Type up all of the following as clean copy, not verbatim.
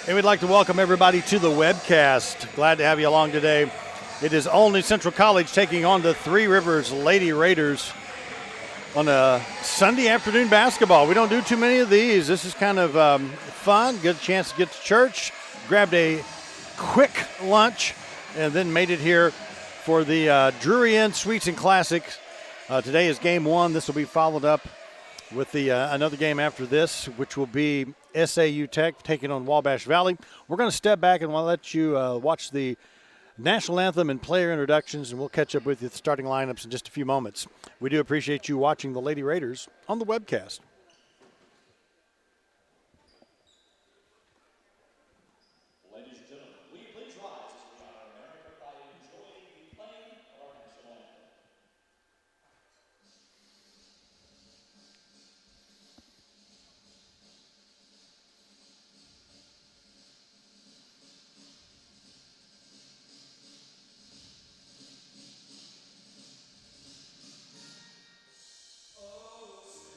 And we'd like to welcome everybody to the webcast. Glad to have you along today. It is Olney Central College taking on the Three Rivers Lady Raiders on a Sunday afternoon basketball. We don't do too many of these. This is kind of fun. Good chance to get to church. Grabbed a quick lunch and then made it here for the Drury Inn Sweets and Classics. Today is game one. This will be followed up with the another game after this, which will be SAU Tech taking on Wabash Valley. We're going to step back and we'll let you watch the national anthem and player introductions, and we'll catch up with you at the starting lineups in just a few moments. We do appreciate you watching the Lady Raiders on the webcast. Ladies and gentlemen, will you please rise as we honor America by enjoying the playing of our national anthem. Oh, say,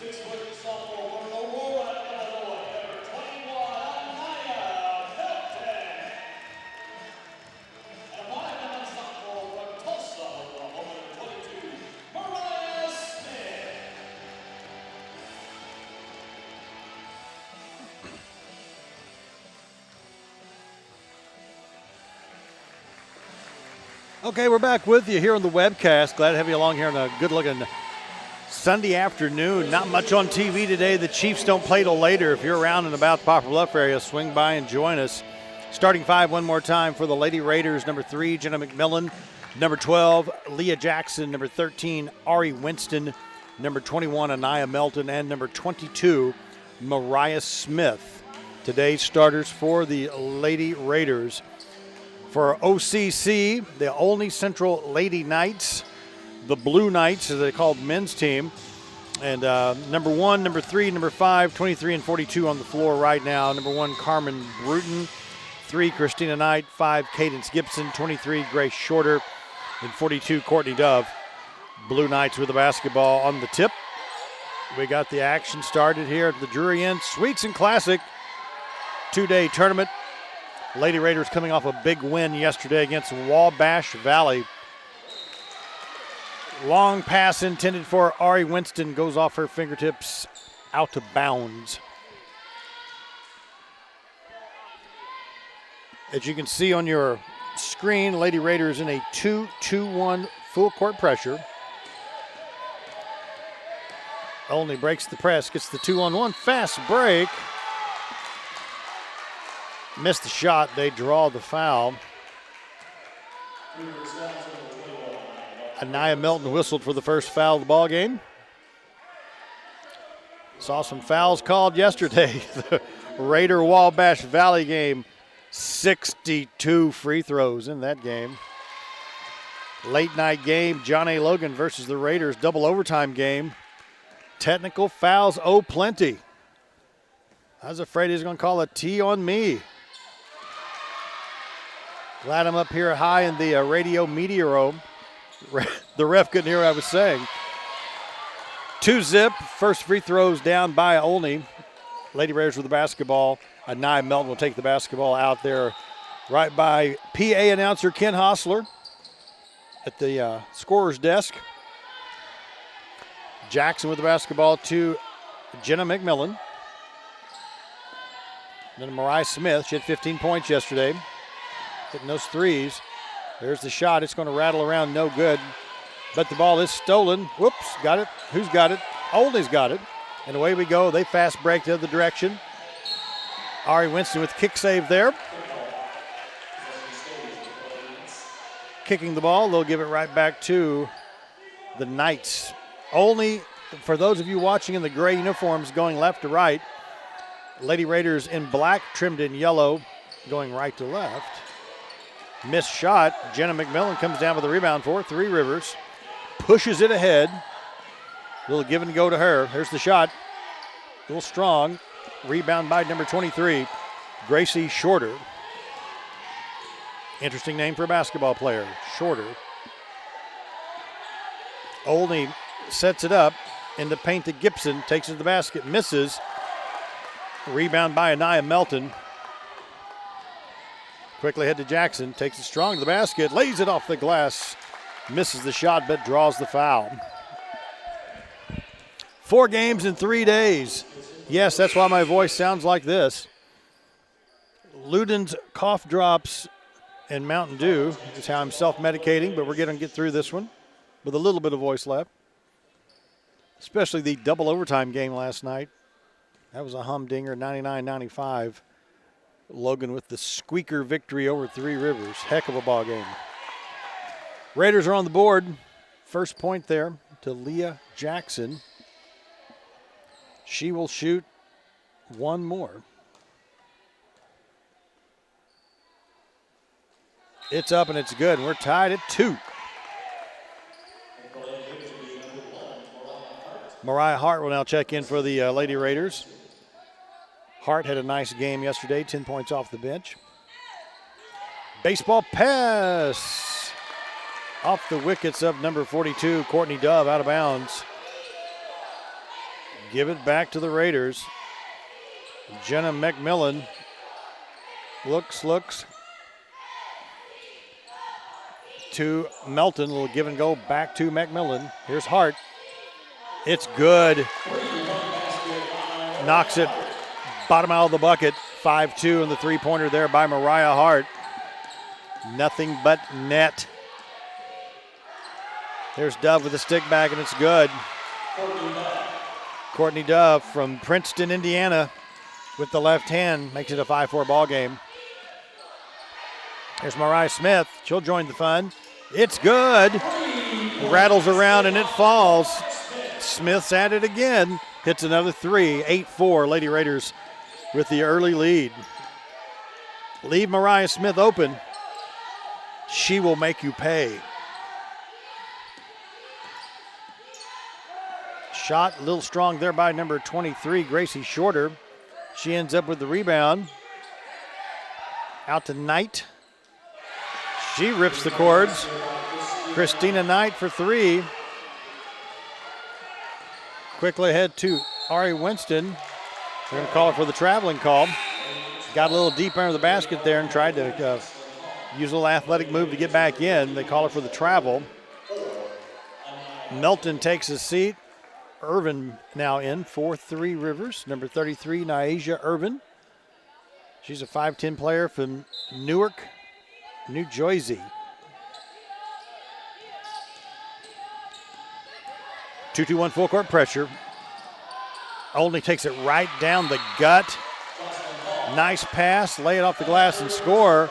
6-foot sophomore from Aurora, Illinois, number 21, Anaya Milton. And a 5'9" sophomore from Tulsa, Oklahoma, number 22, Mariah Smith. Okay, we're back with you here on the webcast. Glad to have you along here on a good-looking Sunday afternoon. Not much on TV today. The Chiefs don't play till later. If you're around and about the Poplar Bluff area, swing by and join us. Starting five one more time for the Lady Raiders. Number 3, Jenna McMillan. Number 12, Leah Jackson. Number 13, Ari Winston. Number 21, Anaya Melton. And number 22, Mariah Smith. Today's starters for the Lady Raiders. For OCC, the only Central Lady Knights, the Blue Knights, as they called the men's team. And number 1, number 3, number 5, 23 and 42 on the floor right now. Number 1, Carmen Bruton. 3, Christina Knight. 5, Cadence Gibson. 23, Grace Shorter. And 42, Courtney Dove. Blue Knights with the basketball on the tip. We got the action started here at the Drury Inn Sweets and Classic 2-day tournament. Lady Raiders coming off a big win yesterday against Wabash Valley. Long pass intended for Ari Winston goes off her fingertips out of bounds. As you can see on your screen, Lady Raiders in a 2-2-1 full court pressure. Only breaks the press, gets the 2-on-1 fast break. Missed the shot, they draw the foul. Anaya Milton whistled for the first foul of the ball game. Saw some fouls called yesterday. The Raider Wabash Valley game, 62 free throws in that game. Late night game, John A. Logan versus the Raiders, double overtime game. Technical fouls, oh plenty. I was afraid he was going to call a T on me. Glad I'm up here high in the radio media room. The ref couldn't hear what I was saying. 2-zip, first free throws down by Olney. Lady Raiders with the basketball. Anaya Melton will take the basketball out there right by PA announcer Ken Hostler at the scorer's desk. Jackson with the basketball to Jenna McMillan. Then Mariah Smith, she had 15 points yesterday. Hitting those threes. There's the shot. It's going to rattle around, no good. But the ball is stolen. Whoops, got it. Who's got it? Oldie's got it. And away we go. They fast break the other direction. Ari Winston with kick save there. Kicking the ball. They'll give it right back to the Knights. Only for those of you watching in the gray uniforms going left to right. Lady Raiders in black, trimmed in yellow, going right to left. Missed shot. Jenna McMillan comes down with the rebound for Three Rivers. Pushes it ahead. A little give and go to her. Here's the shot. A little strong. Rebound by number 23, Gracie Shorter. Interesting name for a basketball player, Shorter. Olney sets it up in the paint to Gibson. Takes it to the basket. Misses. Rebound by Anaya Melton. Quickly head to Jackson, takes it strong to the basket, lays it off the glass, misses the shot, but draws the foul. 4 games in 3 days. Yes, that's why my voice sounds like this. Luden's cough drops and Mountain Dew is how I'm self-medicating, but we're going to get through this one with a little bit of voice left. Especially the double overtime game last night. That was a humdinger, 99-95. Logan with the squeaker victory over Three Rivers. Heck of a ball game. Raiders are on the board. First point there to Leah Jackson. She will shoot one more. It's up and it's good. We're tied at 2. Mariah Hart will now check in for the Lady Raiders. Hart had a nice game yesterday, 10 points off the bench. Baseball pass off the wickets of number 42, Courtney Dove, out of bounds. give it back to the Raiders. Jenna McMillan looks to Melton. A little give and go back to McMillan. Here's Hart. It's good. Knocks it bottom out of the bucket. 5-2 in the three-pointer there by Mariah Hart. Nothing but net. There's Dove with a stick back, and it's good. Courtney Dove from Princeton, Indiana, with the left hand, makes it a 5-4 ball game. There's Mariah Smith. She'll join the fun. It's good. Rattles around and it falls. Smith's at it again. Hits another three. 8-4. Lady Raiders with the early lead. Leave Mariah Smith open. She will make you pay. Shot a little strong there by number 23, Gracie Shorter. She ends up with the rebound. Out to Knight. She rips the cords. Christina Knight for three. Quickly ahead to Ari Winston. They're going to call it for the traveling call. Got a little deep under the basket there and tried to use a little athletic move to get back in. They call it for the travel. Melton takes his seat. Irvin now in for Three Rivers. Number 33, Nyasia Irvin. She's a 5'10 player from Newark, New Jersey. 2-2-1 full court pressure. Olney takes it right down the gut. Nice pass, lay it off the glass and score.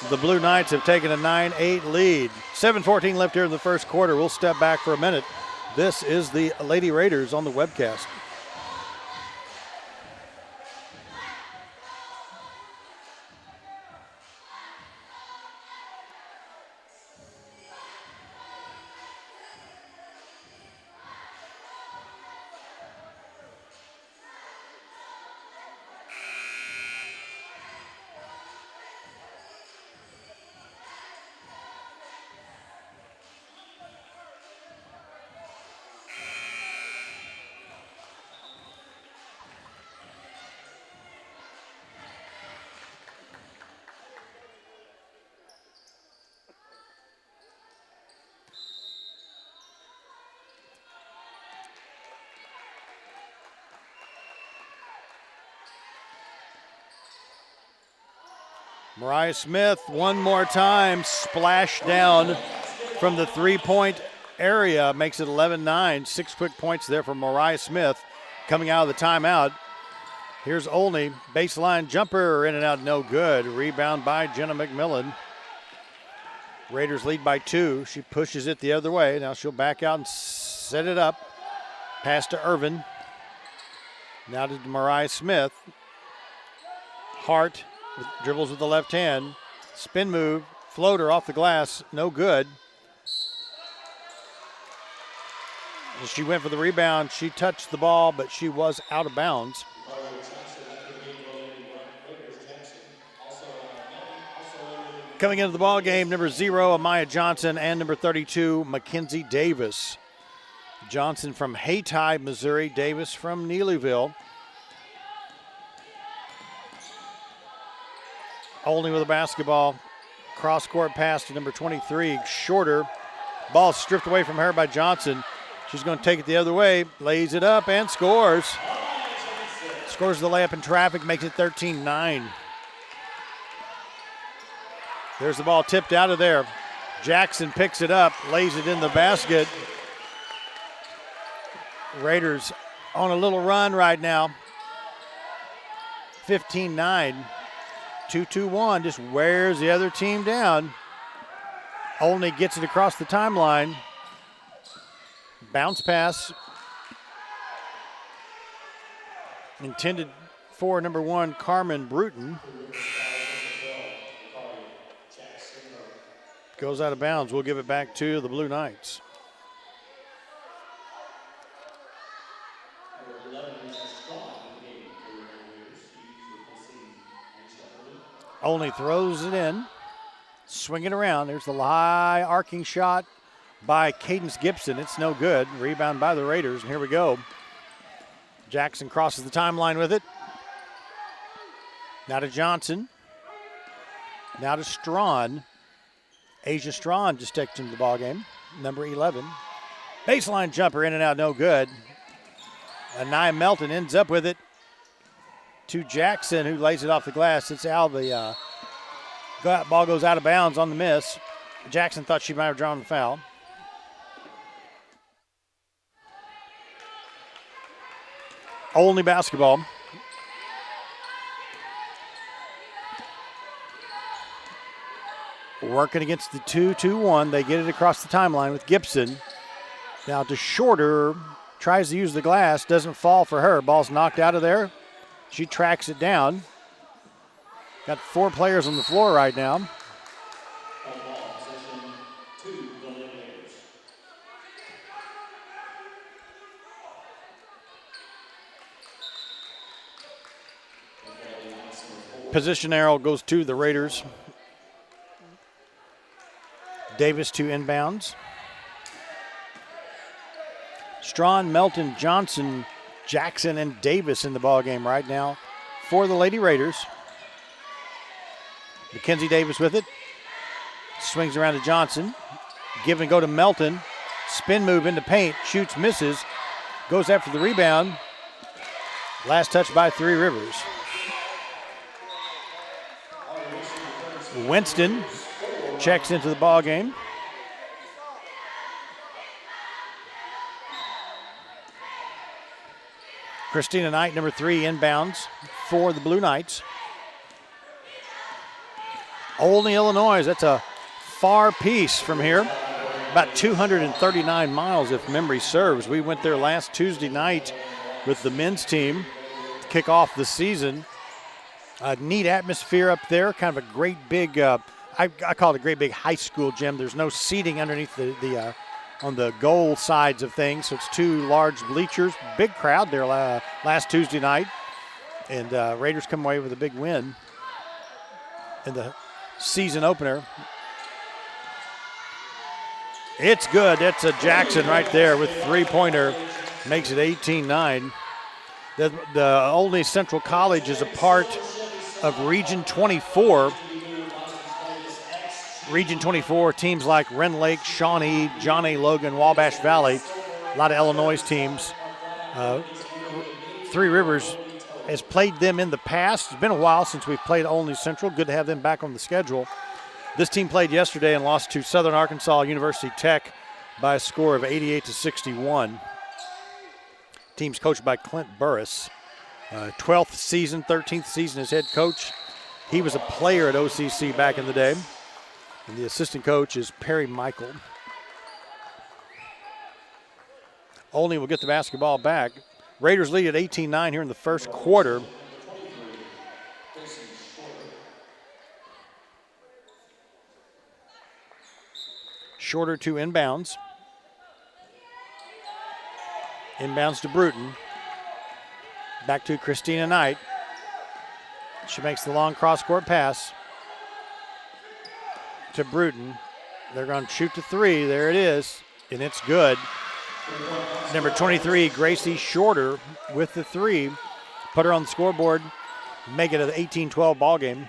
The Blue Knights have taken a 9-8 lead. 7:14 left here in the first quarter. We'll step back for a minute. This is the Lady Raiders on the webcast. Mariah Smith one more time, splash down from the three-point area, makes it 11-9. 6 quick points there for Mariah Smith coming out of the timeout. Here's Olney, baseline jumper, in and out, no good. Rebound by Jenna McMillan. Raiders lead by 2. She pushes it the other way. Now she'll back out and set it up. Pass to Irvin. Now to Mariah Smith. Hart dribbles with the left hand. Spin move, floater off the glass, no good. She went for the rebound. She touched the ball, but she was out of bounds. Coming into the ball game, number 0, Amaya Johnson, and number 32, Mackenzie Davis. Johnson from Hayti, Missouri. Davis from Neelyville. Olney with the basketball. Cross-court pass to number 23, Shorter. Ball stripped away from her by Johnson. She's going to take it the other way, lays it up, and scores. Scores the layup in traffic, makes it 13-9. There's the ball tipped out of there. Jackson picks it up, lays it in the basket. Raiders on a little run right now. 15-9. 2-2-1 just wears the other team down. Olney gets it across the timeline. Bounce pass. Intended for number 1, Carmen Bruton. Goes out of bounds. We'll give it back to the Blue Knights. Olney throws it in, swing it around. There's the high arcing shot by Cadence Gibson. It's no good. Rebound by the Raiders, and here we go. Jackson crosses the timeline with it. Now to Johnson. Now to Strawn. Asia Strawn just takes into the ball game. Number 11. Baseline jumper in and out, no good. Anaya Melton ends up with it to Jackson, who lays it off the glass. It's out. The ball goes out of bounds on the miss. Jackson thought she might have drawn the foul. Only basketball. Working against the 2-2-1. They get it across the timeline with Gibson. Now to Shorter. Tries to use the glass. Doesn't fall for her. Ball's knocked out of there. She tracks it down. Got 4 players on the floor right now. Position arrow goes to the Raiders. Davis to inbounds. Strawn, Melton, Johnson, Jackson, and Davis in the ball game right now for the Lady Raiders. Mackenzie Davis with it. Swings around to Johnson. Give and go to Melton. Spin move into paint. Shoots, misses. Goes after the rebound. Last touch by Three Rivers. Winston checks into the ball game. Christina Knight, number 3, inbounds for the Blue Knights. Olney, Illinois, that's a far piece from here. About 239 miles if memory serves. We went there last Tuesday night with the men's team to kick off the season. A neat atmosphere up there, kind of a great big, I call it a great big high school gym. There's no seating underneath the on the goal sides of things, so it's 2 large bleachers. Big crowd there last Tuesday night, and Raiders come away with a big win in the season opener. It's good. That's a Jackson right there with 3-pointer. Makes it 18-9. The Olney Central College is a part of Region 24. Region 24 teams like Ren Lake, Shawnee, John A. Logan, Wabash Valley, a lot of Illinois teams. Three Rivers has played them in the past. It's been a while since we've played Olney Central. Good to have them back on the schedule. This team played yesterday and lost to Southern Arkansas University Tech by a score of 88-61. Team's coached by Clint Burris. 12th season, 13th season as head coach. He was a player at OCC back in the day. And the assistant coach is Perry Michael. Olney will get the basketball back. Raiders lead at 18-9 here in the first quarter. Shorter to inbounds. Inbounds to Bruton. Back to Christina Knight. She makes the long cross-court pass to Bruton. They're going to shoot to 3. There it is, and it's good. Number 23, Gracie Shorter with the 3. Put her on the scoreboard, make it an 18-12 ball game.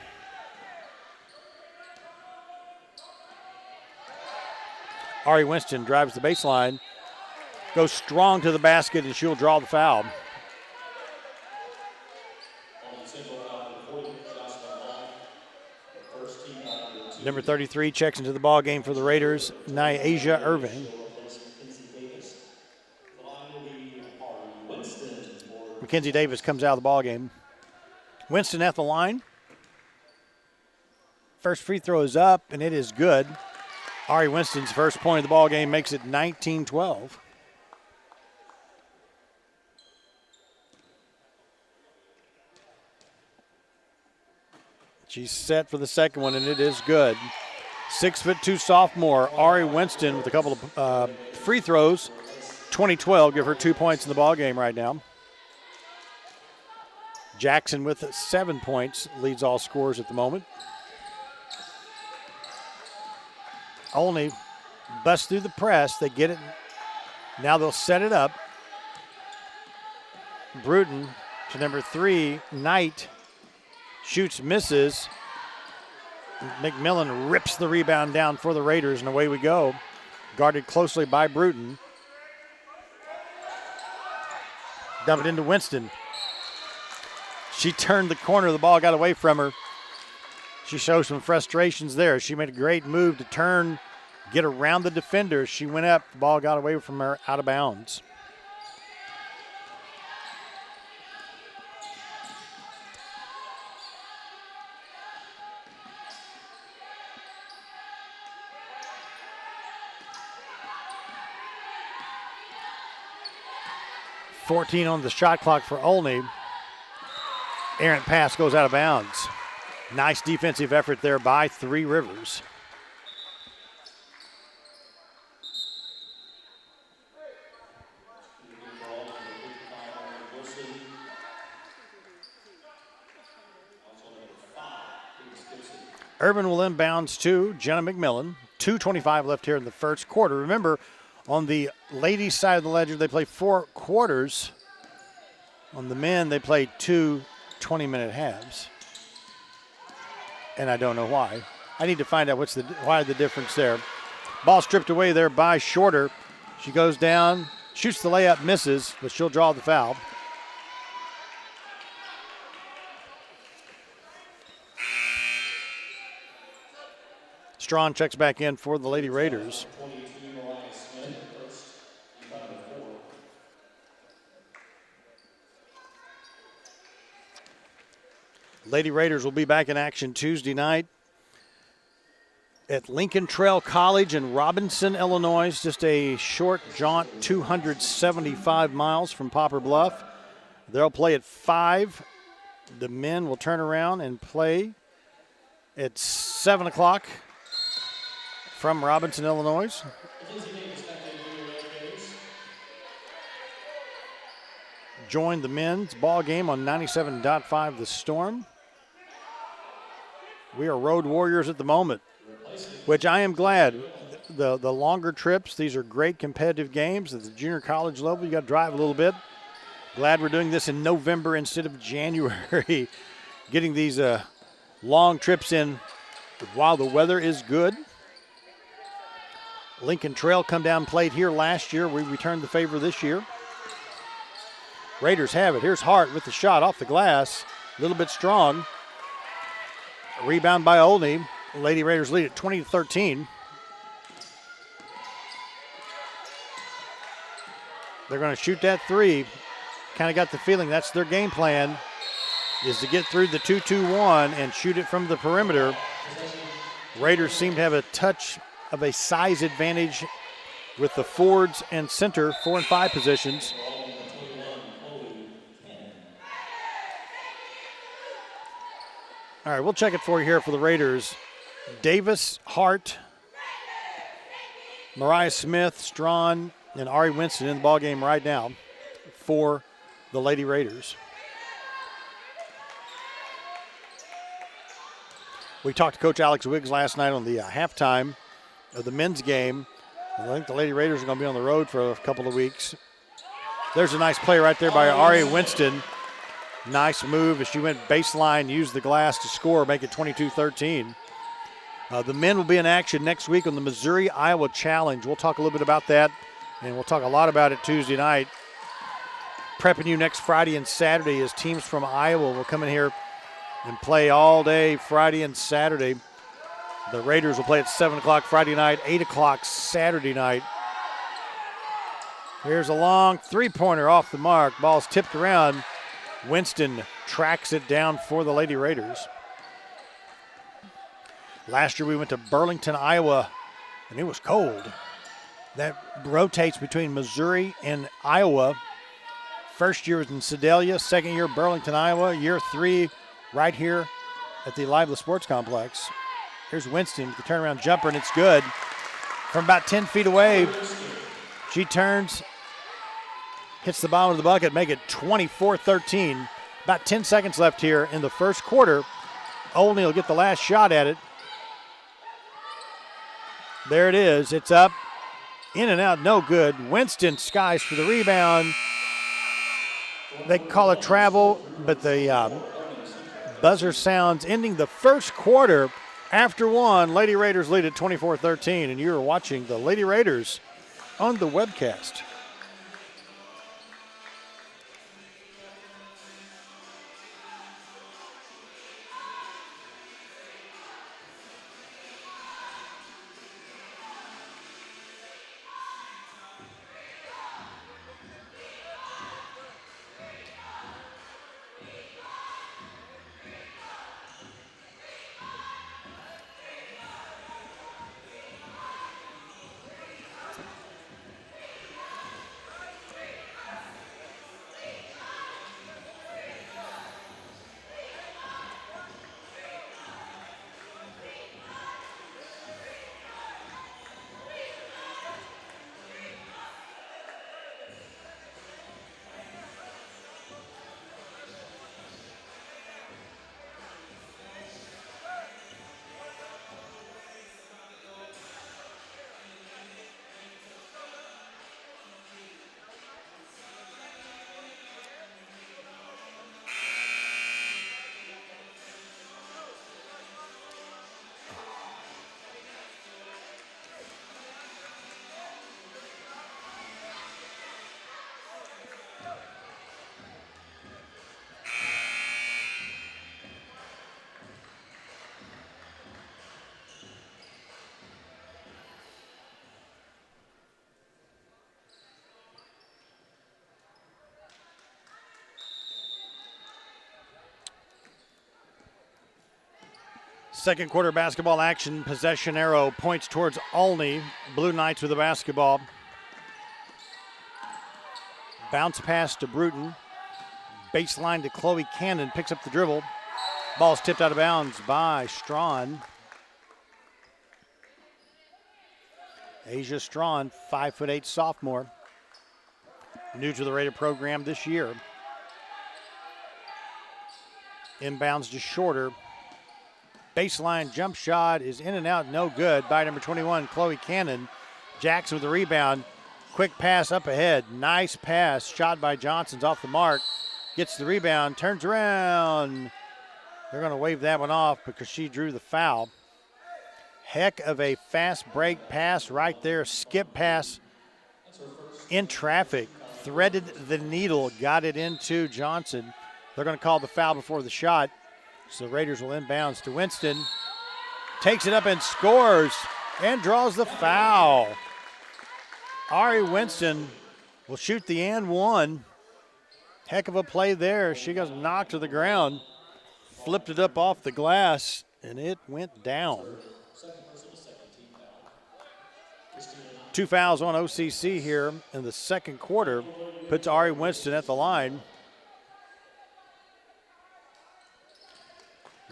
Ari Winston drives the baseline, goes strong to the basket, and she'll draw the foul. Number 33 checks into the ball game for the Raiders, Nyasia Irving. Mackenzie Davis comes out of the ball game. Winston at the line. First free throw is up, and it is good. Ari Winston's first point of the ball game makes it 19-12. She's set for the second one, and it is good. 6'2" sophomore Ari Winston with a couple of free throws. 20-12, give her 2 points in the ball game right now. Jackson with 7 points, leads all scorers at the moment. Olney busts through the press. They get it. Now they'll set it up. Bruton to number 3, Knight. Shoots, misses. McMillan rips the rebound down for the Raiders, and away we go. Guarded closely by Bruton. Dump it into Winston. She turned the corner. The ball got away from her. She showed some frustrations there. She made a great move to turn, get around the defender. She went up. The ball got away from her, out of bounds. .14 on the shot clock for Olney. Errant pass goes out of bounds. Nice defensive effort there by Three Rivers. Urban will inbounds to Jenna McMillan. 2:25 left here in the first quarter. Remember, on the ladies' side of the ledger, they play 4 quarters. On the men, they play 2 20-minute halves. And I don't know why. I need to find out why the difference there. Ball stripped away there by Shorter. She goes down, shoots the layup, misses, but she'll draw the foul. Strawn checks back in for the Lady Raiders. Lady Raiders will be back in action Tuesday night at Lincoln Trail College in Robinson, Illinois. Just a short jaunt, 275 miles from Poplar Bluff. They'll play at 5. The men will turn around and play at 7 o'clock from Robinson, Illinois. Join the men's ball game on 97.5 The Storm. We are road warriors at the moment, which I am glad. The longer trips, these are great competitive games. At the junior college level, you got to drive a little bit. Glad we're doing this in November instead of January. Getting these long trips in while the weather is good. Lincoln Trail come down and played here last year. We returned the favor this year. Raiders have it. Here's Hart with the shot off the glass. A little bit strong. Rebound by Olney. Lady Raiders lead at 20-13. They're going to shoot that 3. Kind of got the feeling that's their game plan, is to get through the 2-2-1 and shoot it from the perimeter. Raiders seem to have a touch of a size advantage with the forwards and center 4 and 5 positions. All right, we'll check it for you here for the Raiders. Davis, Hart, Mariah Smith, Strawn, and Ari Winston in the ballgame right now for the Lady Raiders. We talked to Coach Alex Wiggs last night on the halftime of the men's game. I think the Lady Raiders are going to be on the road for a couple of weeks. There's a nice play right there by Ari Winston. Nice move as she went baseline, used the glass to score, make it 22-13. The men will be in action next week on the Missouri-Iowa Challenge. We'll talk a little bit about that, and we'll talk a lot about it Tuesday night. Prepping you next Friday and Saturday as teams from Iowa will come in here and play all day Friday and Saturday. The Raiders will play at 7 o'clock Friday night, 8 o'clock Saturday night. Here's a long three-pointer off the mark. Ball's tipped around. Winston tracks it down for the Lady Raiders. Last year we went to Burlington, Iowa, and it was cold. That rotates between Missouri and Iowa. First year was in Sedalia, second year Burlington, Iowa, year 3 right here at the Lively Sports Complex. Here's Winston with the turnaround jumper, and it's good. From about 10 feet away, she turns, hits the bottom of the bucket, make it 24-13. About 10 seconds left here in the first quarter. Olney will get the last shot at it. There it is. It's up, in and out, no good. Winston skies for the rebound. They call it travel, but the buzzer sounds ending the first quarter. After one, Lady Raiders lead at 24-13, and you're watching the Lady Raiders on the webcast. Second quarter basketball action. Possession arrow points towards Olney. Blue Knights with the basketball. Bounce pass to Bruton. Baseline to Chloe Cannon. Picks up the dribble. Ball's tipped out of bounds by Strawn. Asia Strawn, 5'8" sophomore. New to the Raider program this year. Inbounds to Shorter. Baseline jump shot is in and out, no good by number 21, Chloe Cannon. Jackson with the rebound. Quick pass up ahead. Nice pass. Shot by Johnson's off the mark. Gets the rebound, turns around. They're going to wave that one off because she drew the foul. Heck of a fast break pass right there. Skip pass in traffic. Threaded the needle. Got it into Johnson. They're going to call the foul before the shot. So the Raiders will inbounds to Winston. Takes it up and scores and draws the foul. Ari Winston will shoot the and one. Heck of a play there. She got knocked to the ground. Flipped it up off the glass and it went down. 2 fouls on OCC here in the second quarter. Puts Ari Winston at the line.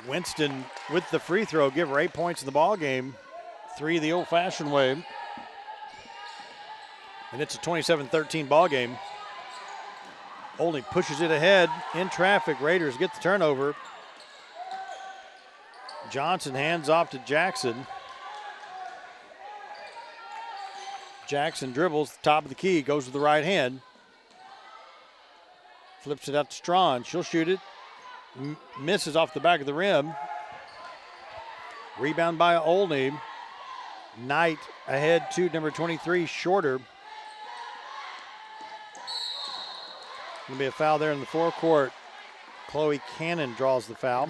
Winston with the free throw, give her 8 points in the ball game. 3 the old-fashioned way. And it's a 27-13 ball game. Olney pushes it ahead in traffic. Raiders get the turnover. Johnson hands off to Jackson. Jackson dribbles the top of the key, goes to the right hand. Flips it out to Strawn. She'll shoot it. Misses off the back of the rim. Rebound by Olney. Knight ahead to number 23, Shorter. Going to be a foul there in the forecourt. Chloe Cannon draws the foul.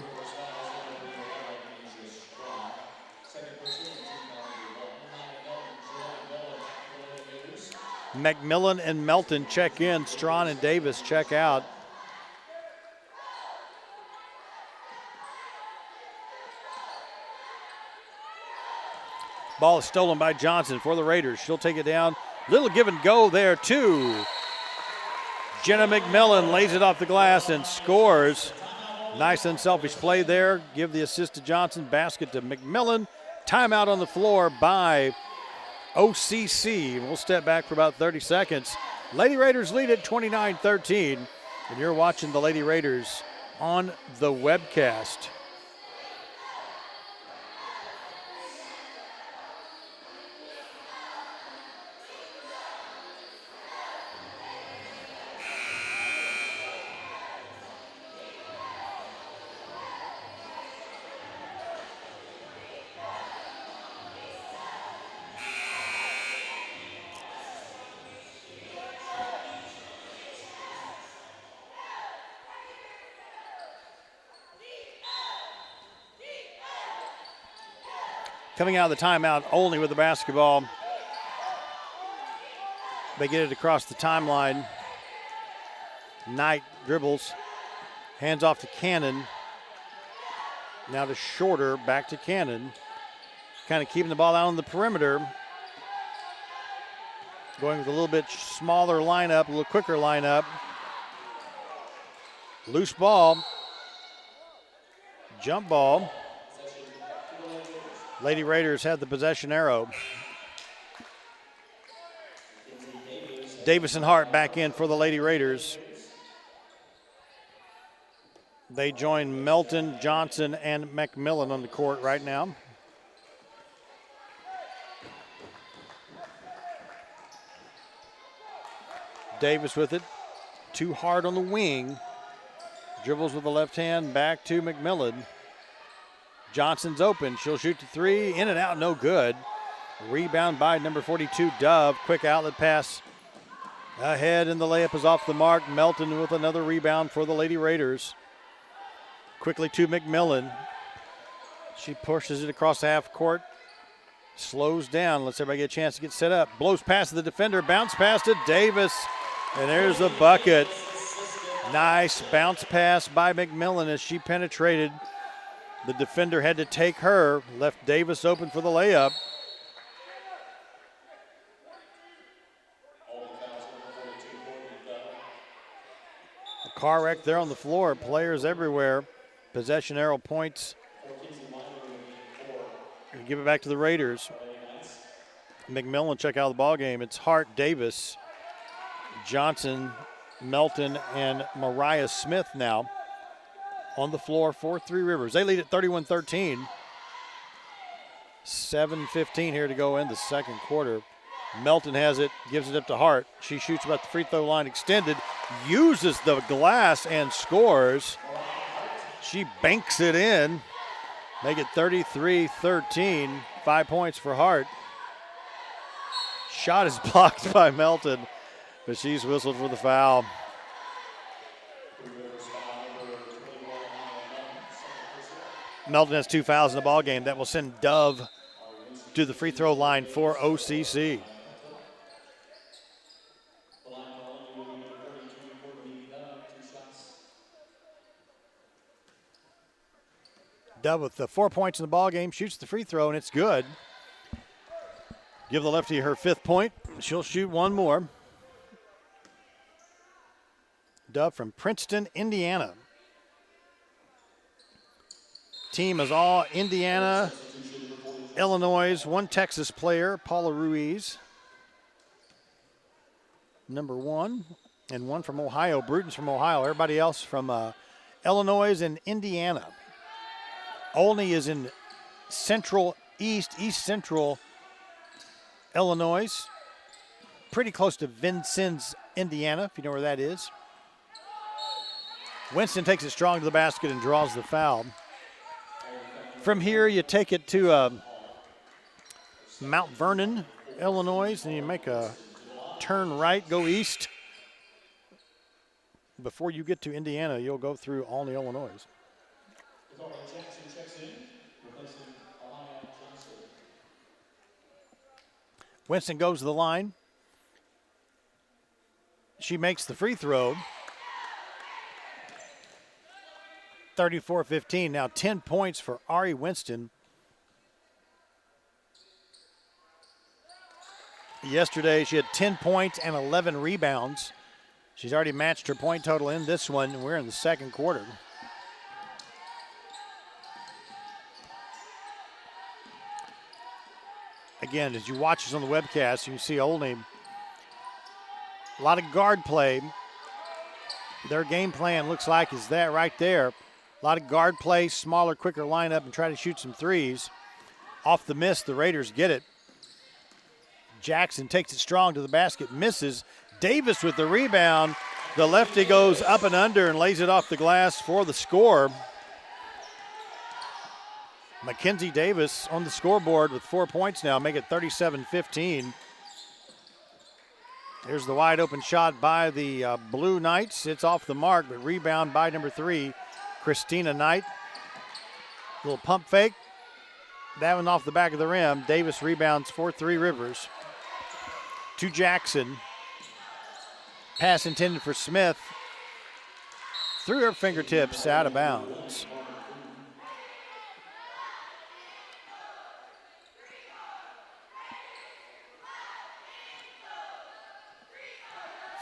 McMillan and Melton check in. Strawn and Davis check out. Ball is stolen by Johnson for the Raiders. She'll take it down. Little give and go there too. Jenna McMillan lays it off the glass and scores. Nice unselfish play there. Give the assist to Johnson. Basket to McMillan. Timeout on the floor by OCC. We'll step back for about 30 seconds. Lady Raiders lead at 29-13. And you're watching the Lady Raiders on the webcast. Coming out of the timeout, Olney with the basketball. They get it across the timeline. Knight dribbles, hands off to Cannon. Now to Shorter, back to Cannon. Kind of keeping the ball out on the perimeter. Going with a little bit smaller lineup, a little quicker lineup. Loose ball. Jump ball. Lady Raiders have the possession arrow. Davis and Hart back in for the Lady Raiders. They join Melton, Johnson, and McMillan on the court right now. Davis with it. Too hard on the wing. Dribbles with the left hand, back to McMillan. Johnson's open. She'll shoot the three. In and out, no good. Rebound by number 42, Dove. Quick outlet pass ahead, and the layup is off the mark. Melton with another rebound for the Lady Raiders. Quickly to McMillan. She pushes it across the half court. Slows down. Lets everybody get a chance to get set up. Blows past the defender. Bounce pass to Davis. And there's the bucket. Nice bounce pass by McMillan as she penetrated. The defender had to take her. Left Davis open for the layup. A car wreck there on the floor. Players everywhere. Possession arrow points. Give it back to the Raiders. McMillan check out of the ball game. It's Hart, Davis, Johnson, Melton, and Mariah Smith now on the floor for Three Rivers. They lead at 31-13. 7:15 here to go in the second quarter. Melton has it, gives it up to Hart. She shoots about the free throw line extended, uses the glass and scores. She banks it in. Make it 33-13. 5 points for Hart. Shot is blocked by Melton, but she's whistled for the foul. Melton has 2 fouls in the ball game. That will send Dove to the free throw line for OCC. Dove with the 4 points in the ball game, shoots the free throw, and it's good. Give the lefty her 5th point. She'll shoot one more. Dove from Princeton, Indiana. Team is all Indiana, Illinois, 1 Texas player, Paula Ruiz, number 1, and 1 from Ohio. Bruton's from Ohio. Everybody else from Illinois and Indiana. Olney is in East Central Illinois, pretty close to Vincennes, Indiana, if you know where that is. Winston takes it strong to the basket and draws the foul. From here, you take it to Mount Vernon, Illinois, and you make a turn right, go east. Before you get to Indiana, you'll go through Olney, Illinois. Winston goes to the line. She makes the free throw. 34-15. Now 10 points for Ari Winston. Yesterday she had 10 points and 11 rebounds. She's already matched her point total in this one, and we're in the second quarter. Again, as you watch this on the webcast, you see Olney. A lot of guard play. Their game plan looks like is that right there. A lot of guard play, smaller, quicker lineup, and try to shoot some threes. Off the miss, the Raiders get it. Jackson takes it strong to the basket, misses. Davis with the rebound. The lefty goes up and under and lays it off the glass for the score. Mackenzie Davis on the scoreboard with 4 points now, make it 37-15. Here's the wide open shot by the Blue Knights. It's off the mark, but rebound by number 3, Christina Knight. Little pump fake. That one off the back of the rim. Davis rebounds for Three Rivers. To Jackson. Pass intended for Smith. Through her fingertips, out of bounds.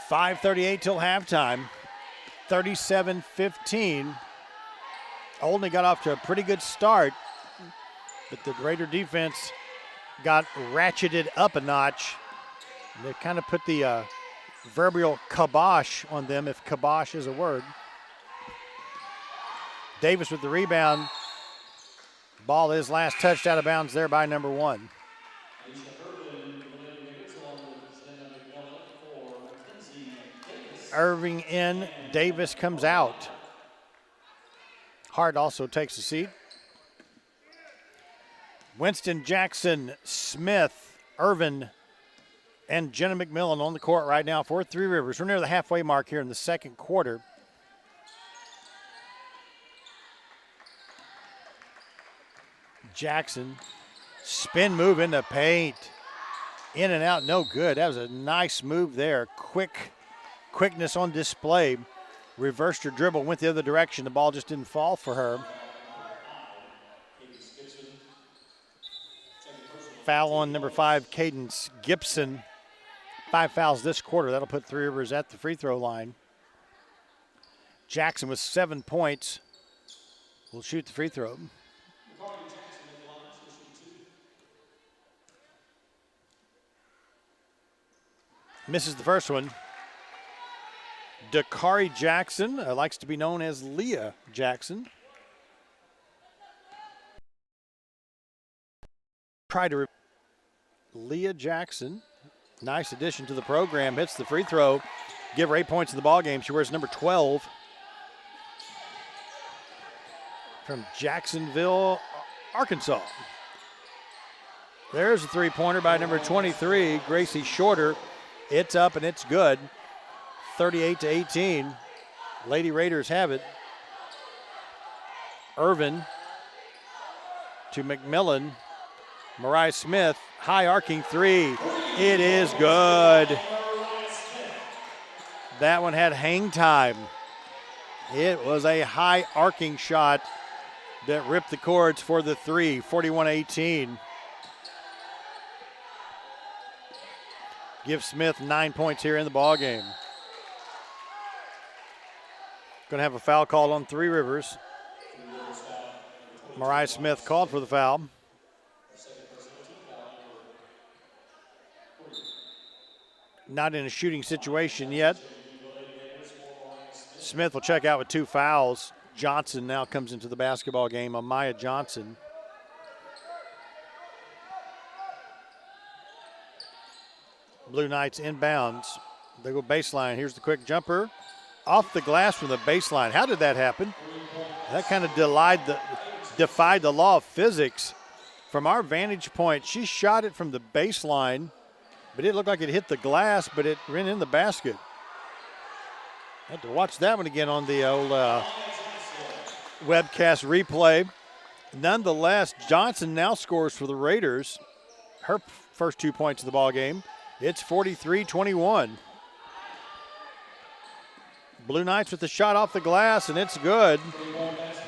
.5:38 till halftime. 37-15. Olney got off to a pretty good start, but the Raider defense got ratcheted up a notch. They kind of put the proverbial kibosh on them, if kibosh is a word. Davis with the rebound. Ball is last touched out of bounds there by number 1. Irving in, Davis comes out. Hart also takes a seat. Winston, Jackson, Smith, Irvin, and Jenna McMillan on the court right now for Three Rivers. We're near the halfway mark here in the second quarter. Jackson, spin move in the paint. In and out, no good. That was a nice move there. Quickness on display. Reversed her dribble, went the other direction. The ball just didn't fall for her. Foul on number 5, Cadence Gibson. 5 fouls this quarter. That'll put Three Rivers at the free throw line. Jackson with 7 points will shoot the free throw. Misses the first one. Dakari Jackson likes to be known as Leah Jackson. Leah Jackson, nice addition to the program, hits the free throw. Give her 8 points in the ball game. She wears number 12 from Jacksonville, Arkansas. There's a three-pointer by number 23, Gracie Shorter. It's up and it's good. 38-18. Lady Raiders have it. Irvin to McMillan. Mariah Smith, high arcing three. It is good. That one had hang time. It was a high arcing shot that ripped the cords for the three, 41-18. Give Smith 9 points here in the ball game. Going to have a foul called on Three Rivers. Mariah Smith called for the foul. Not in a shooting situation yet. Smith will check out with 2 fouls. Johnson now comes into the basketball game. Amaya Johnson. Blue Knights inbounds. They go baseline. Here's the quick jumper. Off the glass from the baseline. How did that happen? That kind of defied the law of physics. From our vantage point, she shot it from the baseline, but it looked like it hit the glass, but it ran in the basket. I had to watch that one again on the old webcast replay. Nonetheless, Johnson now scores for the Raiders. Her first 2 points of the ball game. It's 43-21. Blue Knights with the shot off the glass, and it's good.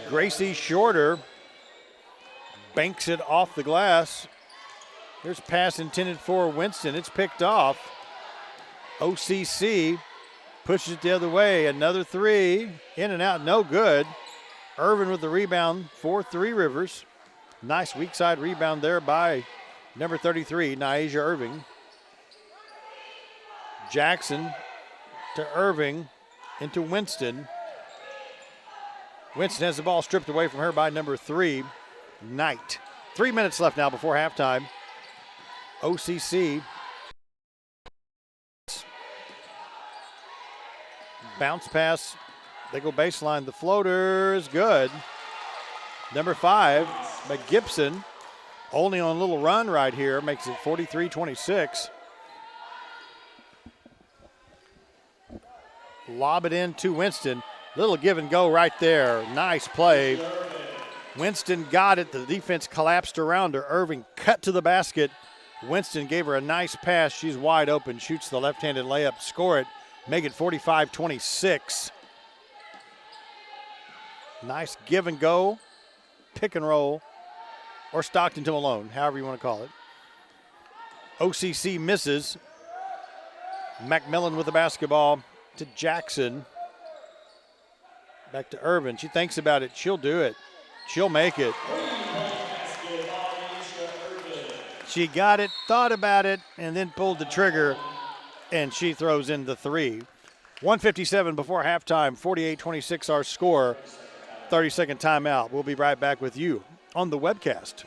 Gracie Shorter banks it off the glass. Here's a pass intended for Winston. It's picked off. OCC pushes it the other way. Another three. In and out, no good. Irvin with the rebound for Three Rivers. Nice weak side rebound there by number 33, Naija Irving. Jackson to Irving into Winston. Winston has the ball stripped away from her by number 3, Knight. 3 minutes left now before halftime. OCC. Bounce pass. They go baseline. The floater is good. Number 5, by Gibson. Only on a little run right here. Makes it 43-26. Lob it in to Winston. Little give and go right there. Nice play. Winston got it. The defense collapsed around her. Irving cut to the basket. Winston gave her a nice pass. She's wide open, shoots the left-handed layup, score it, make it 45-26. Nice give and go, pick and roll, or Stockton to Malone, however you want to call it. OCC misses. McMillan with the basketball to Jackson. Back to Irvin. She thinks about it. She'll do it. She'll make it. She got it, thought about it, and then pulled the trigger, and she throws in the three. 1:57 before halftime, 48-26 our score. 30-second timeout. We'll be right back with you on the webcast.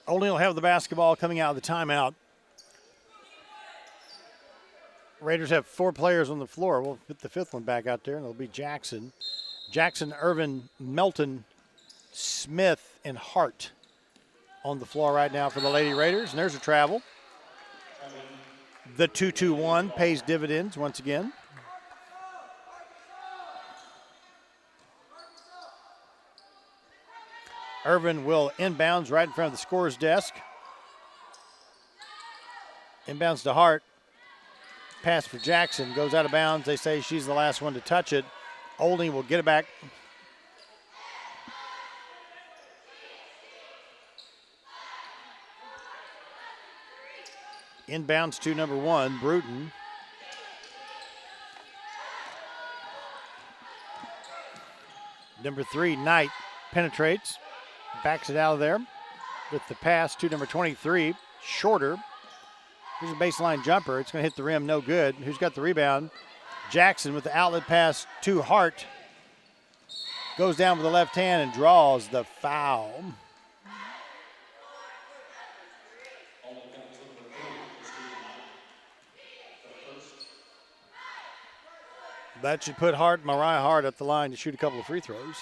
Olney will have the basketball coming out of the timeout. Raiders have 4 players on the floor. We'll put the 5th one back out there, and it'll be Jackson. Jackson, Irvin, Melton, Smith, and Hart on the floor right now for the Lady Raiders. And there's a travel. The 2-2-1 pays dividends once again. Irvin will inbounds right in front of the scorer's desk. Inbounds to Hart. Pass for Jackson. Goes out of bounds. They say she's the last one to touch it. Olney will get it back. Inbounds to number 1, Bruton. Number 3, Knight penetrates. Backs it out of there with the pass to number 23, Shorter. Here's a baseline jumper. It's going to hit the rim, no good. Who's got the rebound? Jackson with the outlet pass to Hart. Goes down with the left hand and draws the foul. That should put Mariah Hart at the line to shoot a couple of free throws.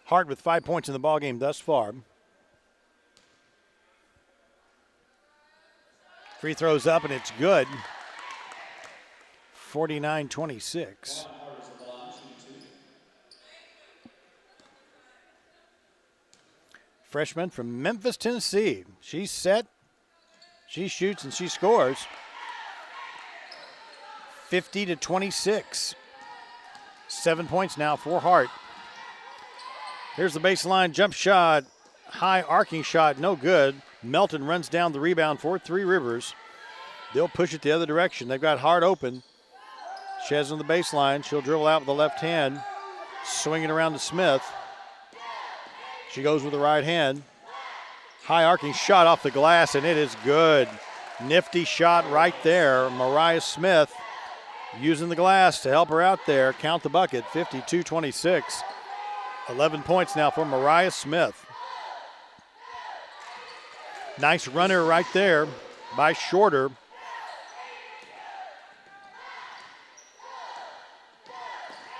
Hart with 5 points in the ballgame thus far. Free throws up, and it's good. 49-26. Freshman from Memphis, Tennessee. She's set. She shoots and she scores. 50-26. 7 points now for Hart. Here's the baseline jump shot. High arcing shot, no good. Melton runs down the rebound for Three Rivers. They'll push it the other direction. They've got Hart open. She has on the baseline. She'll dribble out with the left hand. Swing it around to Smith. She goes with the right hand. High arcing shot off the glass, and it is good. Nifty shot right there. Mariah Smith using the glass to help her out there. Count the bucket, 52-26. 11 points now for Mariah Smith. Nice runner right there by Shorter.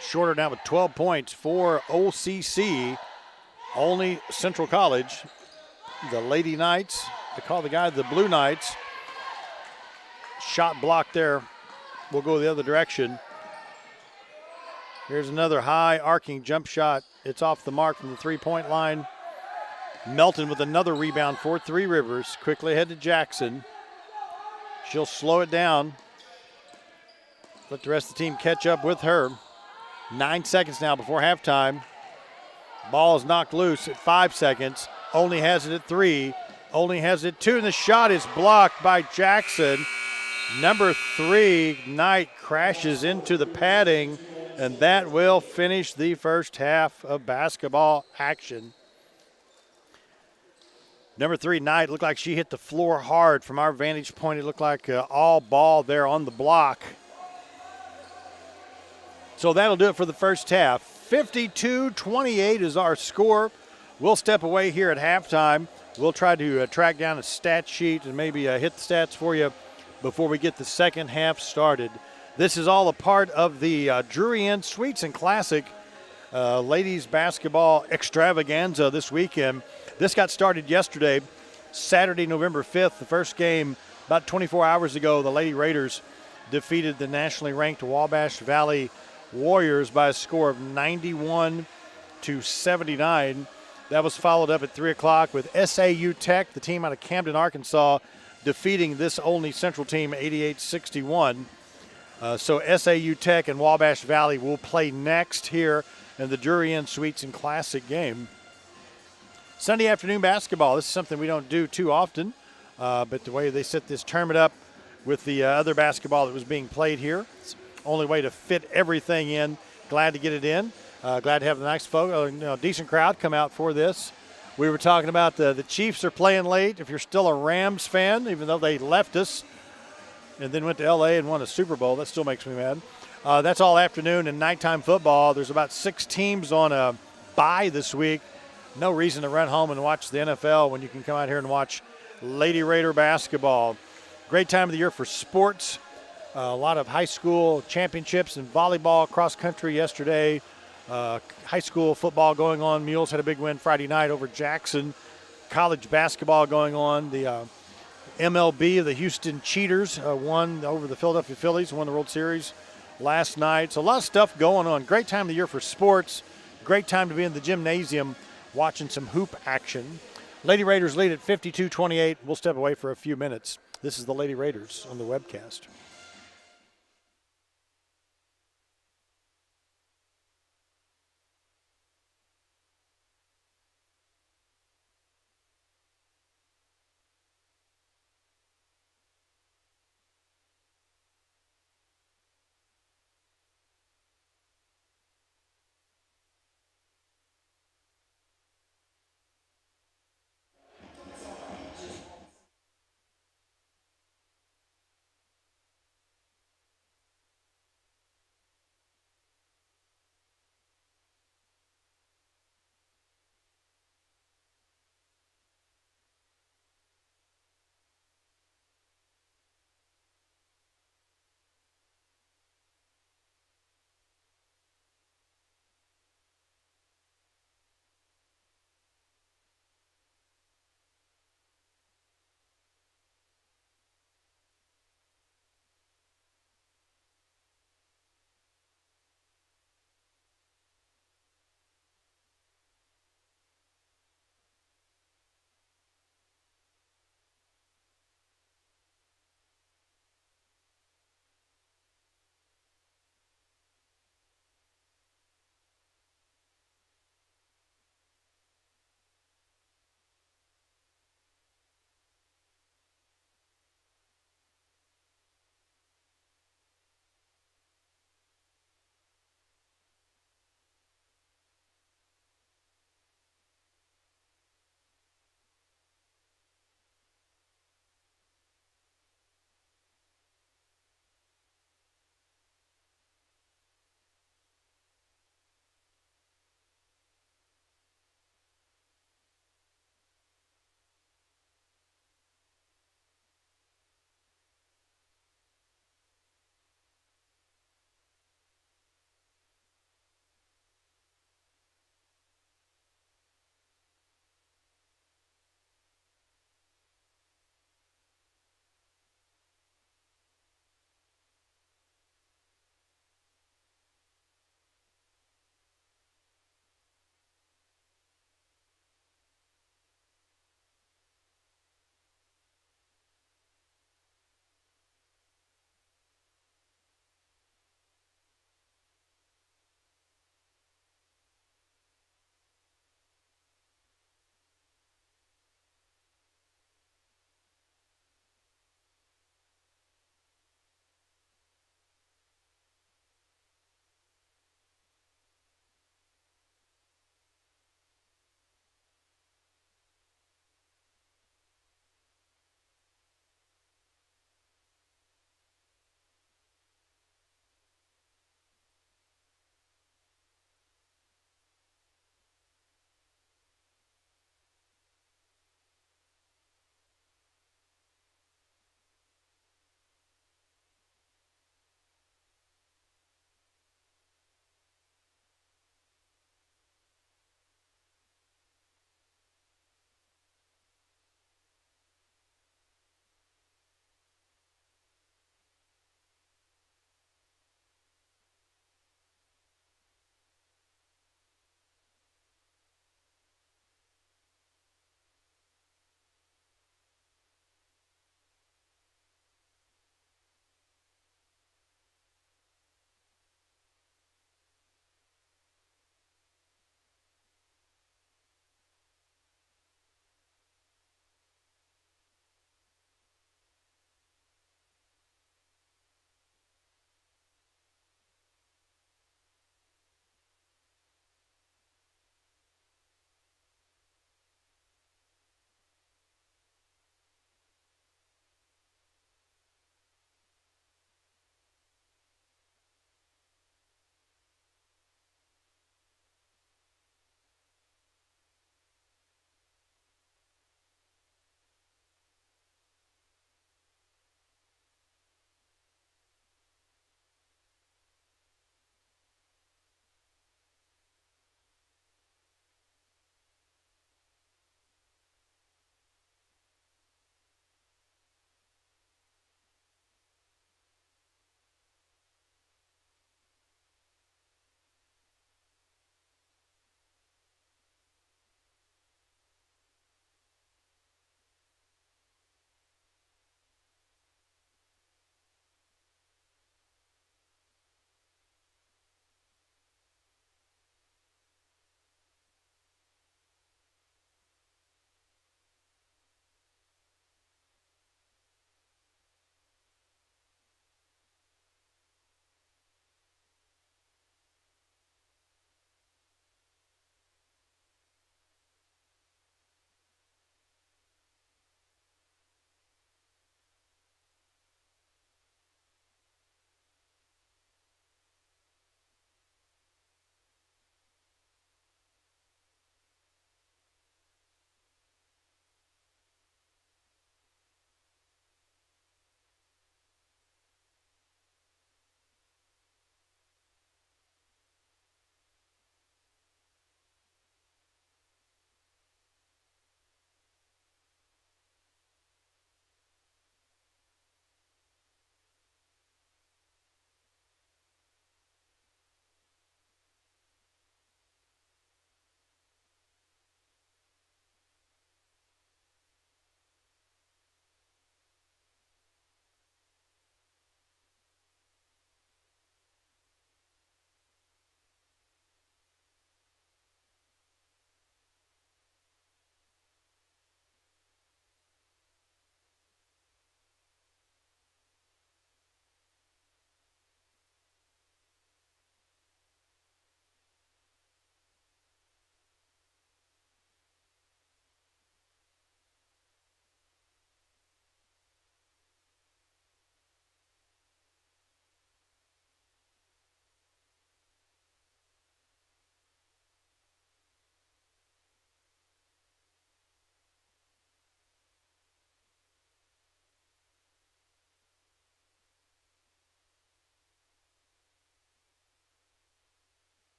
Shorter now with 12 points for OCC. Only Central College. The Lady Knights, they call the guy the Blue Knights. Shot blocked there. We'll go the other direction. Here's another high arcing jump shot. It's off the mark from the three-point line. Melton with another rebound for Three Rivers. Quickly ahead to Jackson. She'll slow it down. Let the rest of the team catch up with her. 9 seconds now before halftime. Ball is knocked loose at 5 seconds. Only has it at 3. Only has it 2, and the shot is blocked by Jackson. Number 3, Knight, crashes into the padding, and that will finish the first half of basketball action. Number 3, Knight, looked like she hit the floor hard. From our vantage point, it looked like all ball there on the block. So that'll do it for the first half. 52-28 is our score. We'll step away here at halftime. We'll try to track down a stat sheet and maybe hit the stats for you before we get the second half started. This is all a part of the Drury Inn Suites and Classic ladies basketball extravaganza this weekend. This got started yesterday, Saturday, November 5th. The first game about 24 hours ago, the Lady Raiders defeated the nationally ranked Wabash Valley Warriors by a score of 91-79. That was followed up at 3 o'clock with SAU Tech, the team out of Camden, Arkansas, defeating this Olney Central team 88-61. So SAU Tech and Wabash Valley will play next here in the Drury Inn Suites and Classic game. Sunday afternoon basketball. This is something we don't do too often, but the way they set this tournament up with the other basketball that was being played here, it's the only way to fit everything in. Glad to get it in. Glad to have the nice folks, decent crowd come out for this. We were talking about the Chiefs are playing late. If you're still a Rams fan, even though they left us and then went to L.A. and won a Super Bowl, that still makes me mad. That's all afternoon and nighttime football. There's about 6 teams on a bye this week. No reason to run home and watch the NFL when you can come out here and watch Lady Raider basketball. Great time of the year for sports. A lot of high school championships in volleyball, cross country yesterday. High school football going on. Mules had a big win Friday night over Jackson. College basketball going on. The MLB, the Houston Cheaters, won over the Philadelphia Phillies, won the World Series last night. So a lot of stuff going on. Great time of the year for sports. Great time to be in the gymnasium watching some hoop action. Lady Raiders lead at 52-28. We'll step away for a few minutes. This is the Lady Raiders on the webcast.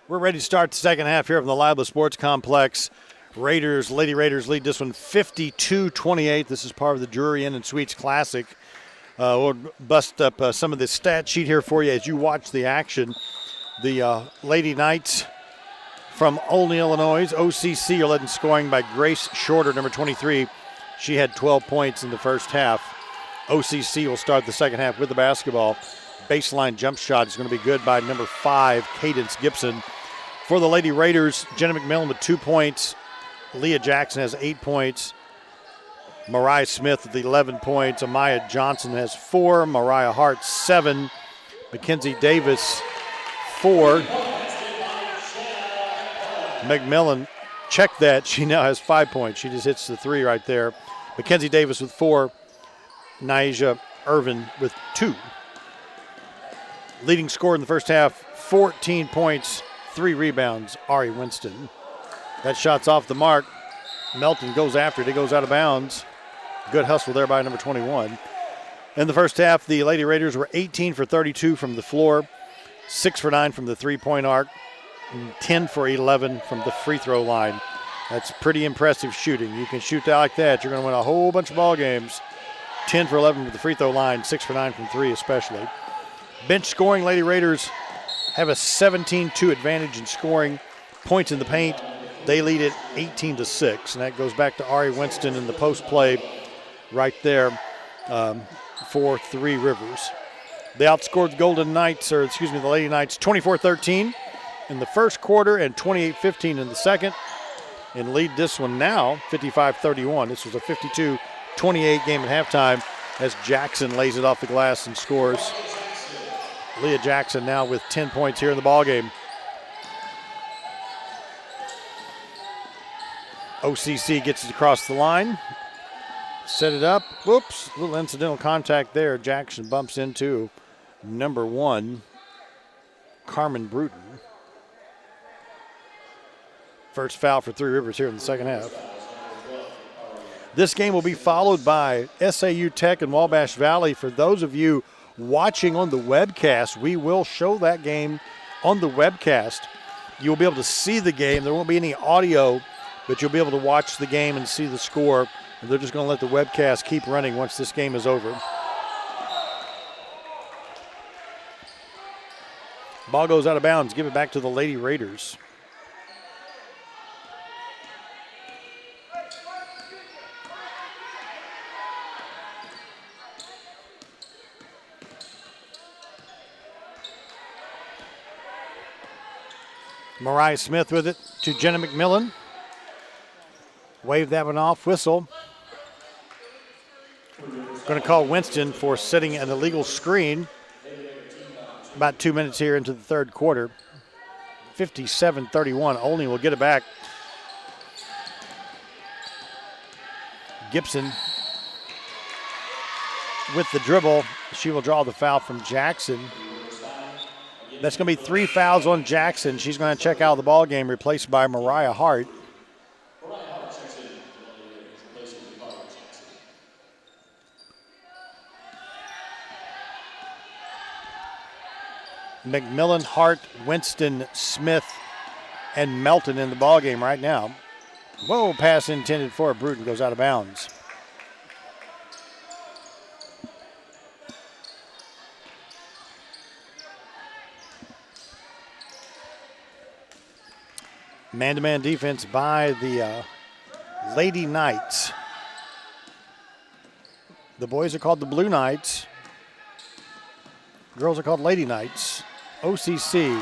We're ready to start the second half here from the Lila Sports Complex. Lady Raiders lead this one 52-28. This is part of the Drury Inn and Suites Classic. We'll bust up some of the stat sheet here for you as you watch the action. The Lady Knights from Olney, Illinois, OCC, are led in scoring by Grace Shorter, number 23. She had 12 points in the first half. OCC will start the second half with the basketball. Baseline jump shot is going to be good by number 5, Cadence Gibson. For the Lady Raiders, Jenna McMillan with 2 points. Leah Jackson has 8 points. Mariah Smith with 11 points. Amaya Johnson has 4. Mariah Hart, 7. Mackenzie Davis, 4. McMillan, check that. She now has 5 points. She just hits the 3 right there. Mackenzie Davis with 4. Naija Irvin with 2. Leading scorer in the first half, 14 points, 3 rebounds, Ari Winston. That shot's off the mark. Melton goes after it. It goes out of bounds. Good hustle there by number 21. In the first half, the Lady Raiders were 18 for 32 from the floor, 6 for 9 from the three-point arc, and 10 for 11 from the free throw line. That's pretty impressive shooting. You can shoot that like that, you're going to win a whole bunch of ball games. 10 for 11 from the free throw line, 6 for 9 from 3 especially. Bench scoring, Lady Raiders have a 17-2 advantage in scoring. Points in the paint, they lead it 18-6, and that goes back to Ari Winston in the post play right there for Three Rivers. They outscored the Lady Knights 24-13 in the first quarter and 28-15 in the second, and lead this one now 55-31. This was a 52-28 game at halftime as Jackson lays it off the glass and scores. Leah Jackson now with 10 points here in the ballgame. OCC gets it across the line. Set it up. Whoops, a little incidental contact there. Jackson bumps into number 1, Carmen Bruton. First foul for Three Rivers here in the second half. This game will be followed by SAU Tech and Wabash Valley. For those of you watching on the webcast, we will show that game on the webcast. You'll be able to see the game. There won't be any audio, but you'll be able to watch the game and see the score. And they're just going to let the webcast keep running once this game is over. Ball goes out of bounds. Give it back to the Lady Raiders. Mariah Smith with it to Jenna McMillan. Wave that one off, whistle. Going to call Winston for setting an illegal screen. About 2 minutes here into the third quarter. 57-31. Olney will get it back. Gibson with the dribble. She will draw the foul from Jackson. That's going to be 3 fouls on Jackson. She's going to check out of the ball game, replaced by Mariah Hart. McMillan, Hart, Winston, Smith, and Melton in the ball game right now. Whoa, pass intended for Bruton goes out of bounds. Man-to-man defense by the Lady Knights. The boys are called the Blue Knights. Girls are called Lady Knights. OCC.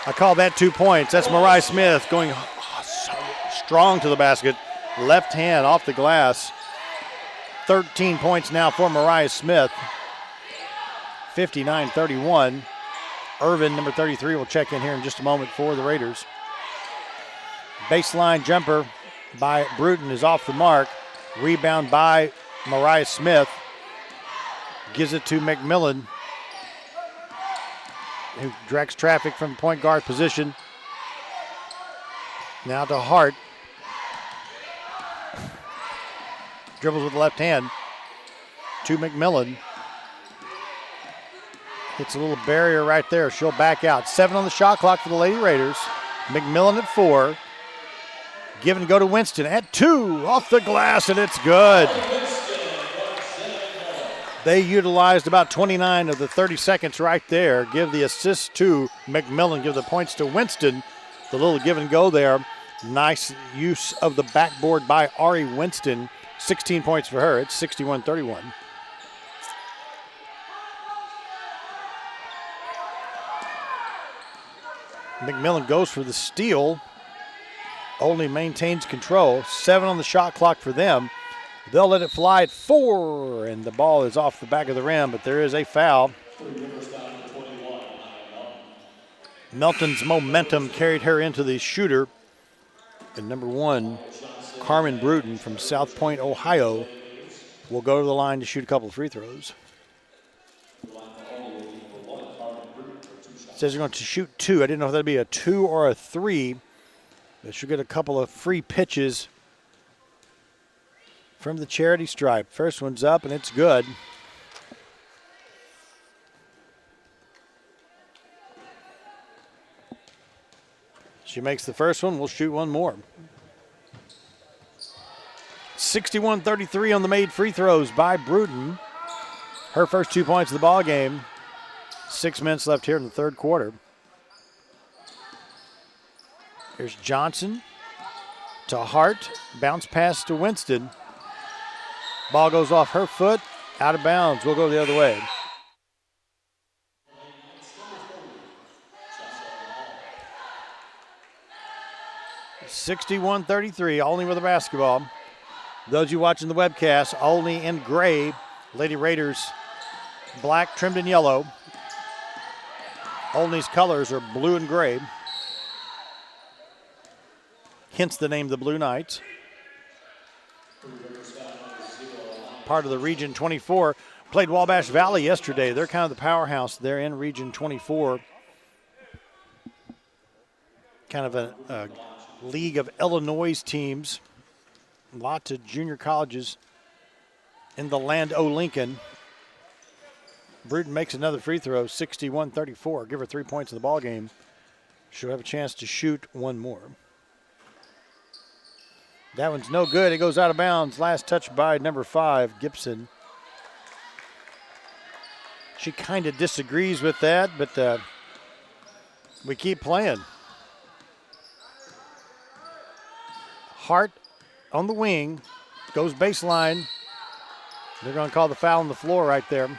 I call that 2 points. That's Mariah Smith going so strong to the basket. Left hand off the glass. 13 points now for Mariah Smith. 59-31. Irvin, number 33, will check in here in just a moment for the Raiders. Baseline jumper by Bruton is off the mark. Rebound by Mariah Smith. Gives it to McMillan, who directs traffic from point guard position. Now to Hart. Dribbles with the left hand to McMillan. Hits a little barrier right there. She'll back out. 7 on the shot clock for the Lady Raiders. McMillan at 4. Give and go to Winston at 2. Off the glass, and it's good. They utilized about 29 of the 30 seconds right there. Give the assist to McMillan. Give the points to Winston. The little give and go there. Nice use of the backboard by Ari Winston. 16 points for her. It's 61-31. McMillan goes for the steal. Only maintains control. 7 on the shot clock for them. They'll let it fly at 4, and the ball is off the back of the rim, but there is a foul. Melton's momentum carried her into the shooter. And number 1, Carmen Bruton from South Point, Ohio, will go to the line to shoot a couple of free throws. Says they're going to shoot 2. I didn't know if that'd be a 2 or a 3. They should get a couple of free pitches from the charity stripe. First one's up, and it's good. She makes the first one. We'll shoot one more. 61-33 on the made free throws by Bruton. Her first 2 points of the ball game. 6 minutes left here in the third quarter. Here's Johnson to Hart. Bounce pass to Winston. Ball goes off her foot, out of bounds. We'll go the other way. (61-33). Olney with the basketball. Those you watching the webcast, Olney in gray. Lady Raiders black trimmed in yellow. Olney's colors are blue and gray. Hence the name the Blue Knights. Part of the Region 24. Played Wabash Valley yesterday. They're kind of the powerhouse. They're in Region 24. Kind of a league of Illinois teams. Lots of junior colleges in the land o' Lincoln. Bruton makes another free throw, 61-34. Give her 3 points in the ball game. She'll have a chance to shoot one more. That one's no good. It goes out of bounds. Last touch by number 5, Gibson. She kind of disagrees with that, but we keep playing. Hart on the wing, goes baseline. They're going to call the foul on the floor right there.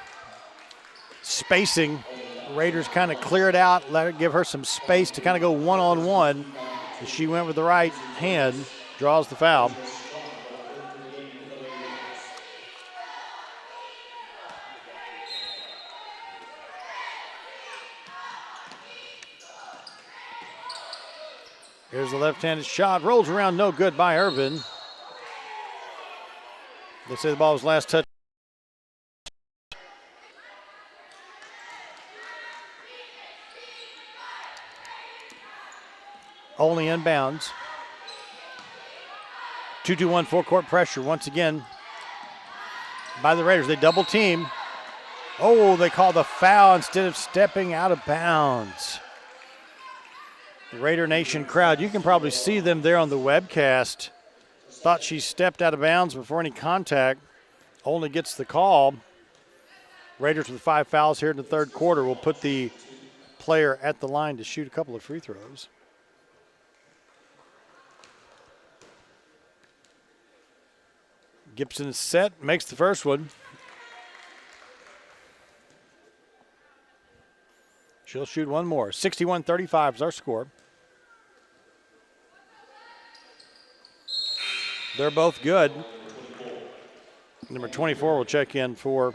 Spacing. Raiders kind of clear it out, let her give her some space to kind of go one-on-one. She went with the right hand, draws the foul. Here's the left-handed shot, rolls around, no good by Irvin. They say the ball was last touch. Only inbounds. 2-2-1 four-court pressure once again by the Raiders. They double team. Oh, they call the foul instead of stepping out of bounds. The Raider Nation crowd, you can probably see them there on the webcast. Thought she stepped out of bounds before any contact. Only gets the call. Raiders with 5 fouls here in the third quarter will put the player at the line to shoot a couple of free throws. Gibson is set, makes the first one. She'll shoot one more. 61-35 is our score. They're both good. Number 24 will check in for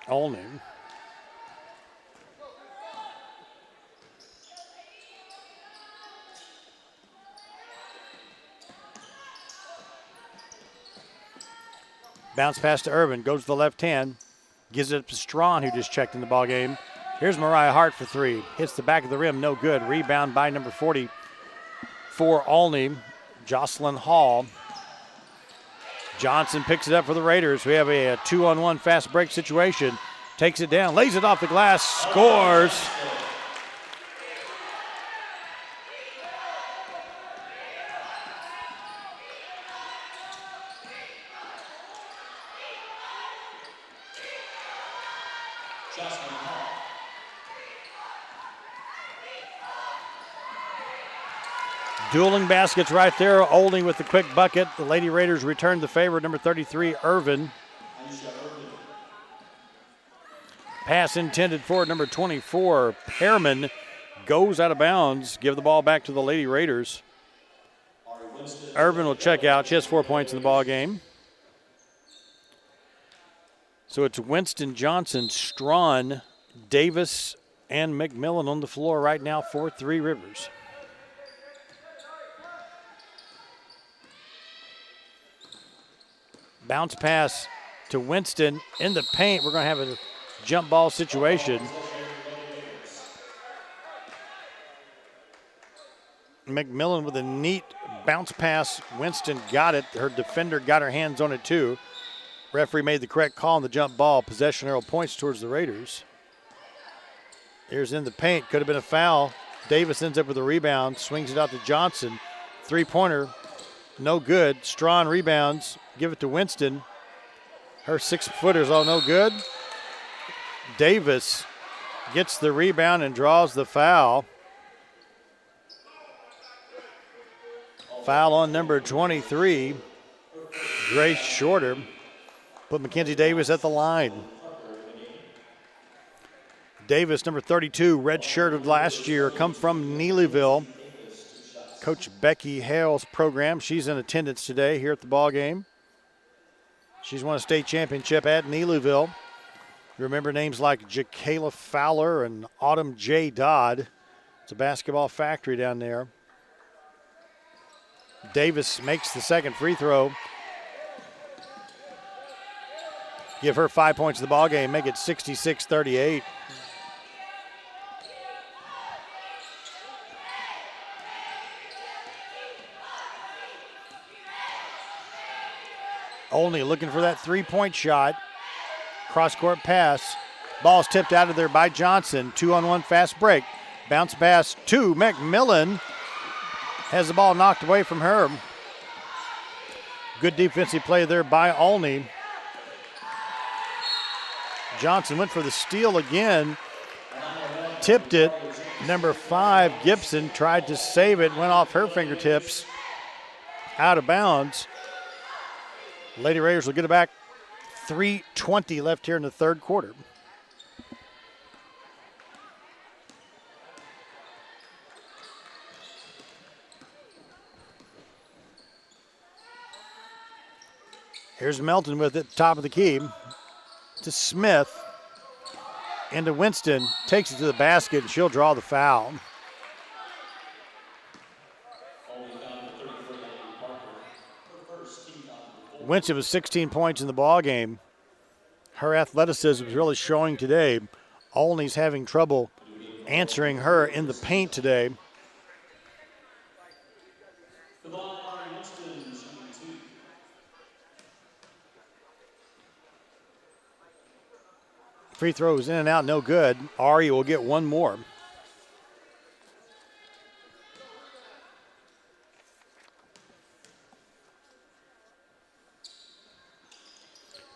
Olney. Bounce pass to Irvin, goes to the left hand, gives it up to Strawn, who just checked in the ball game. Here's Mariah Hart for 3. Hits the back of the rim, no good. Rebound by number 40 for Olney, Jocelyn Hall. Johnson picks it up for the Raiders. We have a 2-on-1 fast break situation. Takes it down, lays it off the glass, scores. Dueling baskets right there. Olding with the quick bucket. The Lady Raiders return the favor. Number 33, Irvin. Pass intended for number 24, Pearman. Goes out of bounds. Give the ball back to the Lady Raiders. Irvin will check out. She has 4 points in the ball game. So it's Winston, Johnson, Strawn, Davis, and McMillan on the floor right now for Three Rivers. Bounce pass to Winston in the paint. We're going to have a jump ball situation. McMillan with a neat bounce pass. Winston got it. Her defender got her hands on it too. Referee made the correct call on the jump ball. Possession arrow points towards the Raiders. Here's in the paint. Could have been a foul. Davis ends up with a rebound. Swings it out to Johnson. Three-pointer. No good. Strawn rebounds. Give it to Winston. Her 6-footer's all no good. Davis gets the rebound and draws the foul. Foul on number 23, Grace Shorter. Put Mackenzie Davis at the line. Davis, number 32, red-shirted last year, come from Neelyville. Coach Becky Hale's program. She's in attendance today here at the ball game. She's won a state championship at Neelyville. You remember names like Jakayla Fowler and Autumn J. Dodd. It's a basketball factory down there. Davis makes the second free throw. Give her 5 points in the ball game, make it 66-38. Olney looking for that three-point shot. Cross-court pass. Ball's tipped out of there by Johnson. 2-on-1 fast break. Bounce pass to McMillan. Has the ball knocked away from her. Good defensive play there by Olney. Johnson went for the steal again. Tipped it. Number 5, Gibson, tried to save it. Went off her fingertips. Out of bounds. Lady Raiders will get it back. 3:20 left here in the third quarter. Here's Melton with it, top of the key. To Smith. Into Winston. Takes it to the basket, and she'll draw the foul. Winston was 16 points in the ball game. Her athleticism is really showing today. Olney's having trouble answering her in the paint today. Free throws in and out, no good. Ari will get one more.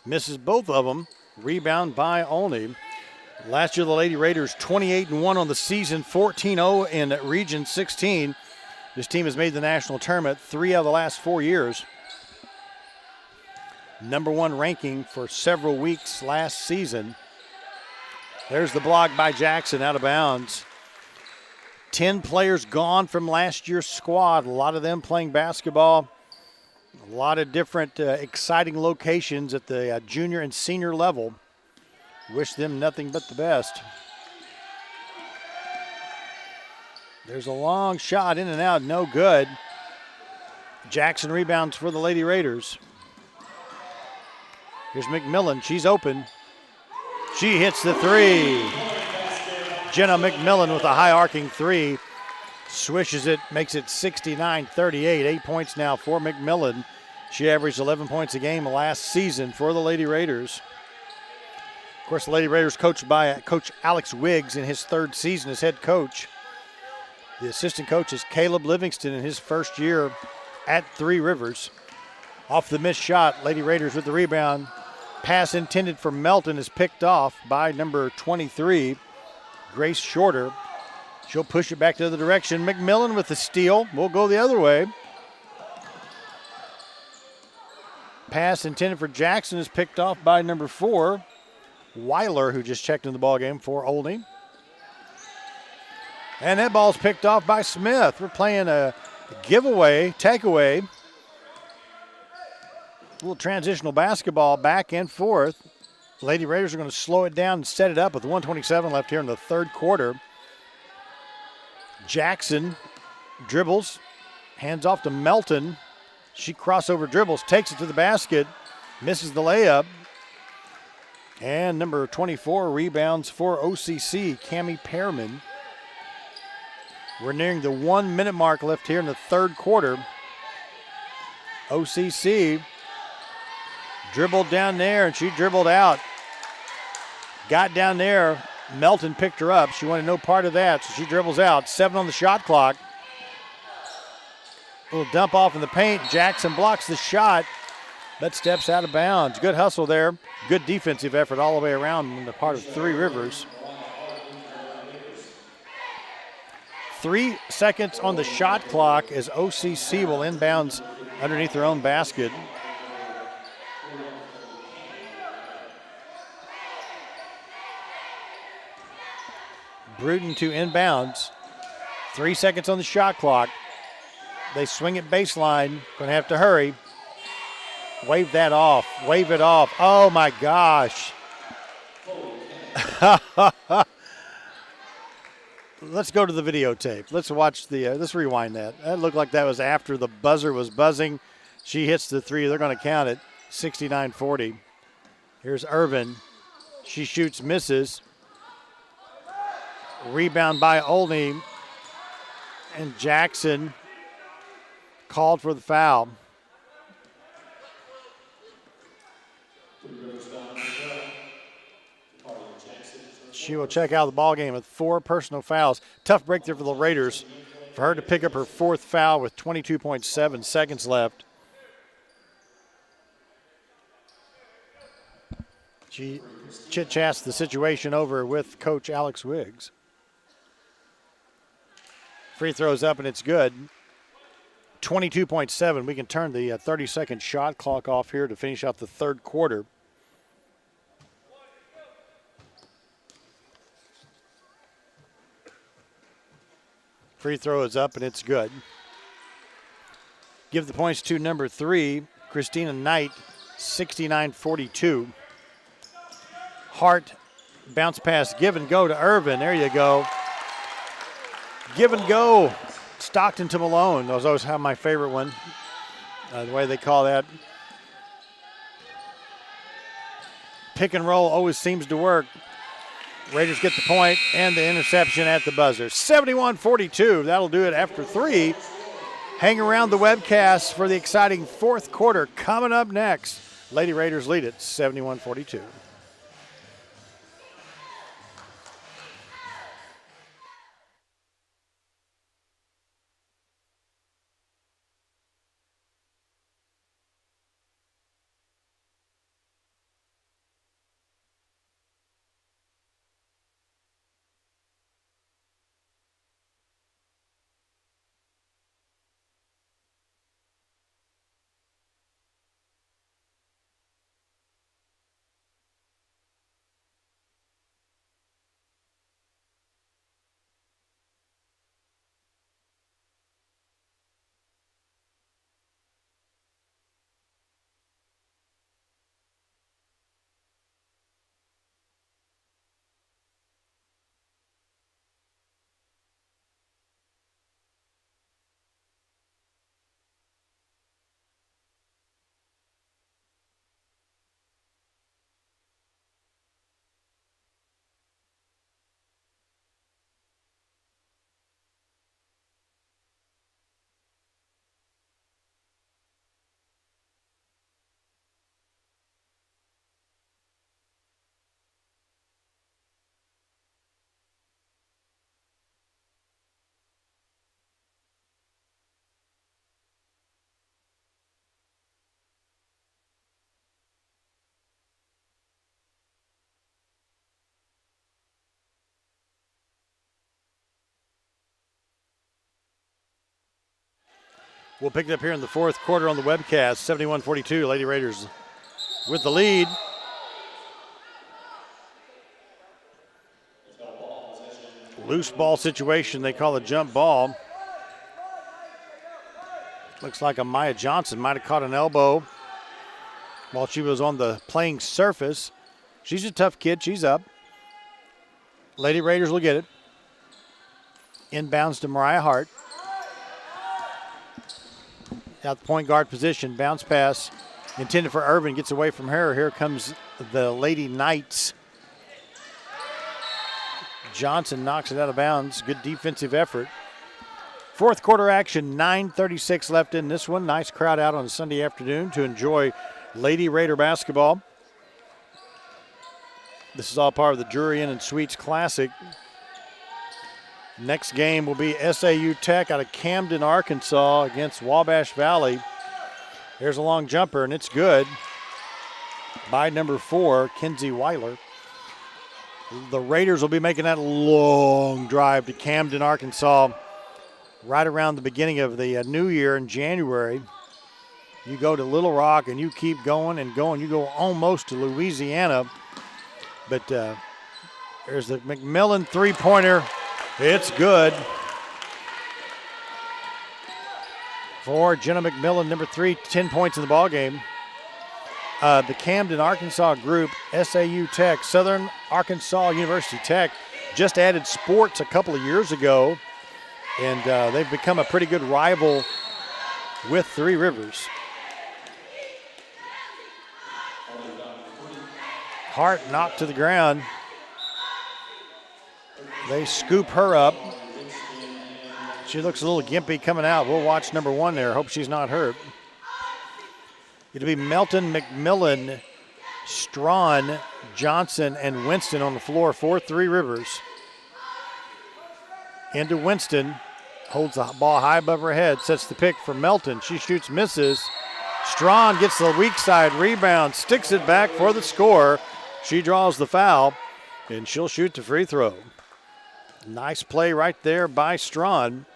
Misses both of them. Rebound by Olney. Last year, the Lady Raiders 28-1 on the season, 14-0 in Region 16. This team has made the national tournament 3 out of the last 4 years. Number 1 ranking for several weeks last season. There's the block by Jackson, out of bounds. 10 players gone from last year's squad. A lot of them playing basketball. A lot of different exciting locations at the junior and senior level. Wish them nothing but the best. There's a long shot in and out, no good. Jackson rebounds for the Lady Raiders. Here's McMillan, she's open. She hits the three. Jenna McMillan with a high arcing three. Swishes it, makes it 69-38. 8 points now for McMillan. She averaged 11 points a game last season for the Lady Raiders. Of course, the Lady Raiders coached by Coach Alex Wiggs in his third season as head coach. The assistant coach is Caleb Livingston in his first year at Three Rivers. Off the missed shot, Lady Raiders with the rebound. Pass intended for Melton is picked off by number 23, Grace Shorter. She'll push it back the other direction. McMillan with the steal. We'll go the other way. Pass intended for Jackson is picked off by number 4, Weiler, who just checked in the ball game for Olney. And that ball's picked off by Smith. We're playing a giveaway, takeaway. A little transitional basketball back and forth. Lady Raiders are going to slow it down and set it up with 1:27 left here in the third quarter. Jackson dribbles, hands off to Melton. She crossover dribbles, takes it to the basket, misses the layup. And number 24 rebounds for OCC, Cammie Pearman. We're nearing the 1 minute mark left here in the third quarter. OCC dribbled down there and she dribbled out. Got down there, Melton picked her up. She wanted no part of that, so she dribbles out. 7 on the shot clock. A little dump off in the paint. Jackson blocks the shot, but steps out of bounds. Good hustle there. Good defensive effort all the way around on the part of Three Rivers. 3 seconds on the shot clock as OCC will inbounds underneath their own basket. Bruton to inbounds. 3 seconds on the shot clock. They swing it baseline. Going to have to hurry. Wave that off. Wave it off. Oh, my gosh. Let's go to the videotape. Let's watch let's rewind that. That looked like that was after the buzzer was buzzing. She hits the three. They're going to count it. 69-40. Here's Irvin. She shoots, misses. Rebound by Olney. And Jackson called for the foul. She will check out of the ball game with 4 personal fouls. Tough break there for the Raiders. For her to pick up her 4th foul with 22.7 seconds left. She chit-chats the situation over with Coach Alex Wiggs. Free throws up and it's good. 22.7. We can turn the 30-second shot clock off here to finish out the third quarter. Free throw is up and it's good. Give the points to number 3, Christina Knight, 69-42. Hart, bounce pass, give and go to Irvin. There you go. Give and go. Stockton to Malone. Those always have my favorite one. The way they call that. Pick and roll always seems to work. Raiders get the point and the interception at the buzzer. 71-42. That'll do it after 3. Hang around the webcast for the exciting fourth quarter coming up next. Lady Raiders lead it 71-42. We'll pick it up here in the fourth quarter on the webcast. 71-42, Lady Raiders with the lead. Loose ball situation, they call a jump ball. Looks like Amaya Johnson might have caught an elbow while she was on the playing surface. She's a tough kid, she's up. Lady Raiders will get it. Inbounds to Mariah Hart. Out the point guard position, bounce pass intended for Irvin, gets away from her. Here comes the Lady Knights. Johnson knocks it out of bounds. Good defensive effort. Fourth quarter action, 9:36 left in this one. Nice crowd out on a Sunday afternoon to enjoy Lady Raider basketball. This is all part of the Drury Inn and Suites Classic. Next game will be SAU Tech out of Camden, Arkansas against Wabash Valley. There's a long jumper, and it's good by number 4, Kenzie Weiler. The Raiders will be making that long drive to Camden, Arkansas, right around the beginning of the new year in January. You go to Little Rock, and you keep going and going. You go almost to Louisiana. But there's the McMillan three-pointer. It's good for Jenna McMillan, number 3, 10 points in the ballgame. The Camden, Arkansas group, SAU Tech, Southern Arkansas University Tech, just added sports a couple of years ago, and they've become a pretty good rival with Three Rivers. Hart knocked to the ground. They scoop her up. She looks a little gimpy coming out. We'll watch number 1 there. Hope she's not hurt. It'll be Melton, McMillan, Strawn, Johnson, and Winston on the floor for Three Rivers. Into Winston. Holds the ball high above her head. Sets the pick for Melton. She shoots, misses. Strawn gets the weak side rebound. Sticks it back for the score. She draws the foul, and she'll shoot the free throw. Nice play right there by Strawn.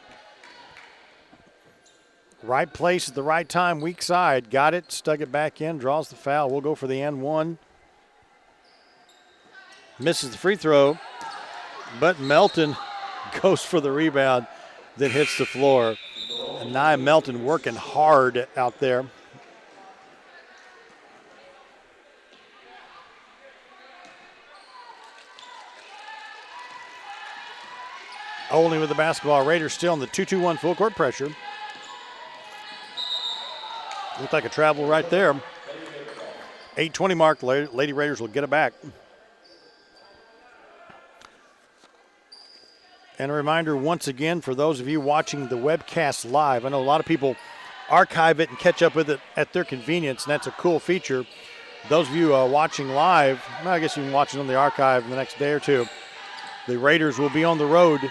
Right place at the right time, weak side. Got it, stuck it back in, draws the foul. We'll go for the and one. Misses the free throw, but Melton goes for the rebound, then hits the floor. And Nia Melton working hard out there. Only with the basketball. Raiders still in the 2-2-1 full court pressure. Looked like a travel right there. 8:20 mark. Lady Raiders will get it back. And a reminder once again for those of you watching the webcast live. I know a lot of people archive it and catch up with it at their convenience, and that's a cool feature. Those of you watching live, well, I guess you can watch it on the archive in the next day or two. The Raiders will be on the road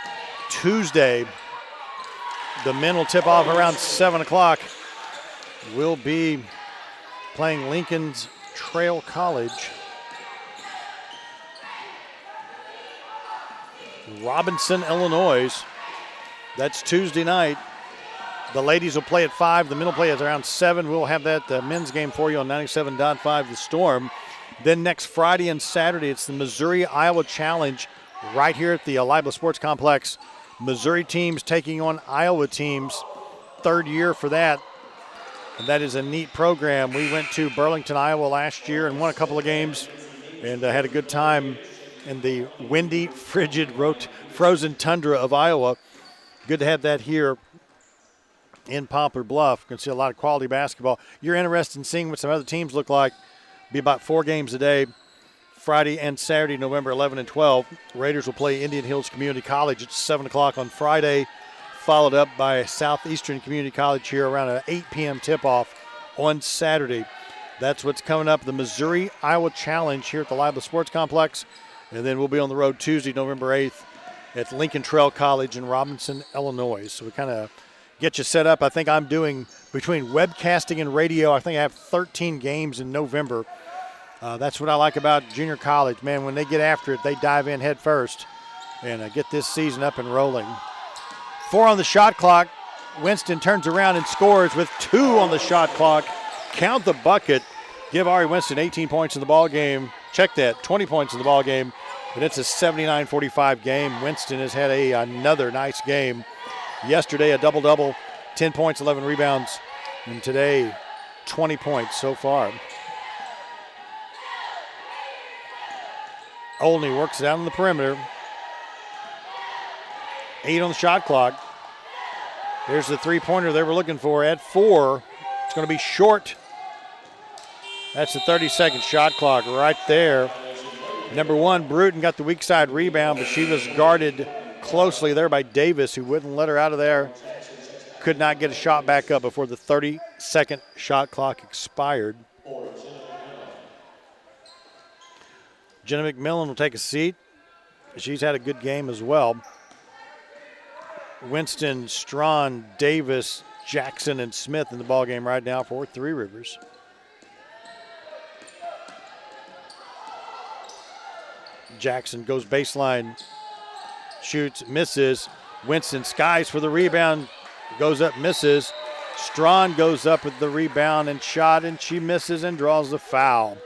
Tuesday. The men will tip off around 7 o'clock. We'll be playing Lincoln's Trail College. Robinson, Illinois. That's Tuesday night. The ladies will play at 5. The men will play at around 7. We'll have that men's game for you on 97.5 The Storm. Then next Friday and Saturday, it's the Missouri-Iowa Challenge right here at the Libla Sports Complex. Missouri teams taking on Iowa teams. Third year for that. And that is a neat program. We went to Burlington, Iowa last year and won a couple of games and had a good time in the windy, frigid, frozen tundra of Iowa. Good to have that here in Poplar Bluff. You can see a lot of quality basketball. You're interested in seeing what some other teams look like. Be about 4 games a day, Friday and Saturday, November 11 and 12. Raiders will play Indian Hills Community College at 7 o'clock on Friday, followed up by Southeastern Community College here around an 8 p.m. tip-off on Saturday. That's what's coming up, the Missouri-Iowa Challenge here at the Libla Sports Complex. And then we'll be on the road Tuesday, November 8th at Lincoln Trail College in Robinson, Illinois. So we kind of get you set up. I think I'm doing, between webcasting and radio, I think I have 13 games in November. That's what I like about junior college. Man, when they get after it, they dive in head first and get this season up and rolling. 4 on the shot clock. Winston turns around and scores with 2 on the shot clock. Count the bucket. Give Ari Winston 18 points in the ball game. Check that, 20 points in the ball game. And it's a 79-45 game. Winston has had another nice game. Yesterday, a double-double, 10 points, 11 rebounds. And today, 20 points so far. Olney works it out on the perimeter. 8 on the shot clock. There's the three-pointer they were looking for at 4. It's going to be short. That's the 30-second shot clock right there. Number 1, Bruton got the weak side rebound, but she was guarded closely there by Davis, who wouldn't let her out of there. Could not get a shot back up before the 30-second shot clock expired. Jenna McMillan will take a seat. She's had a good game as well. Winston, Strawn, Davis, Jackson, and Smith in the ballgame right now for Three Rivers. Jackson goes baseline, shoots, misses. Winston skies for the rebound, goes up, misses. Strawn goes up with the rebound and shot, and she misses and draws the foul.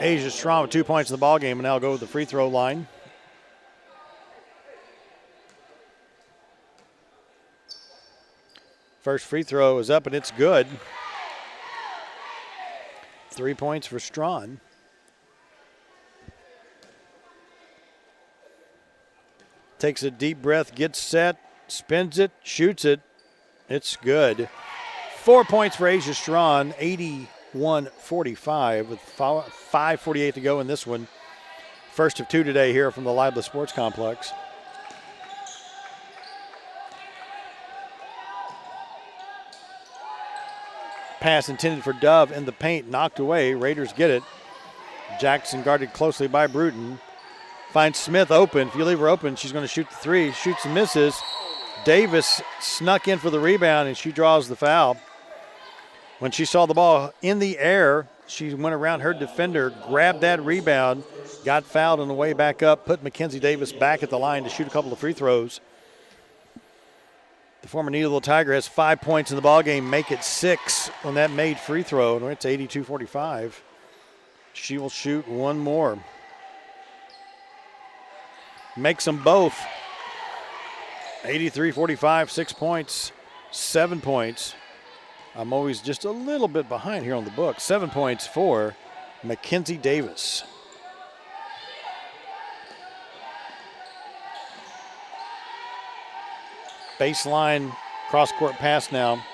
Asia Strawn with 2 points in the ballgame, and now go with the free throw line. First free throw is up, and it's good. 3 points for Strawn. Takes a deep breath, gets set, spins it, shoots it. It's good. 4 points for Asia Strawn, 81-45 with 5:48 to go in this one. First of 2 today here from the Libla Sports Complex. Pass intended for Dove in the paint, knocked away. Raiders get it. Jackson guarded closely by Bruton. Finds Smith open. If you leave her open, she's going to shoot the 3. Shoots and misses. Davis snuck in for the rebound, and she draws the foul. When she saw the ball in the air, she went around her defender, grabbed that rebound, got fouled on the way back up, put Mackenzie Davis back at the line to shoot a couple of free throws. The former Needle Tiger has 5 points in the ballgame, make it 6 on that made free throw, and it's 82-45. She will shoot one more. Makes them both. 83-45, 6 points, 7 points. I'm always just a little bit behind here on the book. 7 points for Mackenzie Davis. Baseline cross-court pass now.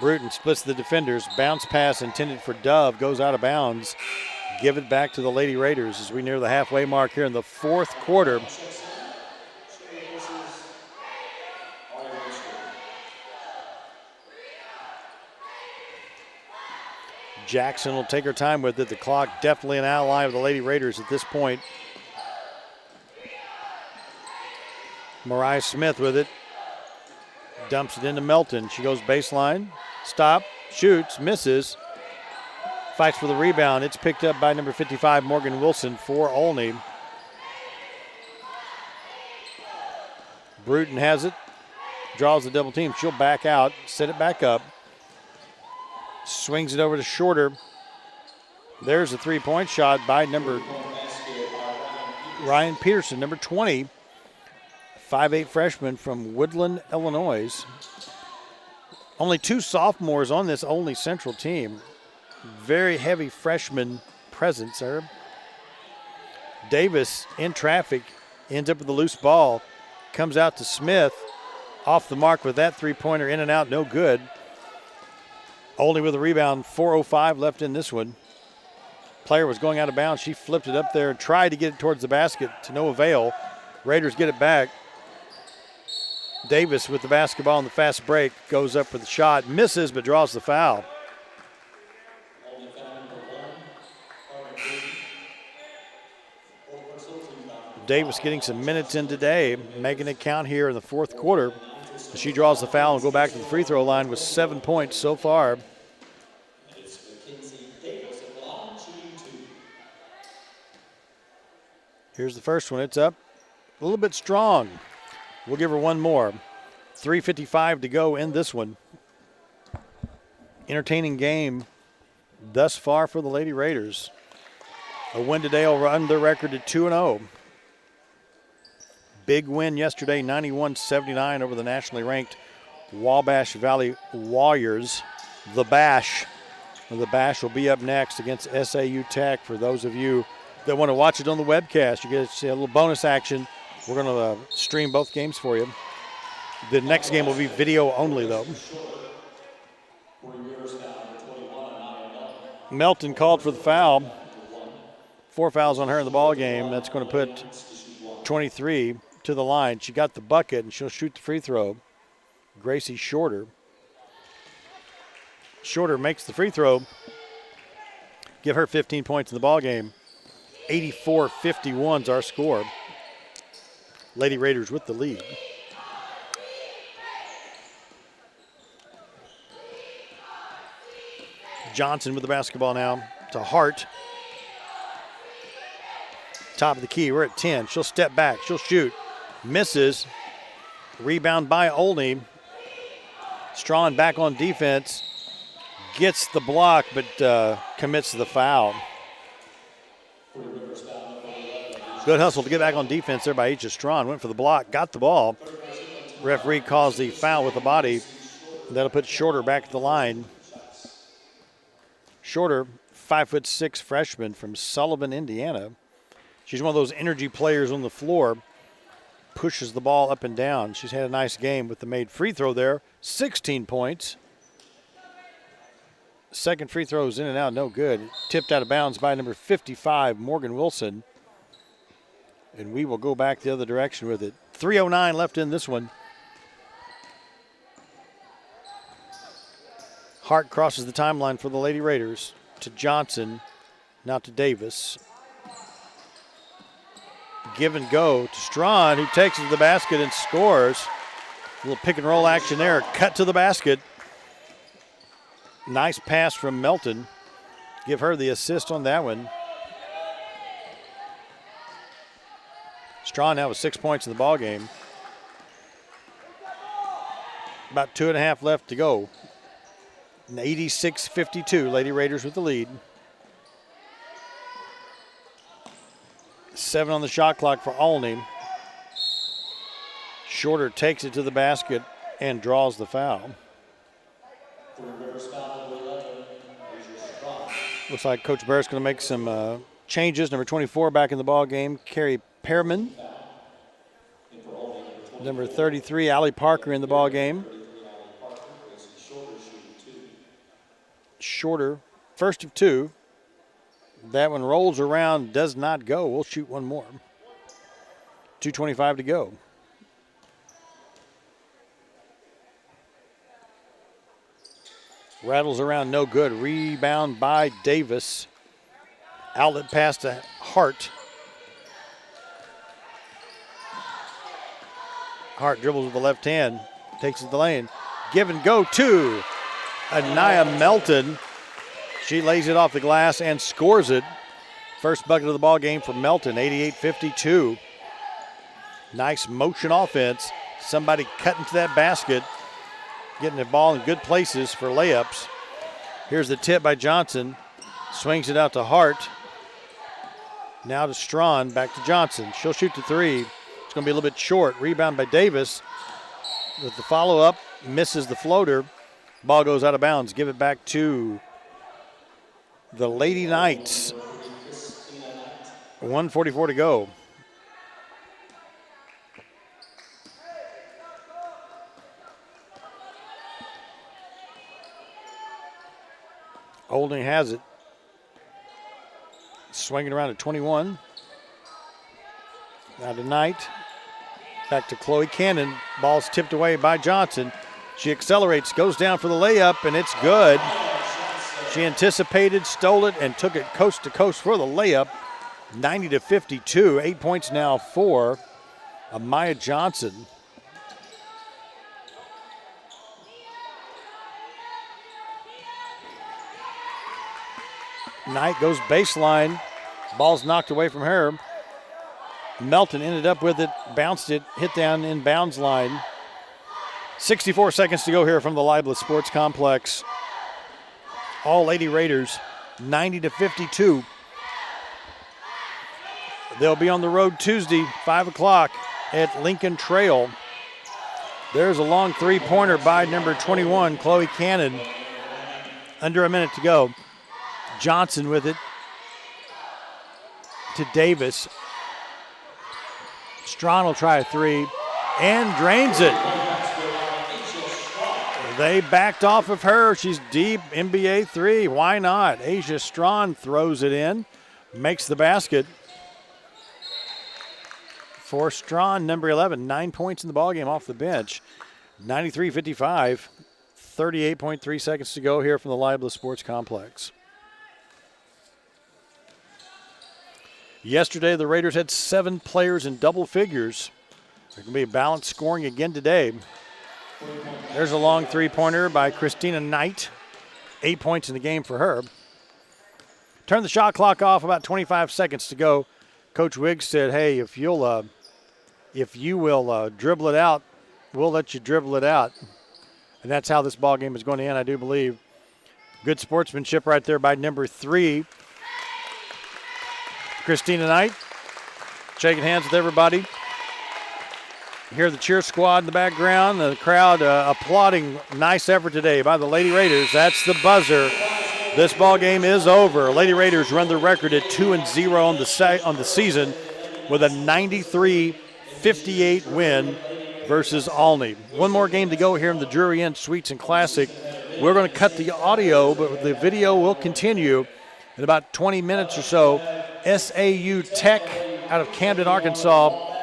Bruton splits the defenders. Bounce pass intended for Dove. Goes out of bounds. Give it back to the Lady Raiders as we near the halfway mark here in the fourth quarter. Jackson will take her time with it. The clock definitely an ally of the Lady Raiders at this point. Mariah Smith with it. Dumps it into Melton. She goes baseline. Stop. Shoots. Misses. Fights for the rebound. It's picked up by number 55, Morgan Wilson, for Olney. Bruton has it. Draws the double team. She'll back out. Set it back up. Swings it over to Shorter. There's a three-point shot by number Ryan Peterson, number 20. 5'8" freshman from Woodland, Illinois. Only 2 sophomores on this Olney Central team. Very heavy freshman presence there. Davis in traffic, ends up with the loose ball. Comes out to Smith. Off the mark with that three-pointer, in and out, no good. Olney with a rebound, 4:05 left in this one. Player was going out of bounds. She flipped it up there and tried to get it towards the basket to no avail. Raiders get it back. Davis with the basketball on the fast break, goes up for the shot, misses but draws the foul. Davis getting some minutes in today, making it count here in the fourth quarter. She draws the foul and go back to the free throw line with 7 points so far. Here's the first one. It's up a little bit strong. We'll give her one more. 3:55 to go in this one. Entertaining game thus far for the Lady Raiders. A win today will run their record to 2-0. Big win yesterday, 91-79 over the nationally ranked Wabash Valley Warriors. The Bash. And the Bash will be up next against SAU Tech. For those of you that want to watch it on the webcast, you get to see a little bonus action. We're going to stream both games for you. The next game will be video only, though. Melton called for the foul. 4 fouls on her in the ball game. That's going to put 23 to the line. She got the bucket, and she'll shoot the free throw. Gracie Shorter. Shorter makes the free throw. Give her 15 points in the ball game. 84-51 is our score. Lady Raiders with the lead. Johnson with the basketball now to Hart. Top of the key, we're at 10. She'll step back, she'll shoot. Misses. Rebound by Olney. Strawn back on defense. Gets the block, but commits the foul. Good hustle to get back on defense there by Aegis Strawn. Went for the block, got the ball. Referee calls the foul with the body. That'll put Shorter back at the line. Shorter, 5'6" freshman from Sullivan, Indiana. She's one of those energy players on the floor. Pushes the ball up and down. She's had a nice game with the made free throw there. 16 points. Second free throw is in and out, no good. Tipped out of bounds by number 55, Morgan Wilson. And we will go back the other direction with it. 3:09 left in this one. Hart crosses the timeline for the Lady Raiders to Johnson, now to Davis. Give and go to Strawn, who takes it to the basket and scores. A little pick and roll action there. Cut to the basket. Nice pass from Melton. Give her the assist on that one. Strawn now with 6 points in the ball game. About 2.5 left to go. 86-52, Lady Raiders with the lead. 7 on the shot clock for Olney. Shorter takes it to the basket and draws the foul. Looks like Coach Barrett's going to make some changes. Number 24 back in the ball game, Carrie Pearman. Number 33, Allie Parker in the ball game. Shorter, first of 2. That one rolls around, does not go. We'll shoot one more. 2:25 to go. Rattles around, no good. Rebound by Davis. Outlet pass to Hart. Hart dribbles with the left hand, takes it to the lane. Give and go to Anaya Melton. She lays it off the glass and scores it. First bucket of the ball game for Melton, 88-52. Nice motion offense. Somebody cutting to that basket, getting the ball in good places for layups. Here's the tip by Johnson. Swings it out to Hart. Now to Strawn, back to Johnson. She'll shoot the 3. It's going to be a little bit short. Rebound by Davis. With the follow-up, misses the floater. Ball goes out of bounds. Give it back to the Lady Knights. 1:44 to go. Holding has it. Swinging around at 21. Now to Knight. Back to Chloe Cannon. Ball's tipped away by Johnson. She accelerates, goes down for the layup, and it's good. She anticipated, stole it, and took it coast to coast for the layup. 90-52. 8 points now for Amaya Johnson. Knight goes baseline. Ball's knocked away from her. Melton ended up with it, bounced it, hit down in bounds line. 64 seconds to go here from the Libeless Sports Complex. All Lady Raiders 90-52. They'll be on the road Tuesday, 5 o'clock at Lincoln Trail. There's a long three-pointer by number 21, Chloe Cannon. Under a minute to go. Johnson with it to Davis. Strawn will try a three and drains it. They backed off of her. She's deep, NBA three. Why not? Asia Strawn throws it in, makes the basket. For Strawn, number 11, 9 points in the ballgame off the bench. 93-55, 38.3 seconds to go here from the Libeless Sports Complex. Yesterday, the Raiders had 7 players in double figures. There can be a balanced scoring again today. There's a long three-pointer by Christina Knight. 8 points in the game for her. Turn the shot clock off, about 25 seconds to go. Coach Wiggs said, hey, if you will dribble it out, we'll let you dribble it out. And that's how this ball game is going to end, I do believe. Good sportsmanship right there by number 3, Christina Knight. Shaking hands with everybody. Hear the cheer squad in the background, the crowd applauding. Nice effort today by the Lady Raiders. That's the buzzer. This ball game is over. Lady Raiders run the record at 2-0 on the season with a 93-58 win versus Olney. One more game to go here in the Drury Inn Suites and Classic. We're going to cut the audio, but the video will continue in about 20 minutes or so. SAU Tech out of Camden, Arkansas,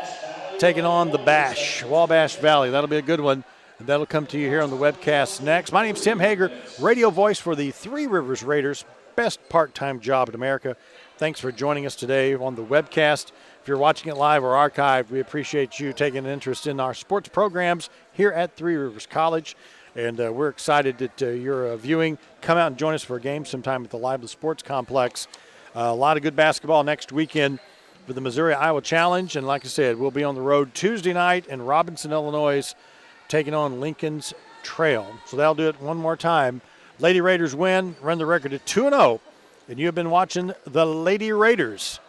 taking on the Wabash Valley. That'll be a good one, and that'll come to you here on the webcast next. My name's Tim Hager, radio voice for the Three Rivers Raiders, best part-time job in America. Thanks for joining us today on the webcast. If you're watching it live or archived, we appreciate you taking an interest in our sports programs here at Three Rivers College, and we're excited that you're viewing. Come out and join us for a game sometime at the Libeless Sports Complex. A lot of good basketball next weekend for the Missouri-Iowa Challenge. And like I said, we'll be on the road Tuesday night in Robinson, Illinois, taking on Lincoln's Trail. So that'll do it one more time. Lady Raiders win, run the record at 2-0. And you have been watching the Lady Raiders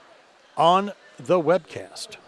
on the webcast.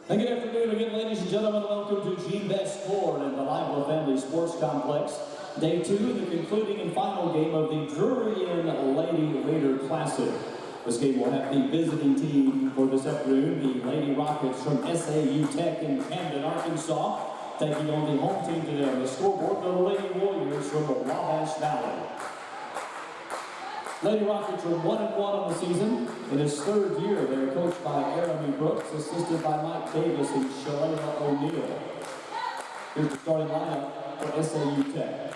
And good afternoon again, ladies and gentlemen. Welcome to Gene Best Sport in the Lively Family Sports Complex. Day 2, the concluding and final game of the Drury-Inn Lady Raider Classic. This game will have the visiting team for this afternoon, the Lady Rockets from SAU Tech in Camden, Arkansas, taking on the home team today on the scoreboard, the Lady Warriors from the Wabash Valley. Lady Rockets are 1-1 on the season. In his 3rd year, they are coached by Jeremy Brooks, assisted by Mike Davis and Shalana O'Neill. Here's the starting lineup for SAU Tech.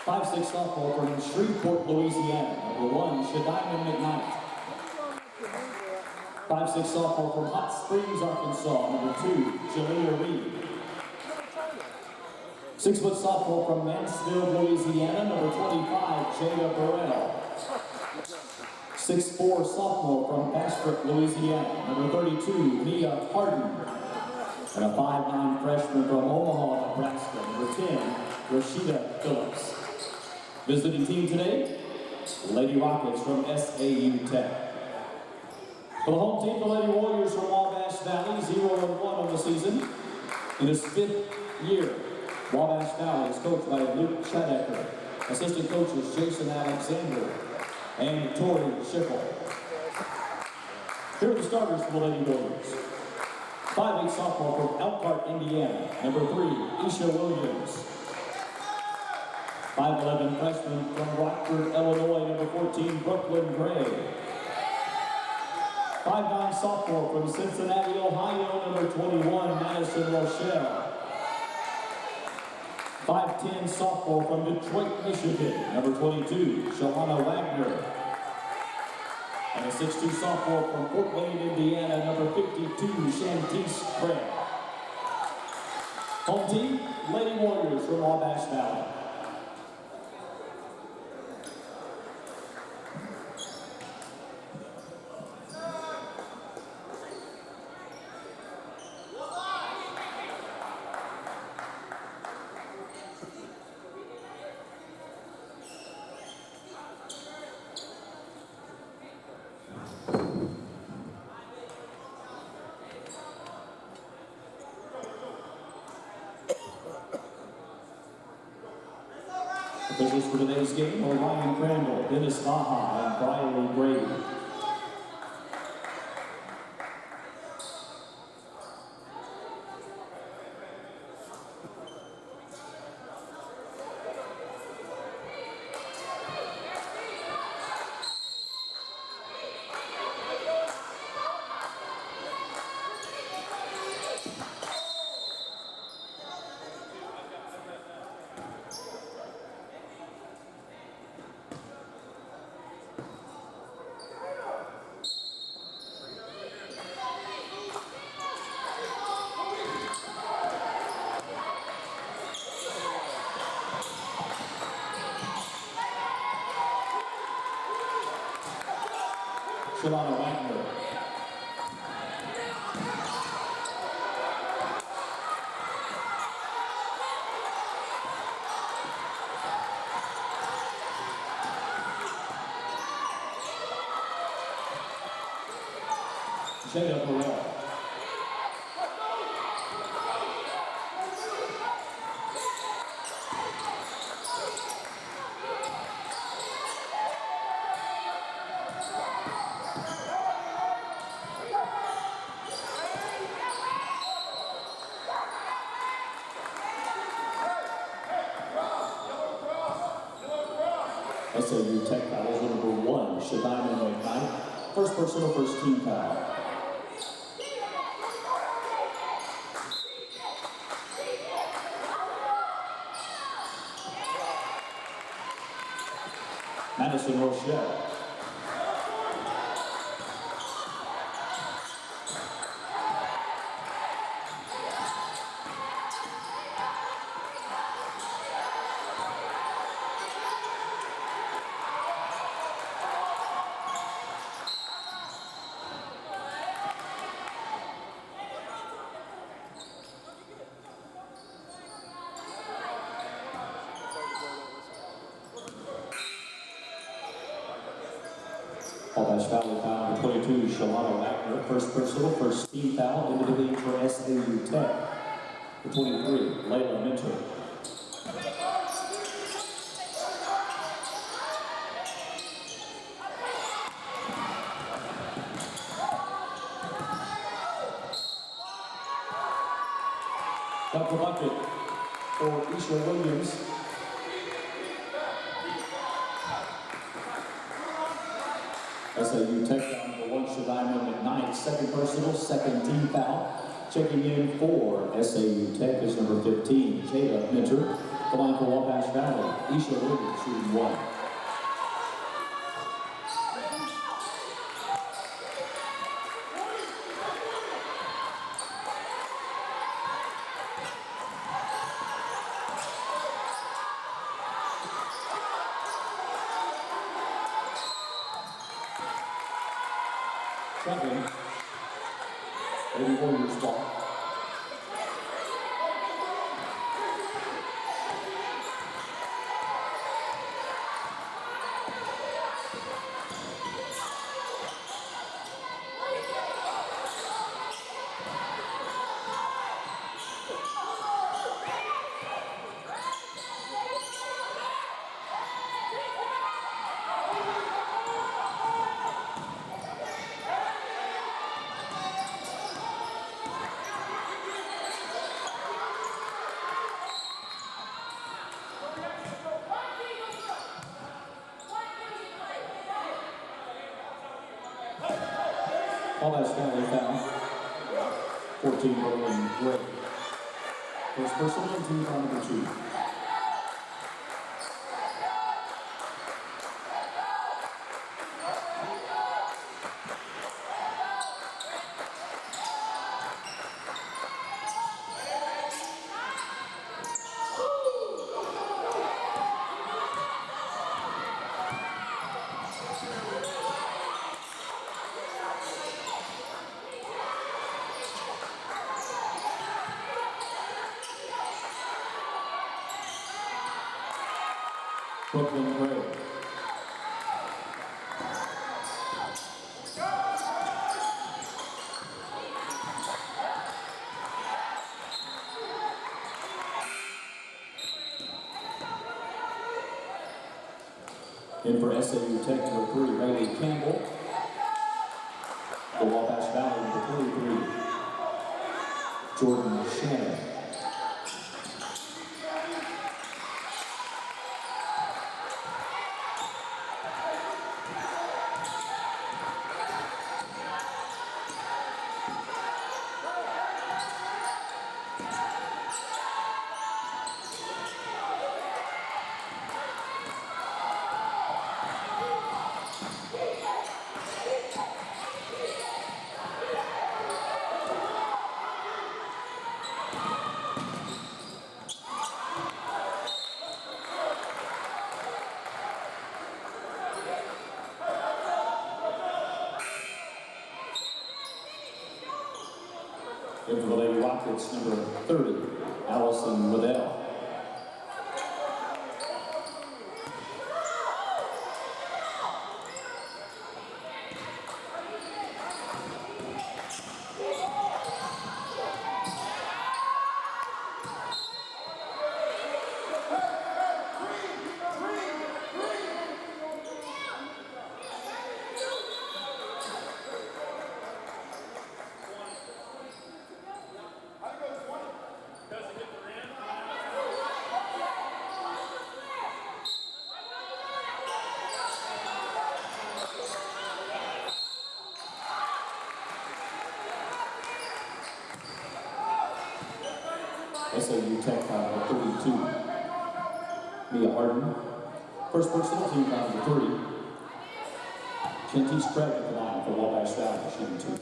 5'6" sophomore from Shreveport, Louisiana. Number 1, Shadiman McKnight. 5'6" sophomore from Hot Springs, Arkansas. Number 2, Jalea Reed. 6' sophomore from Mansfield, Louisiana. Number 25, Jada Burrell. 6'4" sophomore from Bastrop, Louisiana. Number 32, Mia Harden. And a 5'9" freshman from Omaha, Nebraska. Number 10, Rashida Phillips. Visiting team today, Lady Rockets from SAU Tech. For the home team, the Lady Warriors from Wabash Valley, 0-1 on the season. In his 5th year, Wabash Valley is coached by Luke Shadecker. Assistant coaches Jason Alexander and Tori Schickel. Here are the starters for the Lady Warriors. 5'8" sophomore from Elkhart, Indiana. Number 3, Isha Williams. 5'11" freshman from Rockford, Illinois. Number 14, Brooklyn Gray. 5'9" sophomore from Cincinnati, Ohio. Number 21, Madison Rochelle. 5'10" sophomore from Detroit, Michigan. Number 22, Shalana Wagner. And a 6'2" sophomore from Fort Wayne, Indiana. Number 52, Shantice Craig. Home team, Lady Warriors from Wabash Valley. Officials for today's game are Ryan Crandall, Dennis Baha, and Briley Brady. Shalana Wagner. Jada Burrell. SAU Tech foul is number 1, Shadaima McKnight. First personal, first team foul. Madison Rochelle. Wabash foul number 22, Shalana Wagner. First personal, first team foul into the game for SAU Tech. The 23, Layla Minter. Got the bucket for Isha Williams. SAU Tech foul number 1, Shadaima McKnight. Second personal, second team foul. Checking in for SAU Tech is number 15, Jada Minter. The line for Wabash Valley, Isha Williams shooting 1. Second, Lady Warriors ball. Wabash Valley foul. 14 Berlin Gray. First personal and team foul number 2. Brooklyn Gray. In for SAU Tech, number 3, Riley Campbell. For Wabash Valley, number 23, Jordan Shannon. In for the Lady Rockets, number 30, Allison Liddell. SAU Tech foul number 32, Mia Harden. First personal team foul number 3, Chantice Craig at the line for Wabash Valley, shooting 2.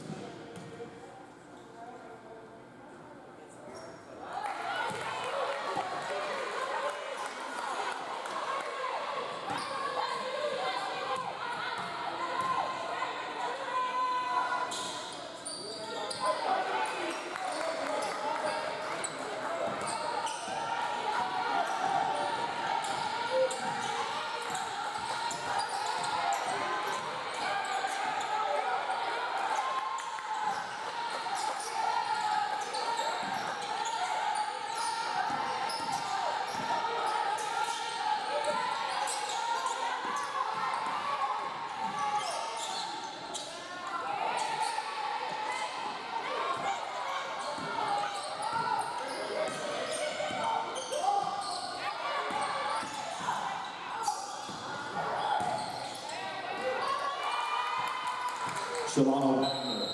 Shalano Wagner.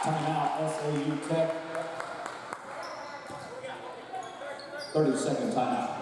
Timeout, SAU Tech. 30-second timeout.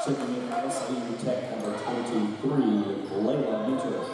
Checking in SAU Tech number 23, Layla Mitchell.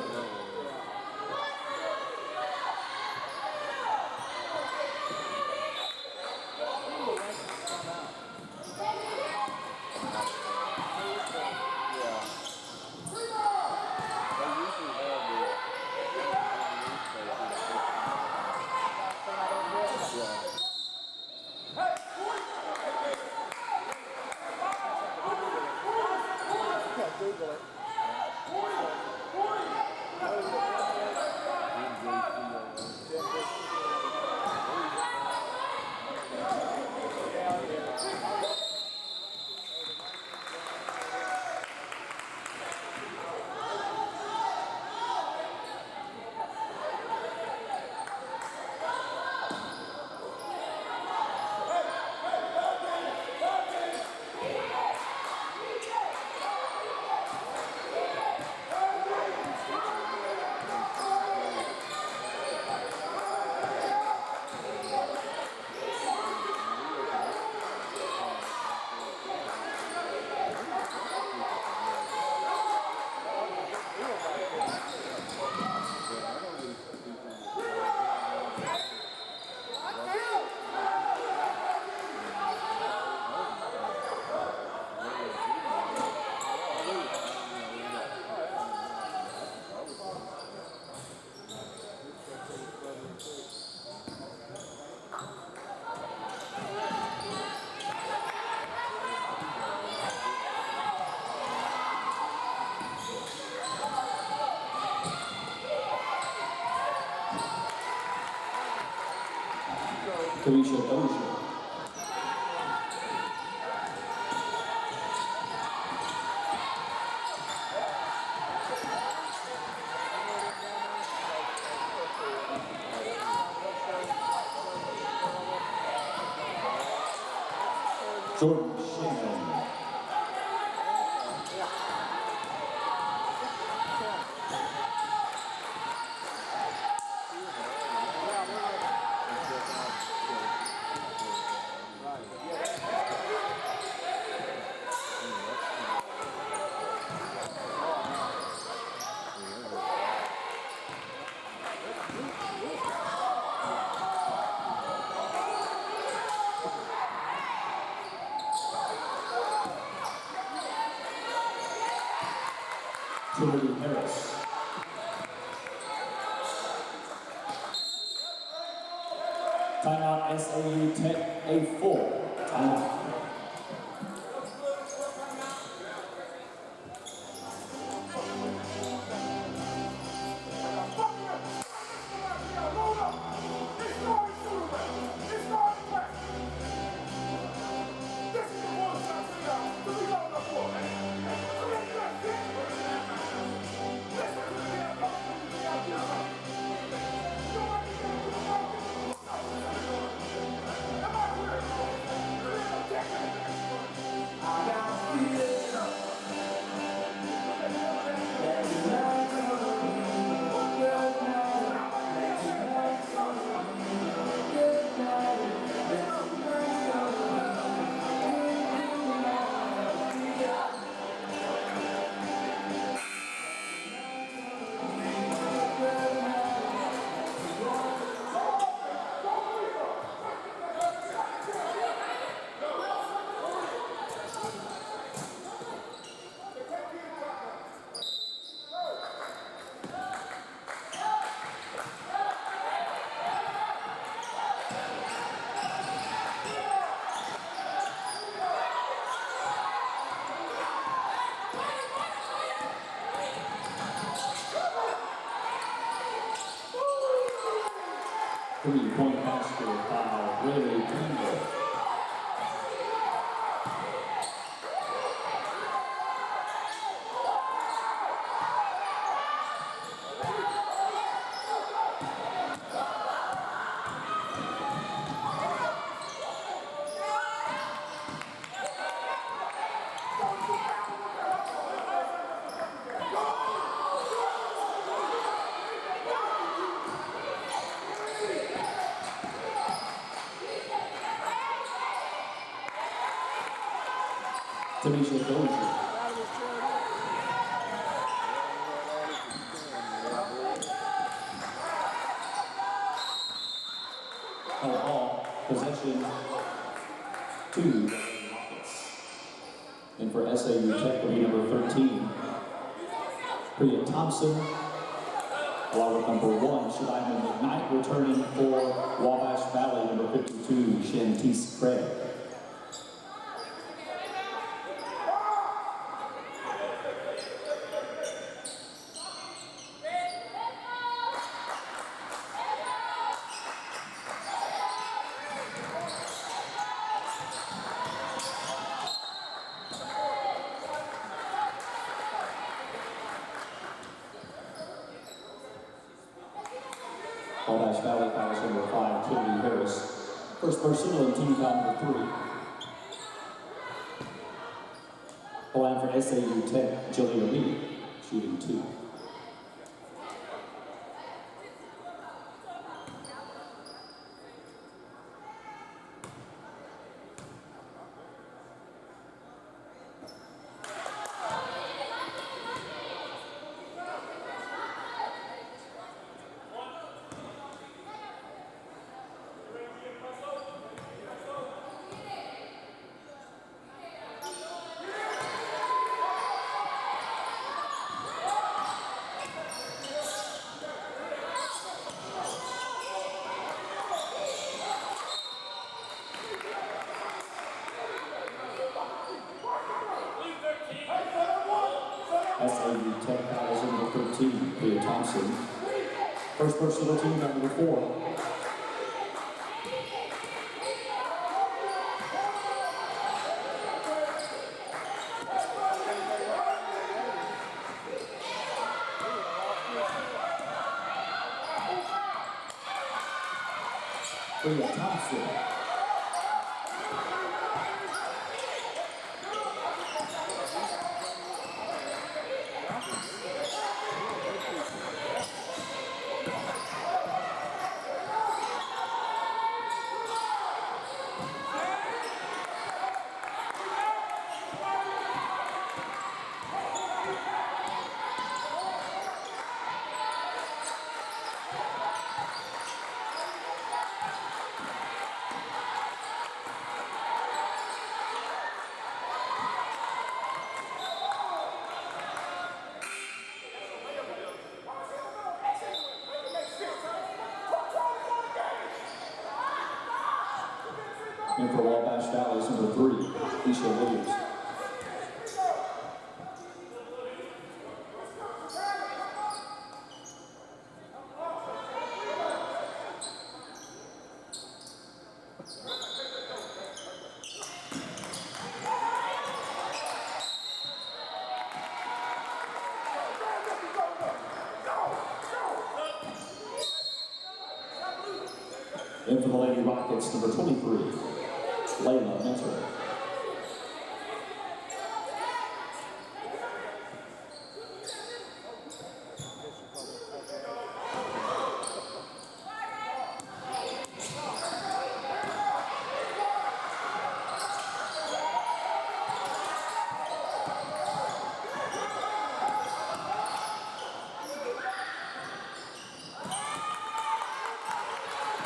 Kamisha Dozier. Jordan Shannon. Timothy Harris. Timeout SAU Tech, a full timeout. Three-point basket by Ray Campbell. Tamisha Dozier. Ball, possession to the Rockets. And for SAU Tech will be number 13, Priya Thompson, along with number 1, Shadiman McKnight, returning for Wabash Valley, number 52, Shantice Craig. Wabash Valley fouls number 5, Timothy Harris. First personal and team foul number 3. The line for SAU Tech, Jillian Lee, shooting 2. SAU Tech fouls number 13, Priya Thompson. First personal team number 4. Leah Thompson. And for Wabash Valley's number 3, Isha Williams. And for the Lady Rockets, number 23, Layla Mentor.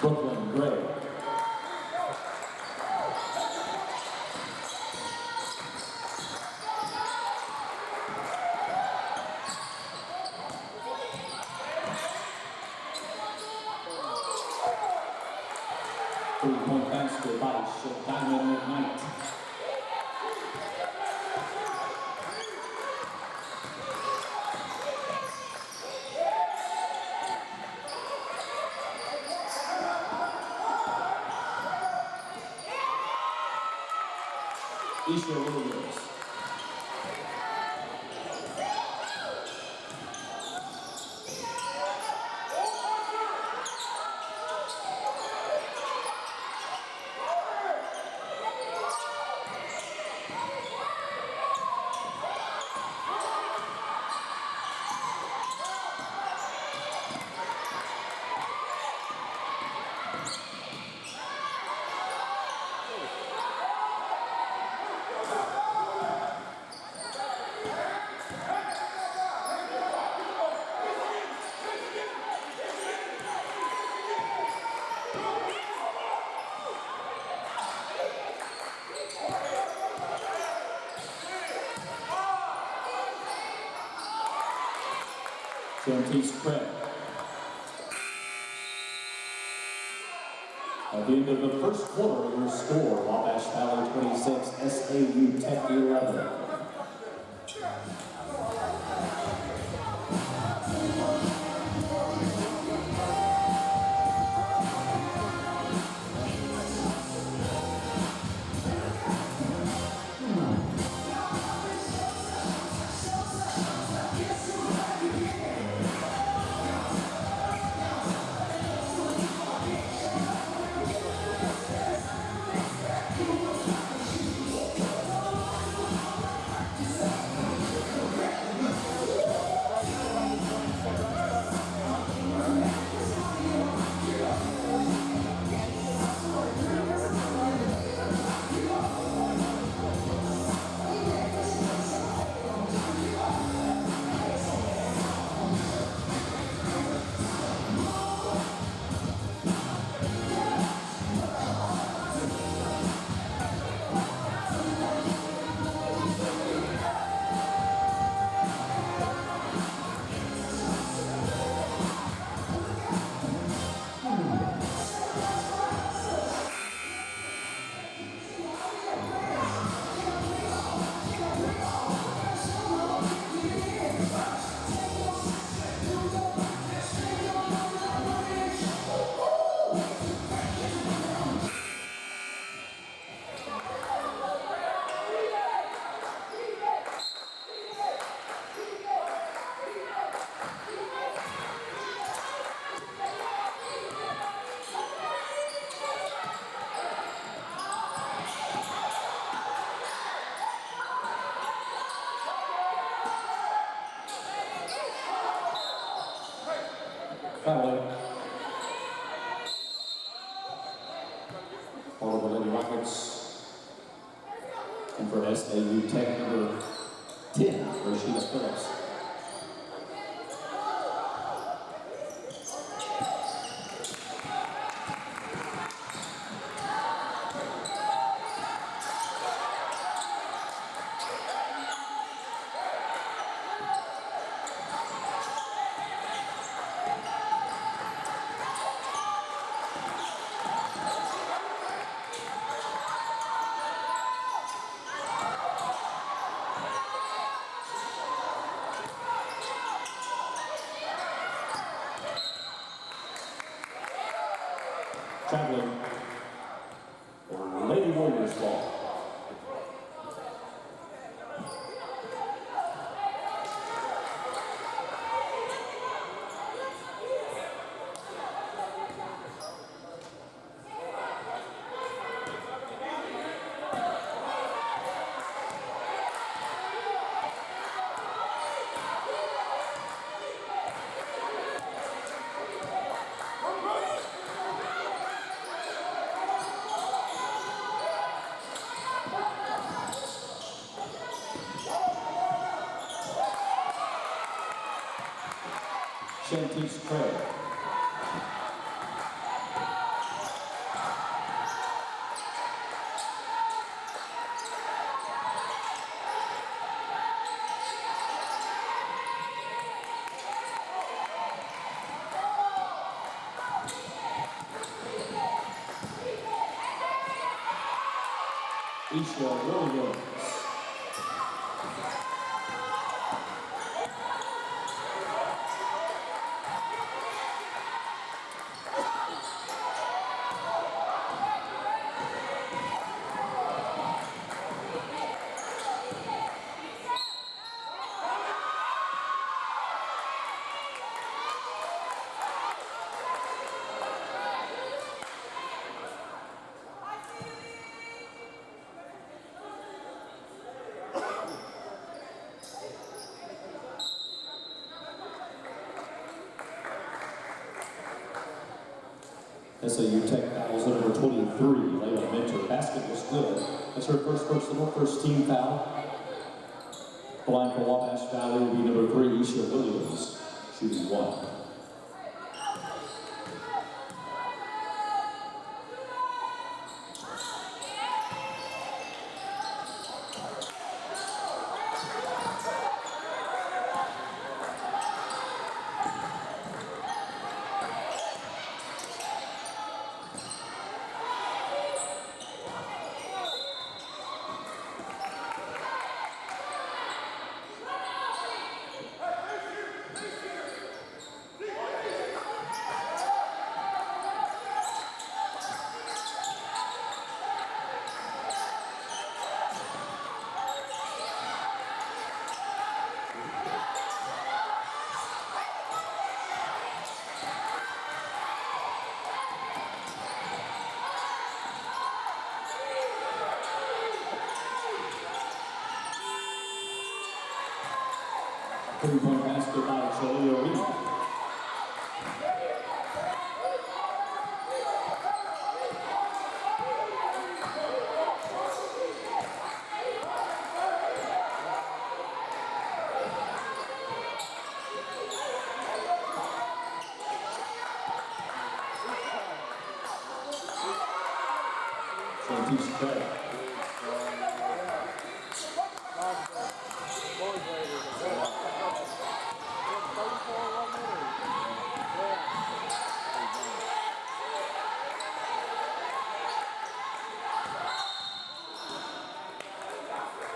Brooklyn Gray. Three-point basket by Diamond McKnight. Isha Williams. Chantice Craig. At the end of the first quarter, your score, Wabash Valley 26, SAU Tech 11. Traveling. All of the Lady Rockets. And for SAU Tech, number 10, Rashida Phillips. Traveling. Lady Warriors ball. Shantice Craig. Isha Williams. SAU Tech fouls at number 23, Layla Minter. Basket was good. That's her first personal, first team foul. The line for Wabash Valley will be number 3, Isha Williams, shooting 1. Three-point basket by Cholio Reno. Shantice Craig.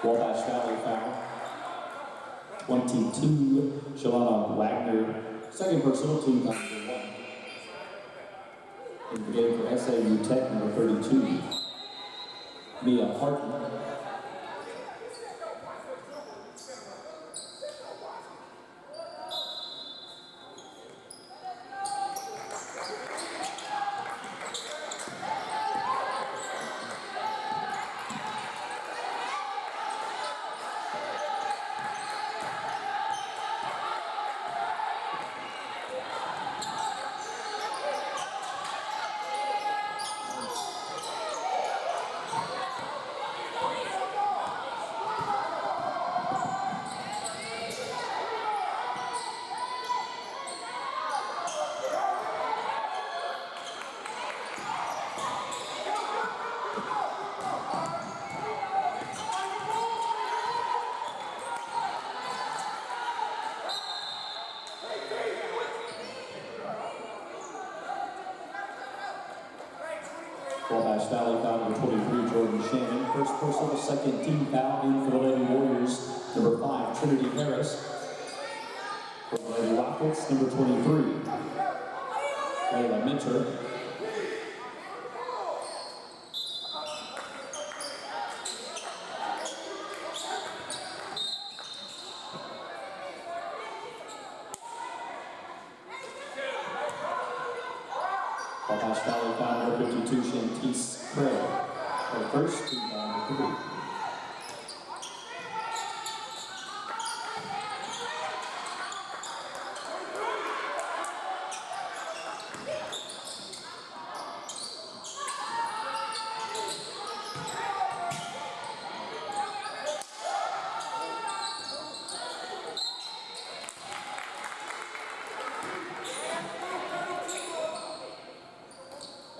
Wabash Valley foul. 22, Shalana Wagner. Second personal, team foul number 1. In the game for SAU Tech, number 32, Mia Harton. Wabash Valley foul number 23, Jordan Shannon. First personal, second team foul in for the Lady Warriors. Number 5, Trinity Harris. For the Lady Rockets, number 23, Layla Minter. Wabash Valley foul number 52, Shantice Craig. For first team foul number 3.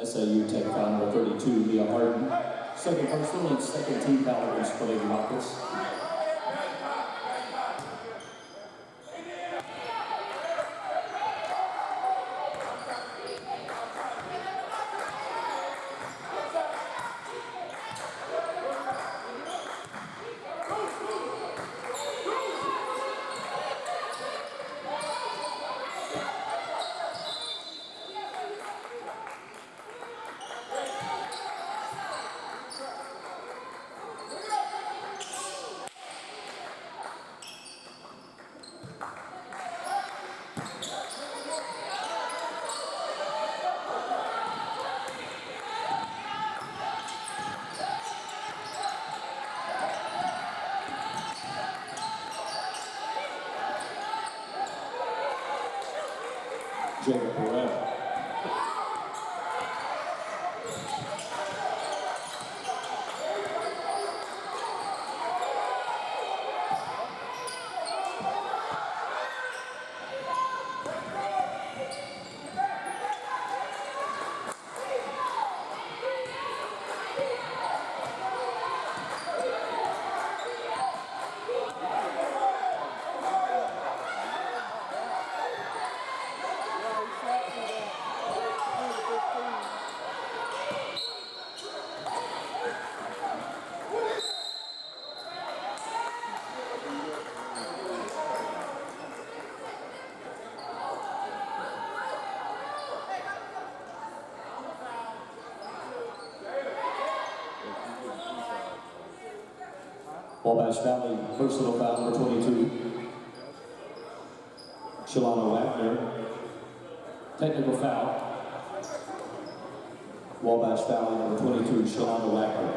SAU Tech foul number 32, Leah Harden. Second personal and second team foul against the Lady Rockets. Jacob Burrell. Wabash Valley personal foul number 22, Shalana Wagner. Technical foul. Wabash Valley number 22, Shalana Wagner.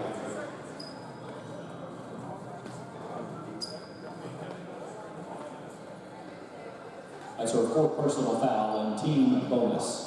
That's her fourth personal foul and team bonus.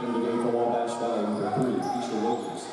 In the game for Wabash Valley, number 3, Keisha Williams.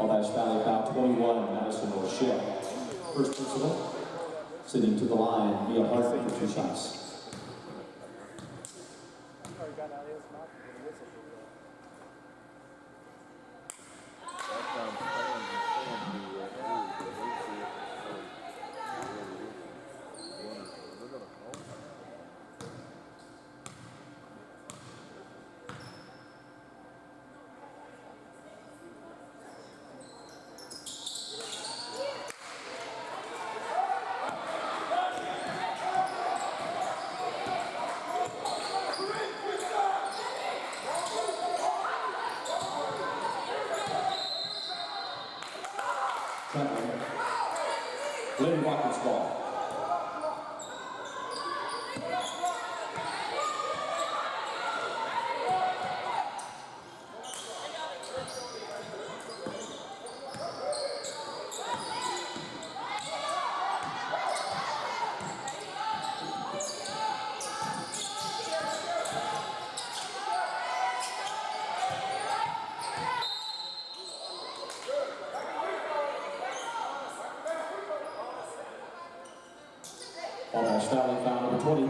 Wabash Valley foul 21, Madison Rochelle. First personal, sitting to the line, Mia Hartman for 2 shots. Lady Rockets ball. Wabash Valley foul number 20.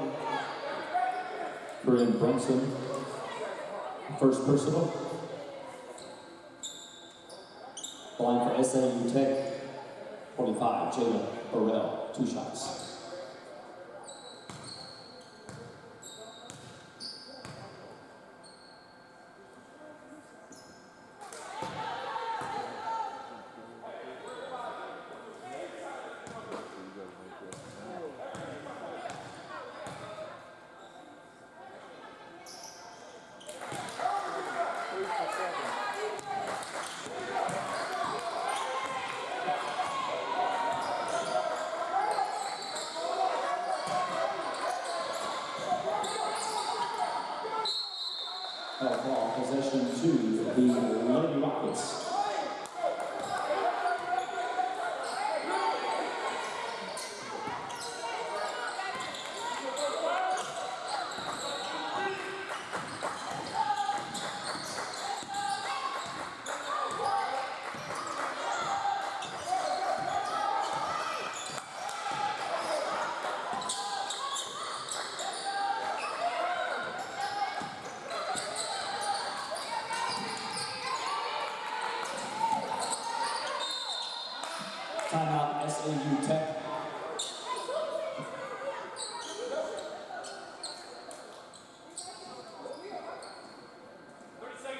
Corinne Brunson. First personal. Line for SAU Tech. 25, Jayla Burrell. 2 shots. Ball possession to the Lady Rockets. Timeout, SAU Tech.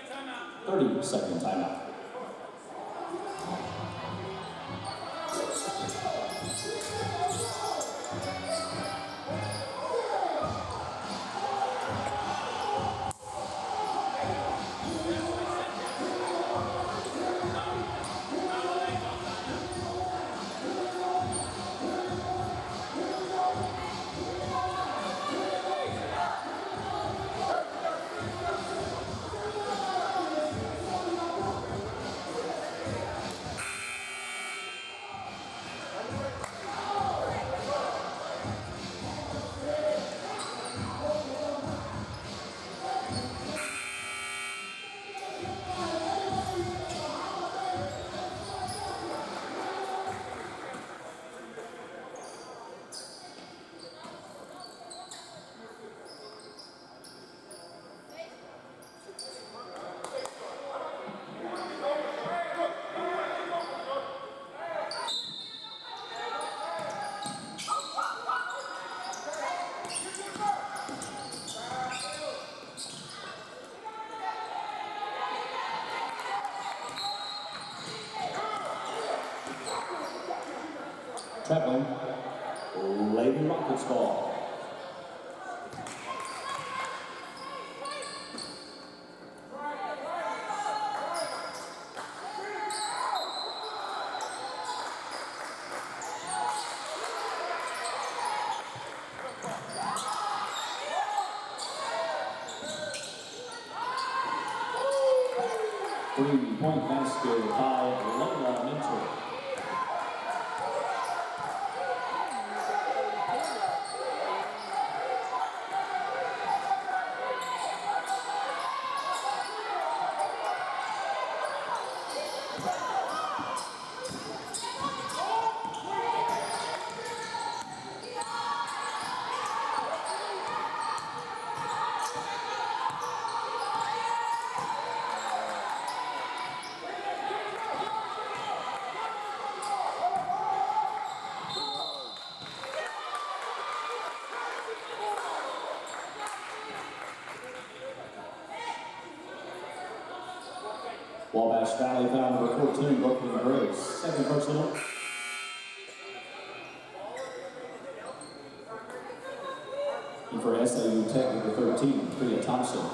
Timeout. 30-second timeout. Traveling, Lady Rockets ball. Three-point basket by Lola Mentor. Wabash Valley foul number 14, Brooklyn Grace. Second personal. And for SAU Tech number 13, Priya Thompson.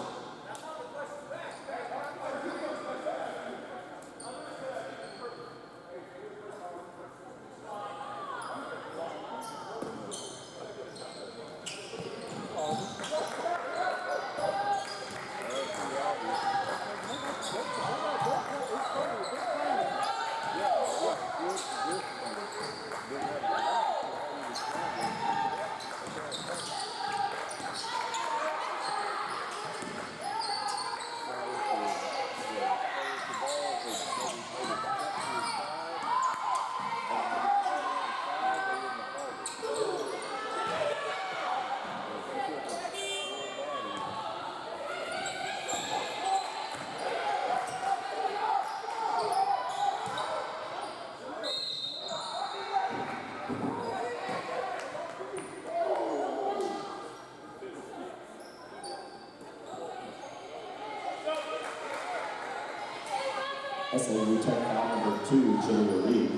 SAU Tech foul number 2, Julia Reed.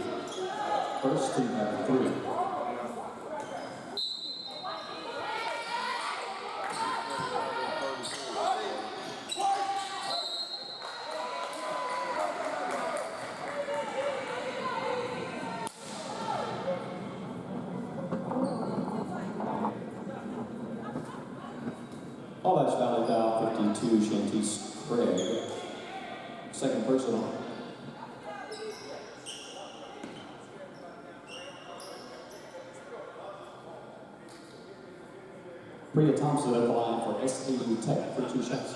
First team number 3. Wabash Valley foul 52, Shantice Craig. Second personal. Priya Thompson at the line for SAU Tech for 2 shots.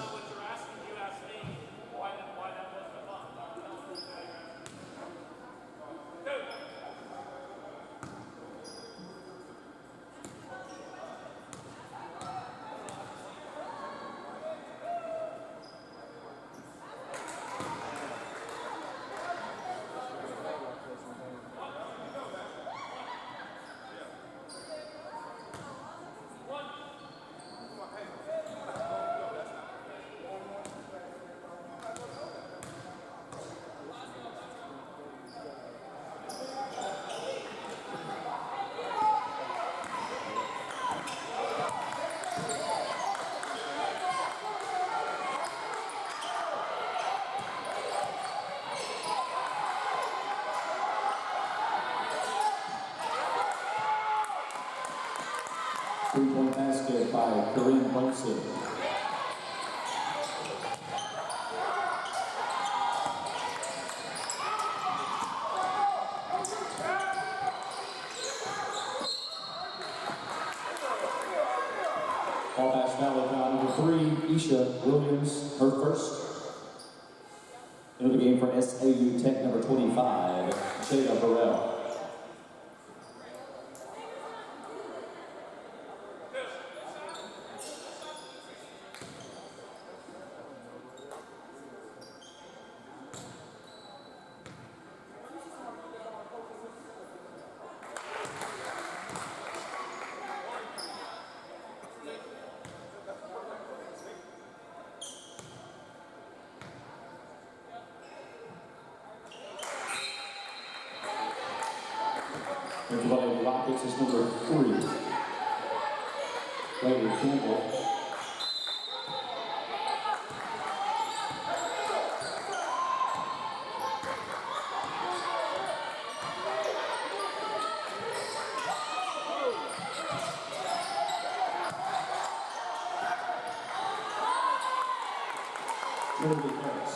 Three-point basket by Kareem Bunsen. Wabash Valley foul number 3, Isha Williams, her first. Into the game for SAU Tech number 25, Jada Burrell. And for the Lady Rockets is number 3, Lady Campbell. Liberty Harris.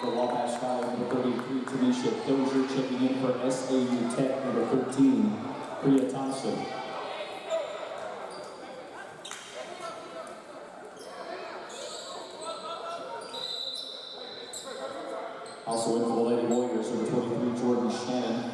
For Wabash Valley, number 33, Tanisha Dozier, checking in for SAU Tech, number 13, Priya Thompson. Also in for the Lady Warriors, number 23, Jordan Shannon.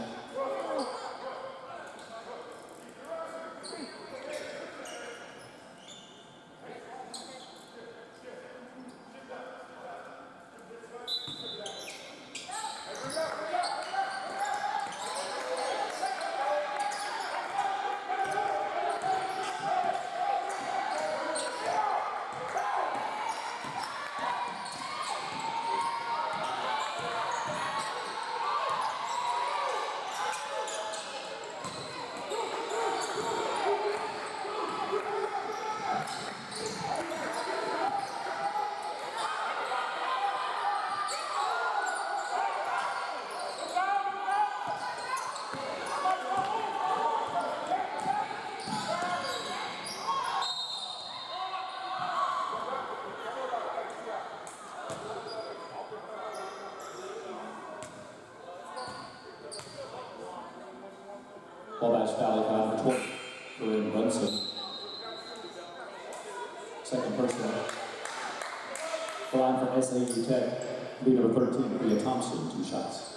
Wabash Valley foul for 20 for Brunson. Second personal. The line for SAU Tech, lead number 13, Priya Thompson, 2 shots.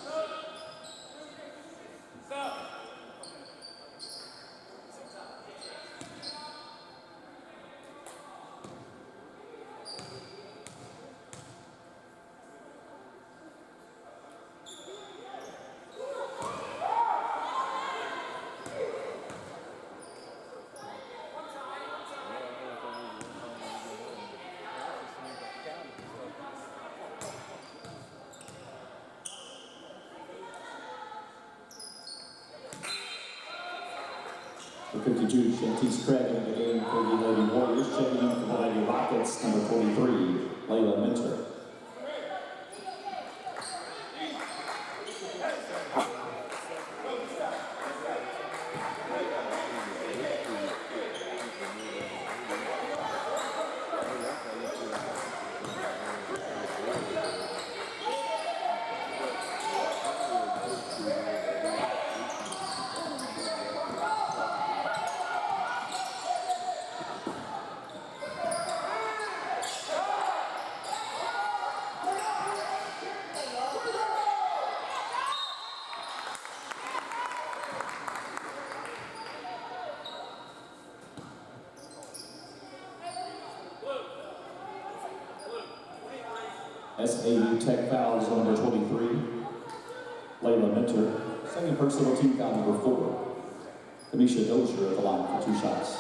For 52, Shantice Craig in the game for the Lady Warriors. Checking in for the Lady Rockets, number 43, Layla Minter. SAU Tech fouls on number 23, Layla Minter. Second personal team foul number 4, Kamisha Dozier at the line for 2 shots.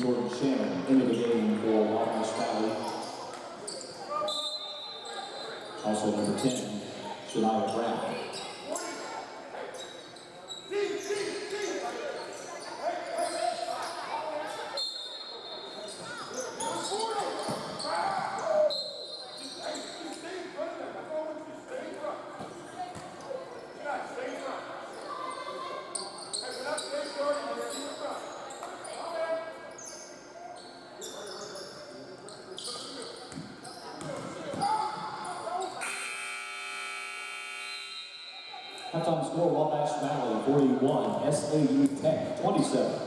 Jordan Shannon into the game for Wabash Valley. Also number 10, Shania Brown. Halftime score, Wabash Valley 41, SAU Tech 27.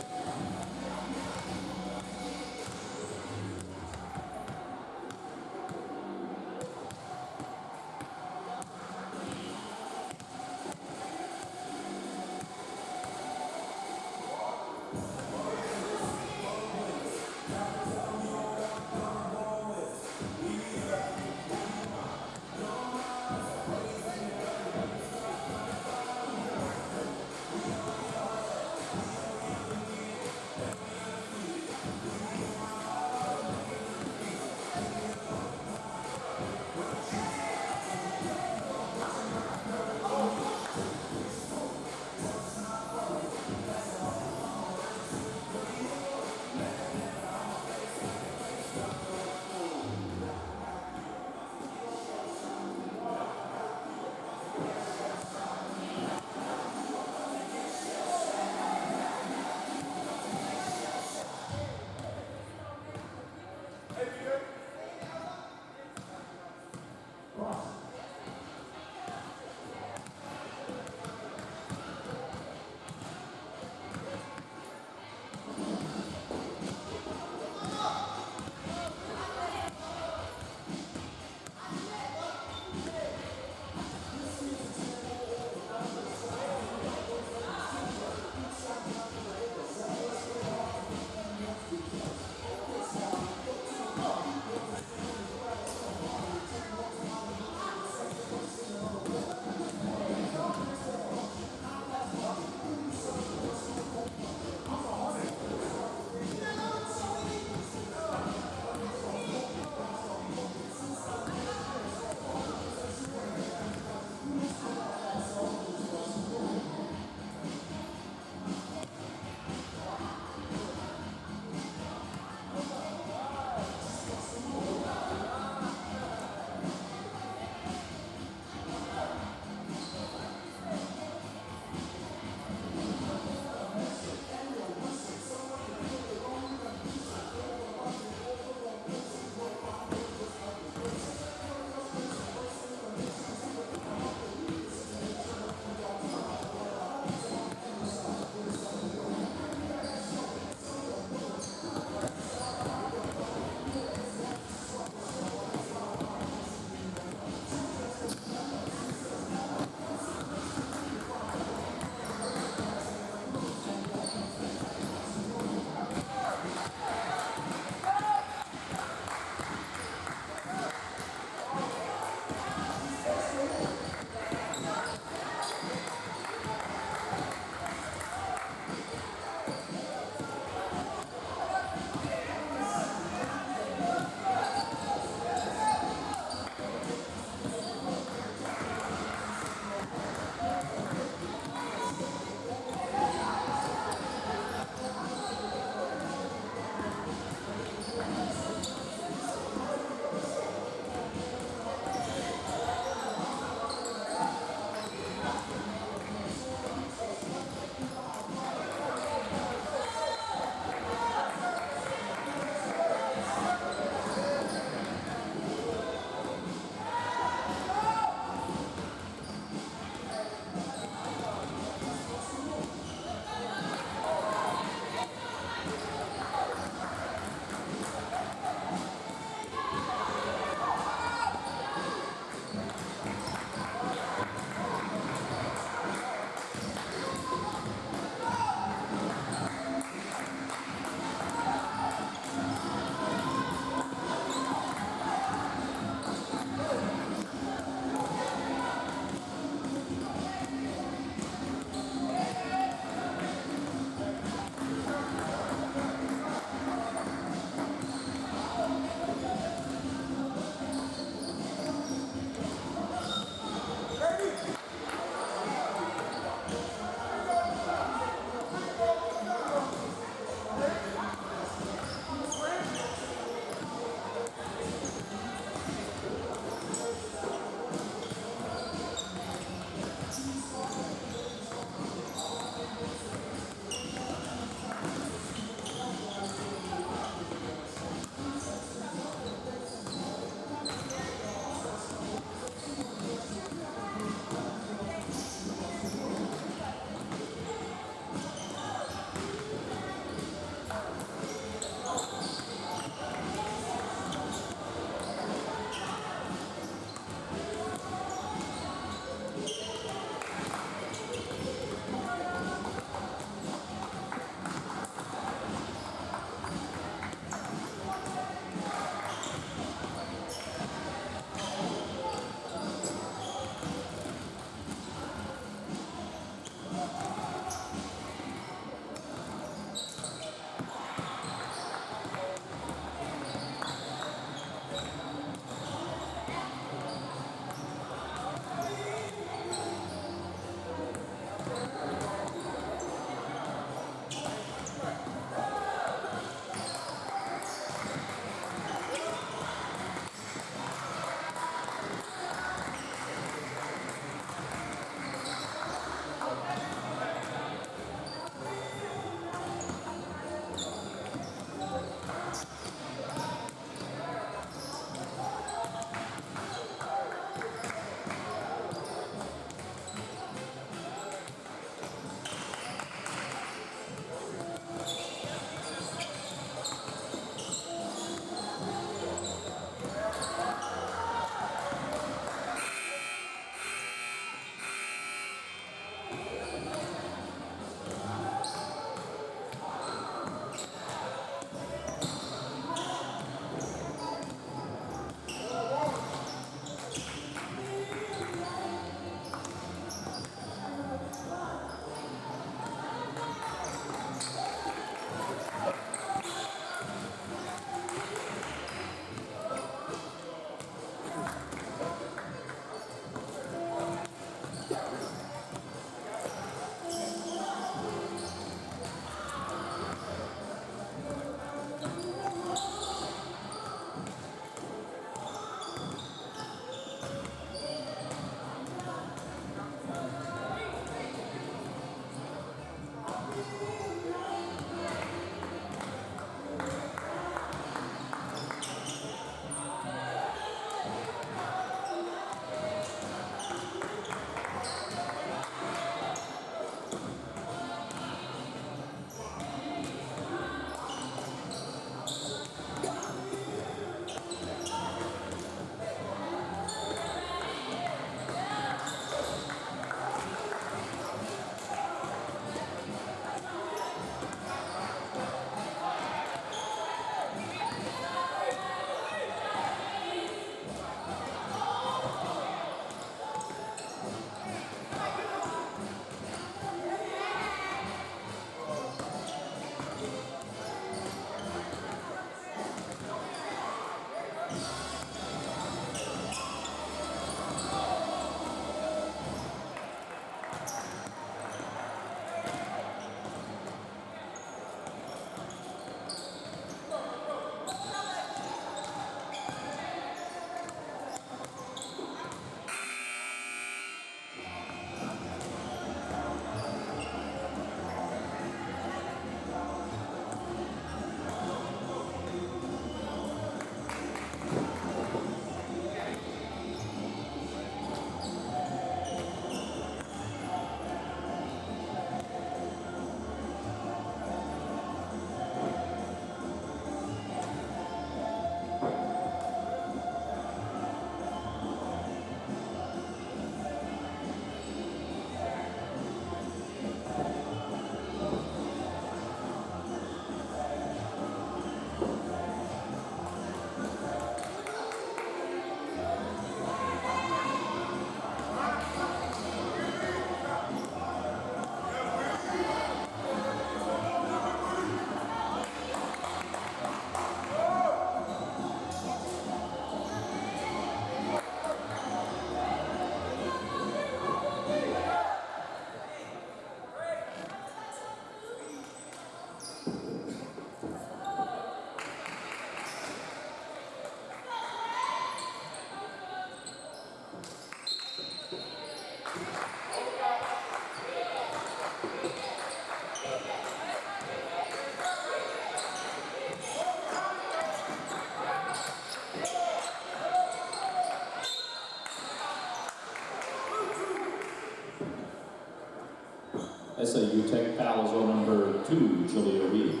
SAU Tech fouls on number 2, Julia Reed.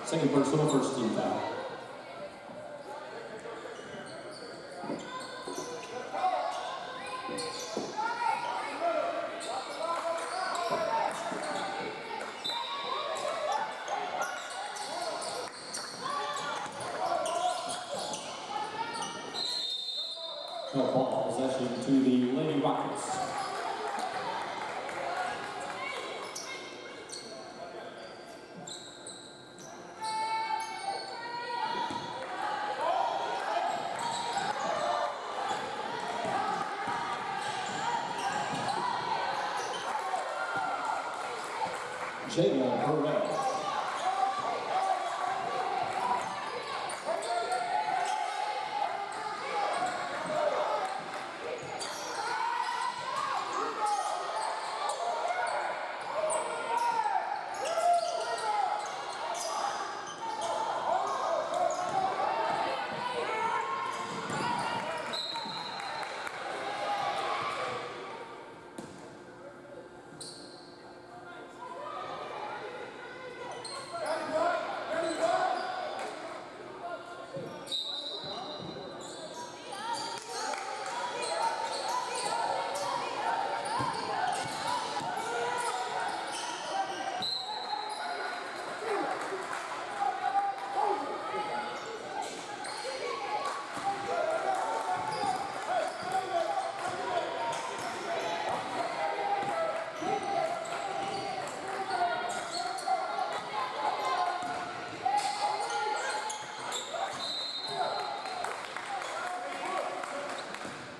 Second personal, first team foul. No ball, possession to the Lady Rockets. Jayla Burrell.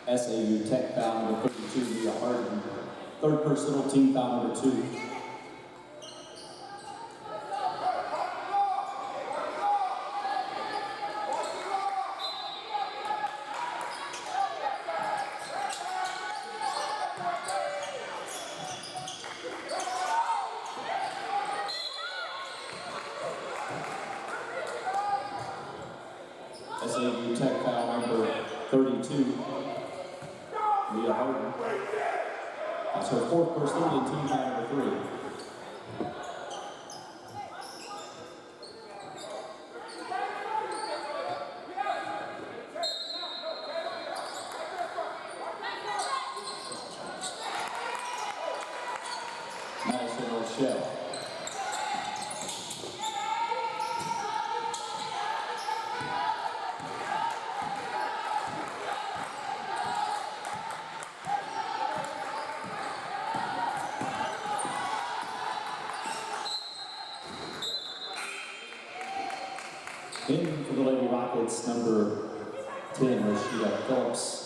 SAU Tech foul number 32, Leah Harden. Third personal, team foul number 2. SAU Tech foul number 32, Leah Harden. That's her fourth personal and team foul number 3. Madison Rochelle. In for the Lady Rockets, number 10, Rashida Phillips.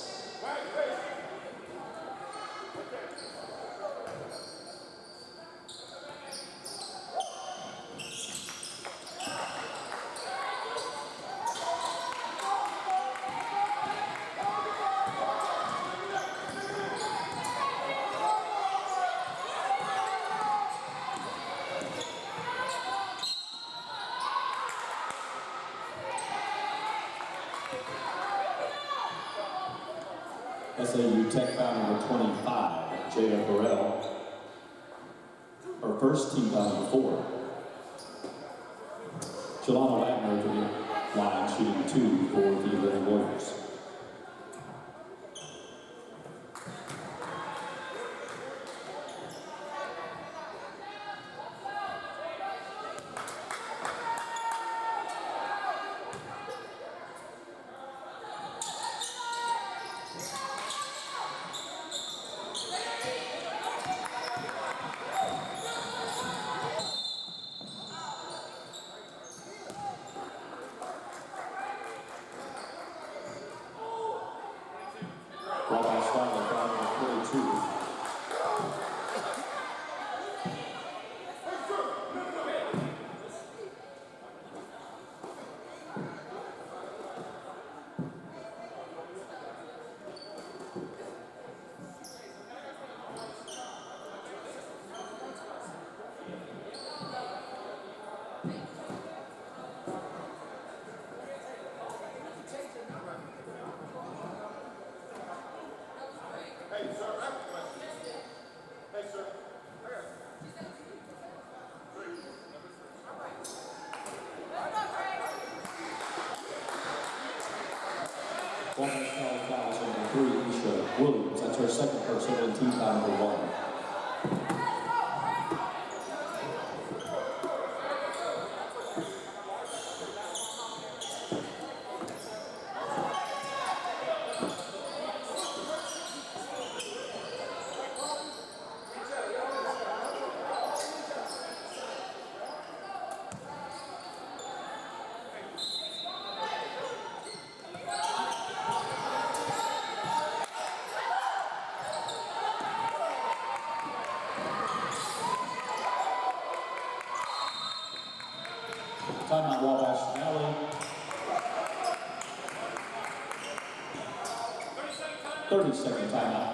SAU Tech foul number 25, Jada Burrell. Her first team foul number 4. Jelana Wagner to the line, shooting 2 for the Lady Warriors. Wabash foul number 42. Wabash fouls number 3, Isha Williams. That's her second personal, team foul number 1. Timeout, Wabash Valley. 30-second timeout.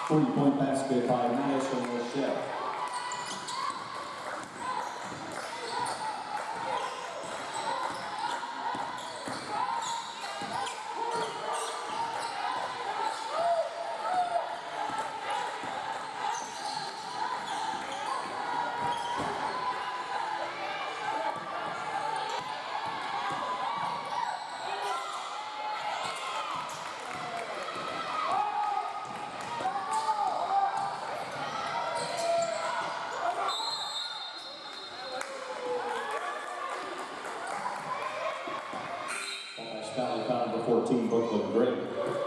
Point basket by Madison Rochelle. foul number 14, Brooklyn Gray.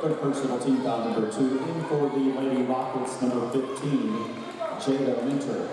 Third personal, team foul number 2. In for the Lady Rockets, number 15, Jada Minter.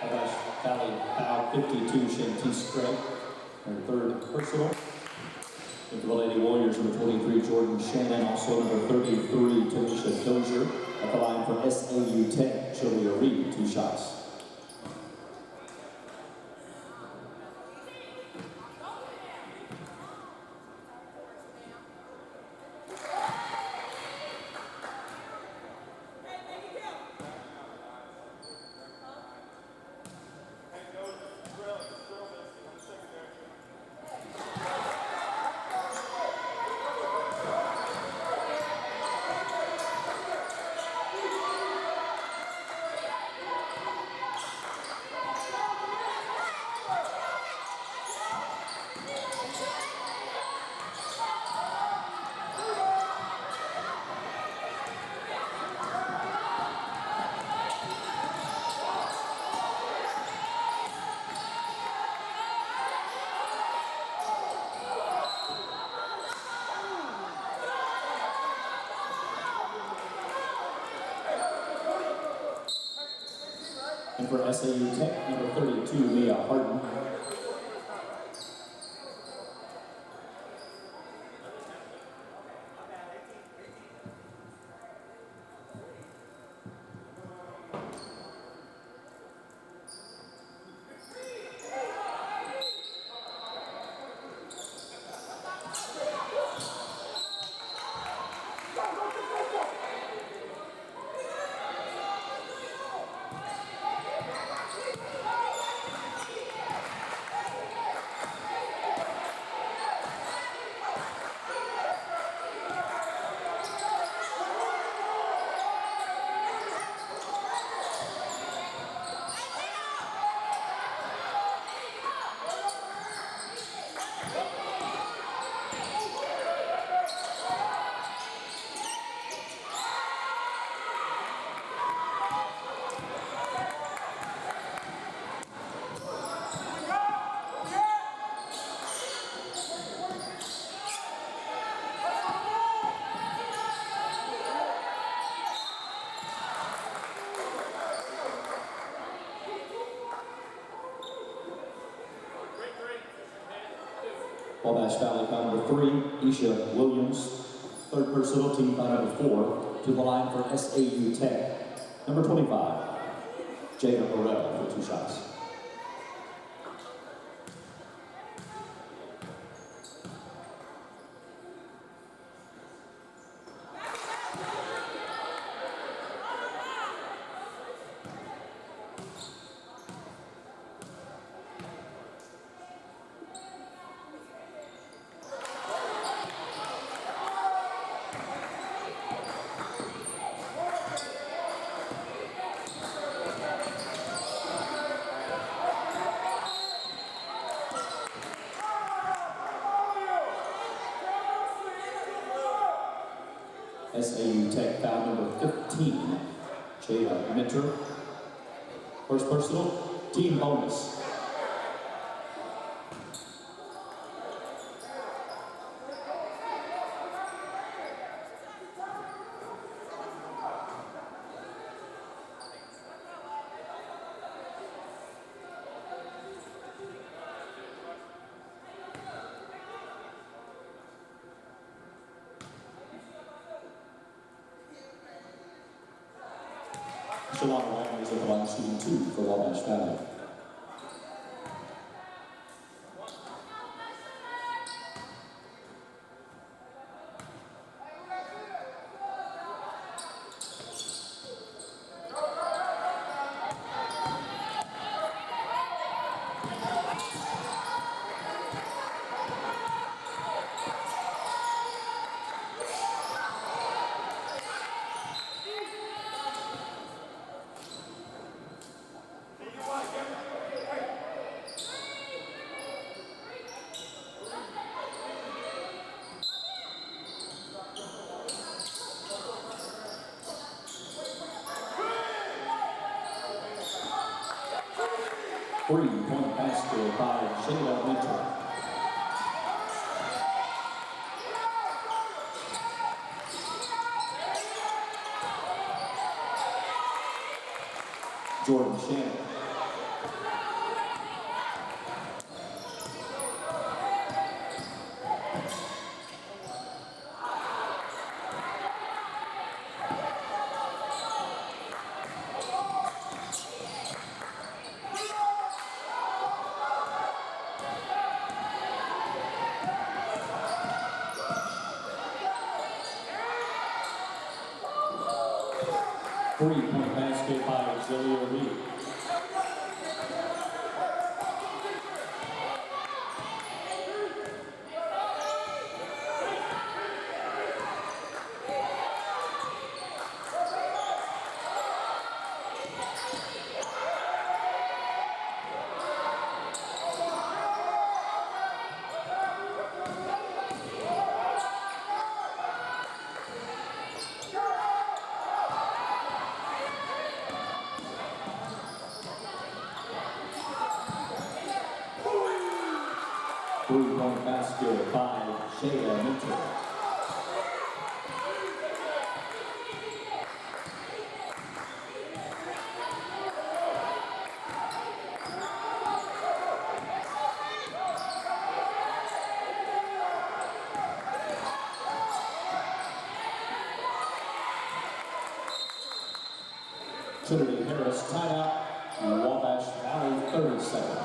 Wabash Valley foul 52, Shantice Craig. Her third personal. With the Lady Warriors, number 23, Jordan Shannon. Also number 33, Tanisha Dozier. At the line for SAU Tech, Julia Reed, 2 shots. And for SAU Tech, number 32, Mia Harden. Wabash Valley foul number 3, Isha Williams. Third personal, team foul number 4. To the line for SAU Tech, number 25, Jada Burrell for 2 shots. SAU Tech foul number 15, Jada Minter. First personal, team bonus. Shalon Wagner is at the line, shooting 2 for Wabash Valley. 3-point basket by Shayla Winter. Jordan Shannon. Three-point basket by Julia Reed. Three-point basket by Shayla Minter. Trinity Harris timeout. Wabash Valley 30 seconds.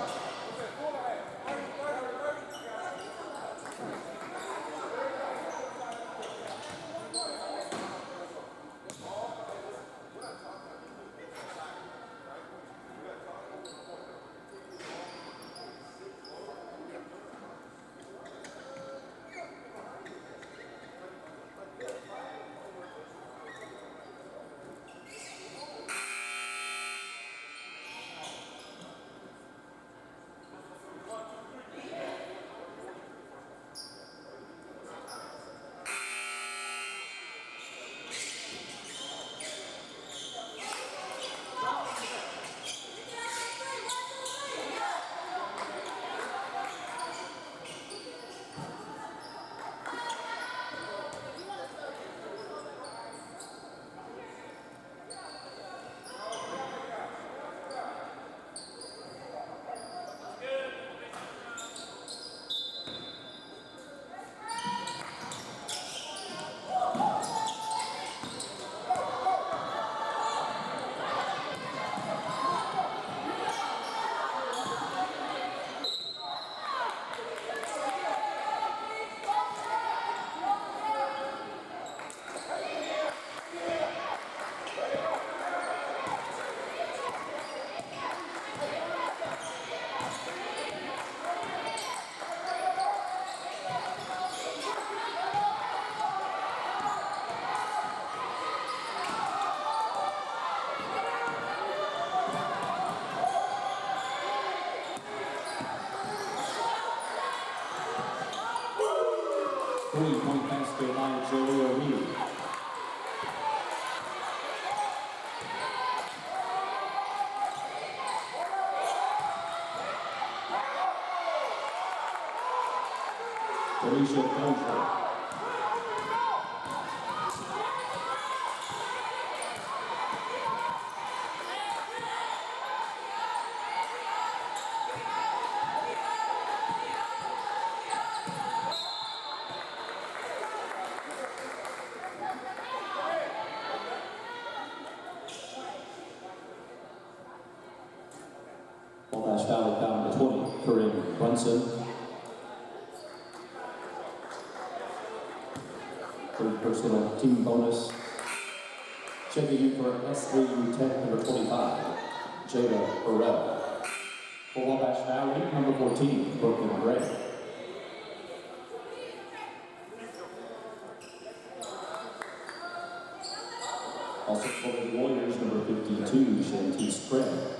Three-point basket by Julia Reed. Alicia Dozier. Wabash Valley down to 20. Corinne Brunson. Third personal team bonus. Checking in for SAU Tech number 25, Jada Burrell. For Wabash Valley, number 14, Brooklyn Gray. Also for the Warriors, number 52, Shanti Spread.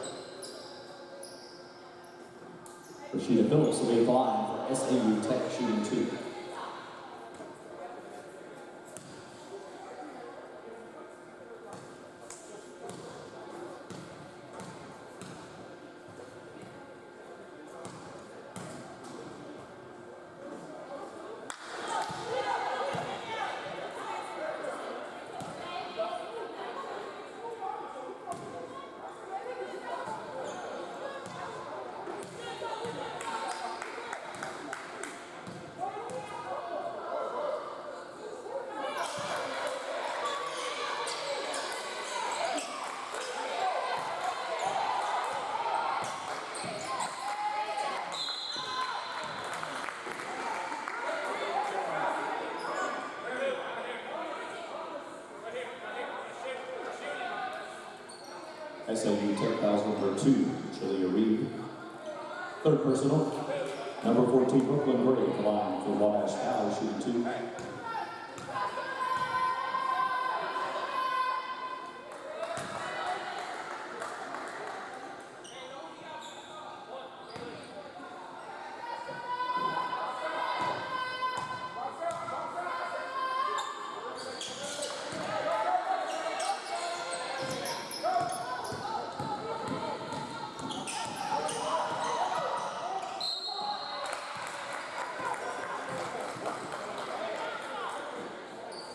Rashida Phillips will be flying for SAU Tech shooting 2. SAU Tech fouls number 2, Julia Reed. Third personal, number 14, Brooklyn Gray, the line for Wabash foul, shooting 2.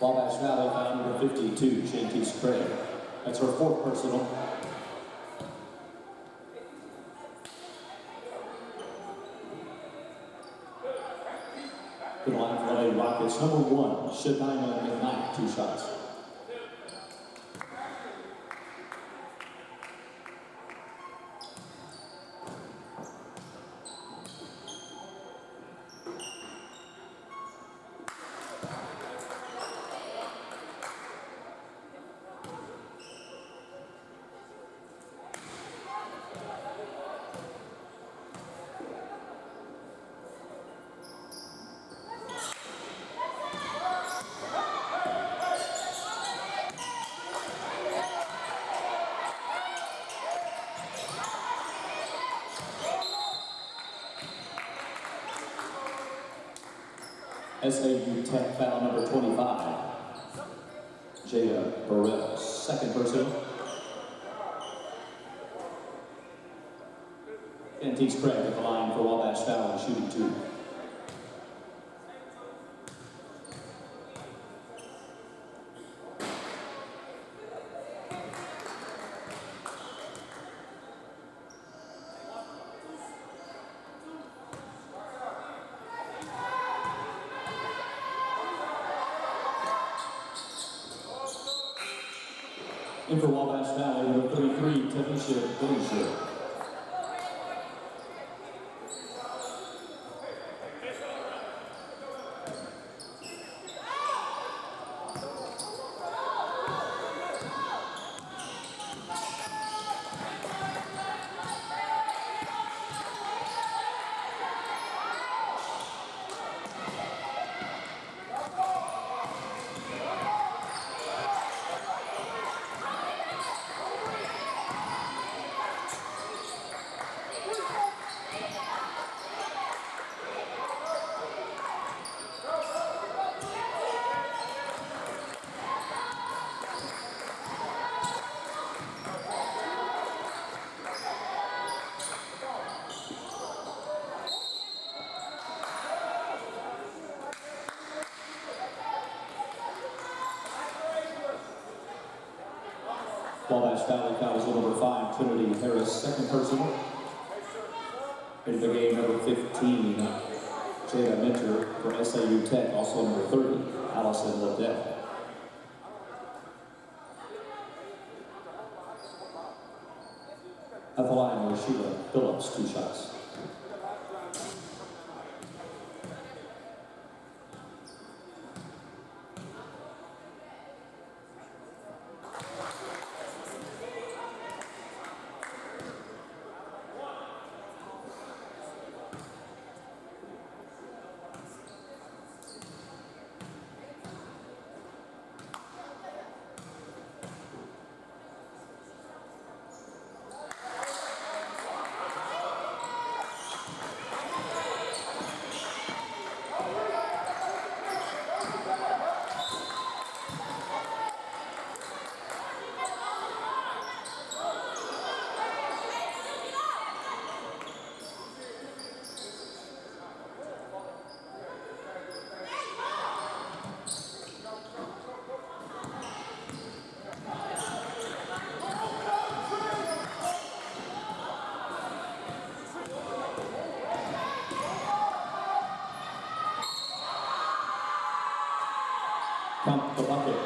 Wabash Valley foul number 52, Shantice Craig. That's her 4th personal. To the line for LA Rockets, number 1, Shadaima McKnight, 2 shots. SAU Tech foul number 25, Jada Burrell, 2nd personal. Shantice Craig at the line for Wabash foul, shooting 2. In for Wabash Valley, number 33, Tanisha Glazier. Wabash Valley fouls number 5, Trinity Harris, 2nd personal. In the game, number 15, Jada Minter for SAU Tech, also number 30, Allison Liddell. At the line, Rashida Phillips, 2 shots. Count the bucket.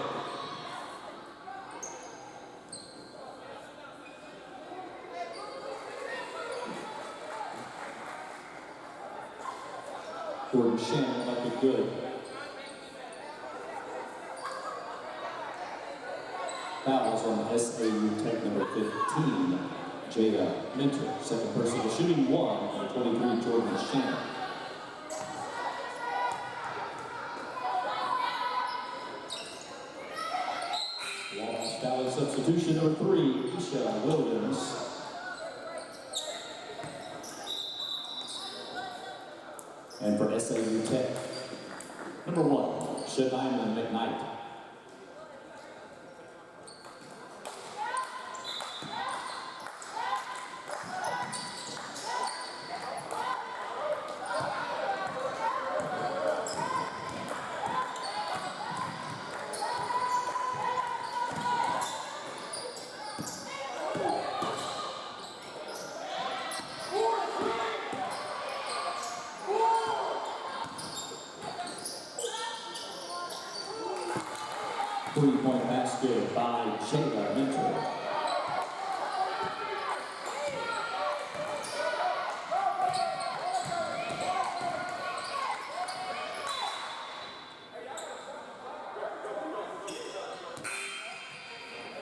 Gordon Shannon left it good. Fouls on SAU Tech number 15, Jada Minter. Second personal shooting one, number 23, Jordan Shannon. Wabash Valley substitution number 3, Isha Williams. And for SAU Tech, number 1, Shadiman McKnight. Three-point basket by Jada Minter.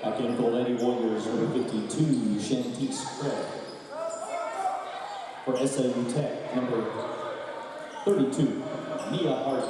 Back in for Lady Warriors, number 52, Shantice Craig. For SAU Tech, number 32, Nia Hart.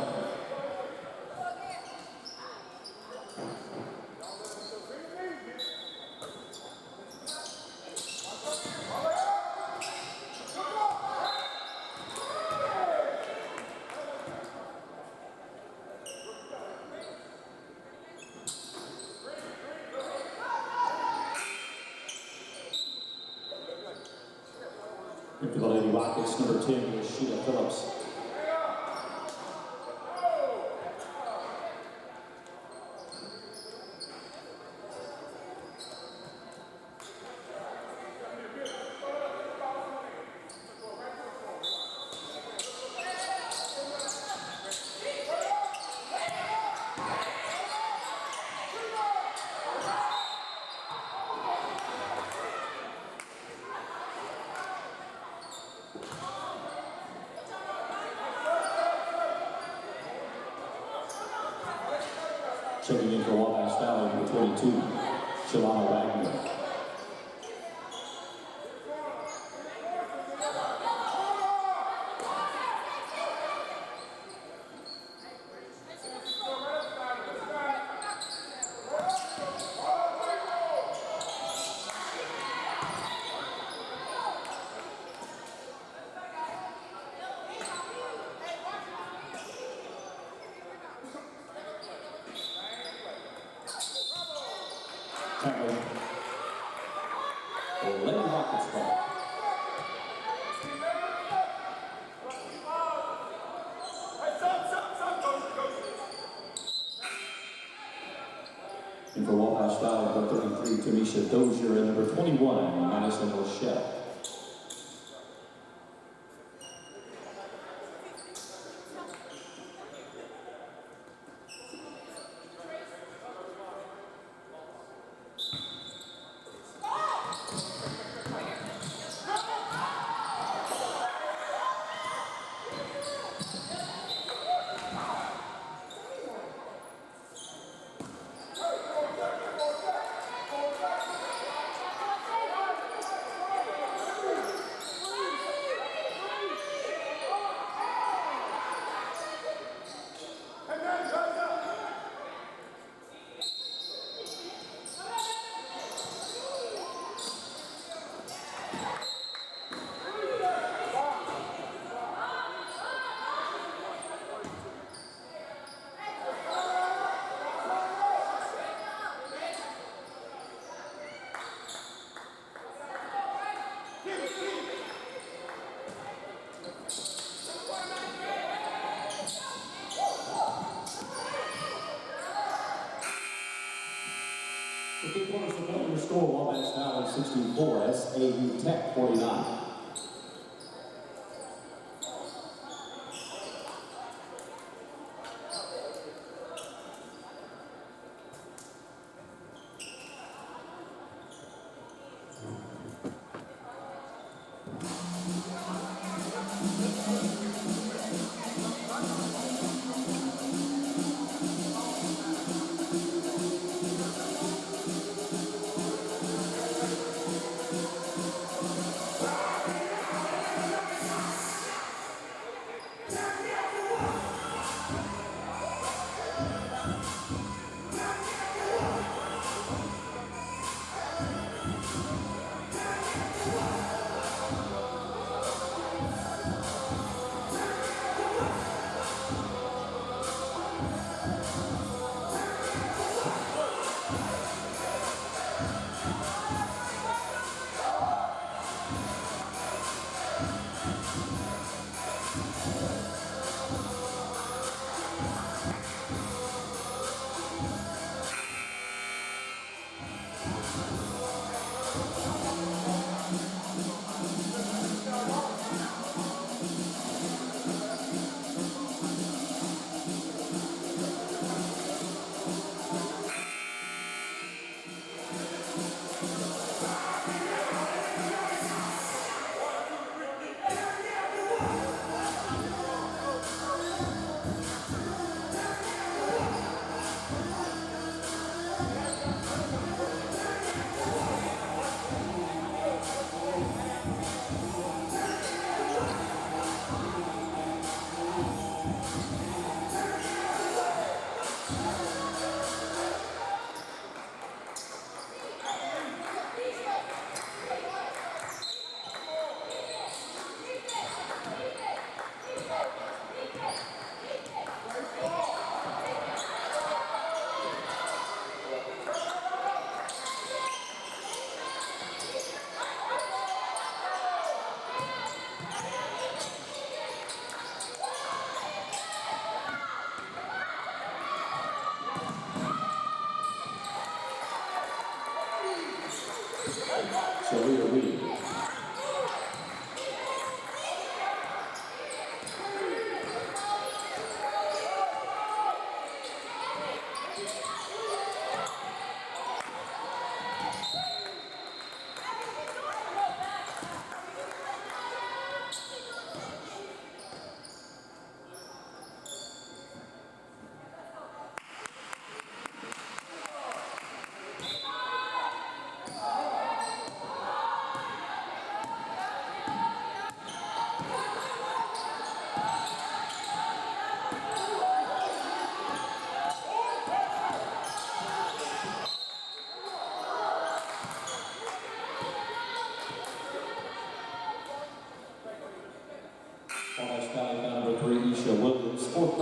For the Lady Rockets, number 10 is Sheila Phillips. Checking in for Wabash Valley, number 22, Shalana Wagner. Lady Rockets ball. And for Wabash Valley, number 33, Tamisha Dozier, and number 21, Madison Rochelle. The three-quarters of the score, Wabash Valley 64, SAU Tech 49.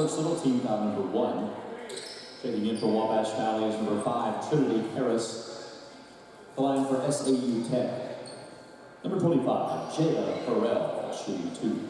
personal, team foul number 1. Checking in for Wabash Valley is number 5, Trinity Harris. The line for SAU Tech. Number 25, Jayla Farrell, shooting 2.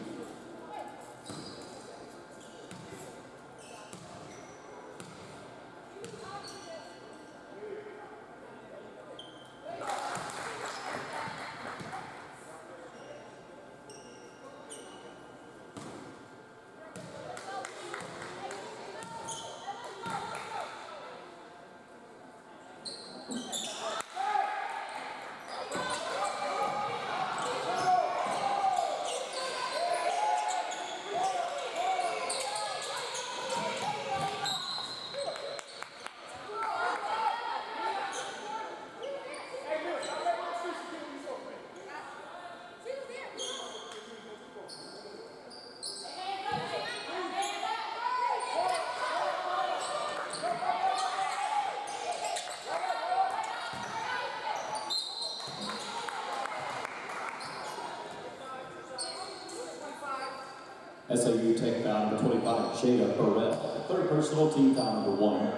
SAU Tech foul number 25, Jada Burrell. Third personal, team foul number 1.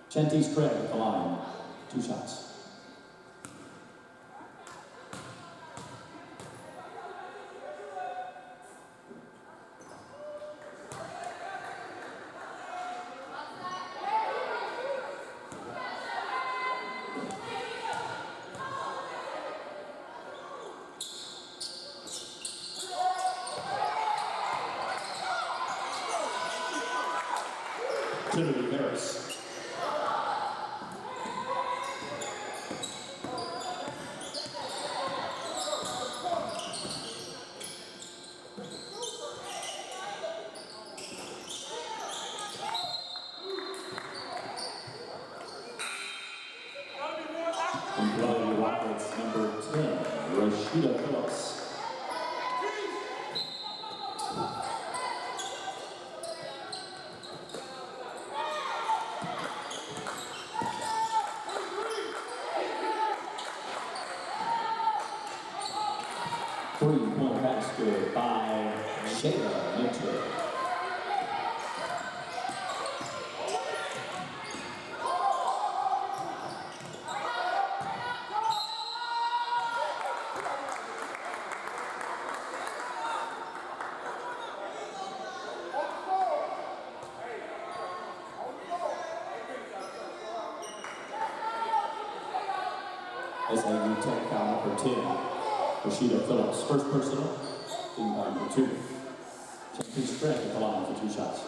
Chantice Craig at the line, 2 shots. Trinity Harris. And Chloe Roberts, number 10, Rashida Phillips. Three-point basket by Shayla Minter. SAU Tech foul number 10, Rashida Phillips. First personal, team foul number 2. Chantice Craig at the line for 2 shots.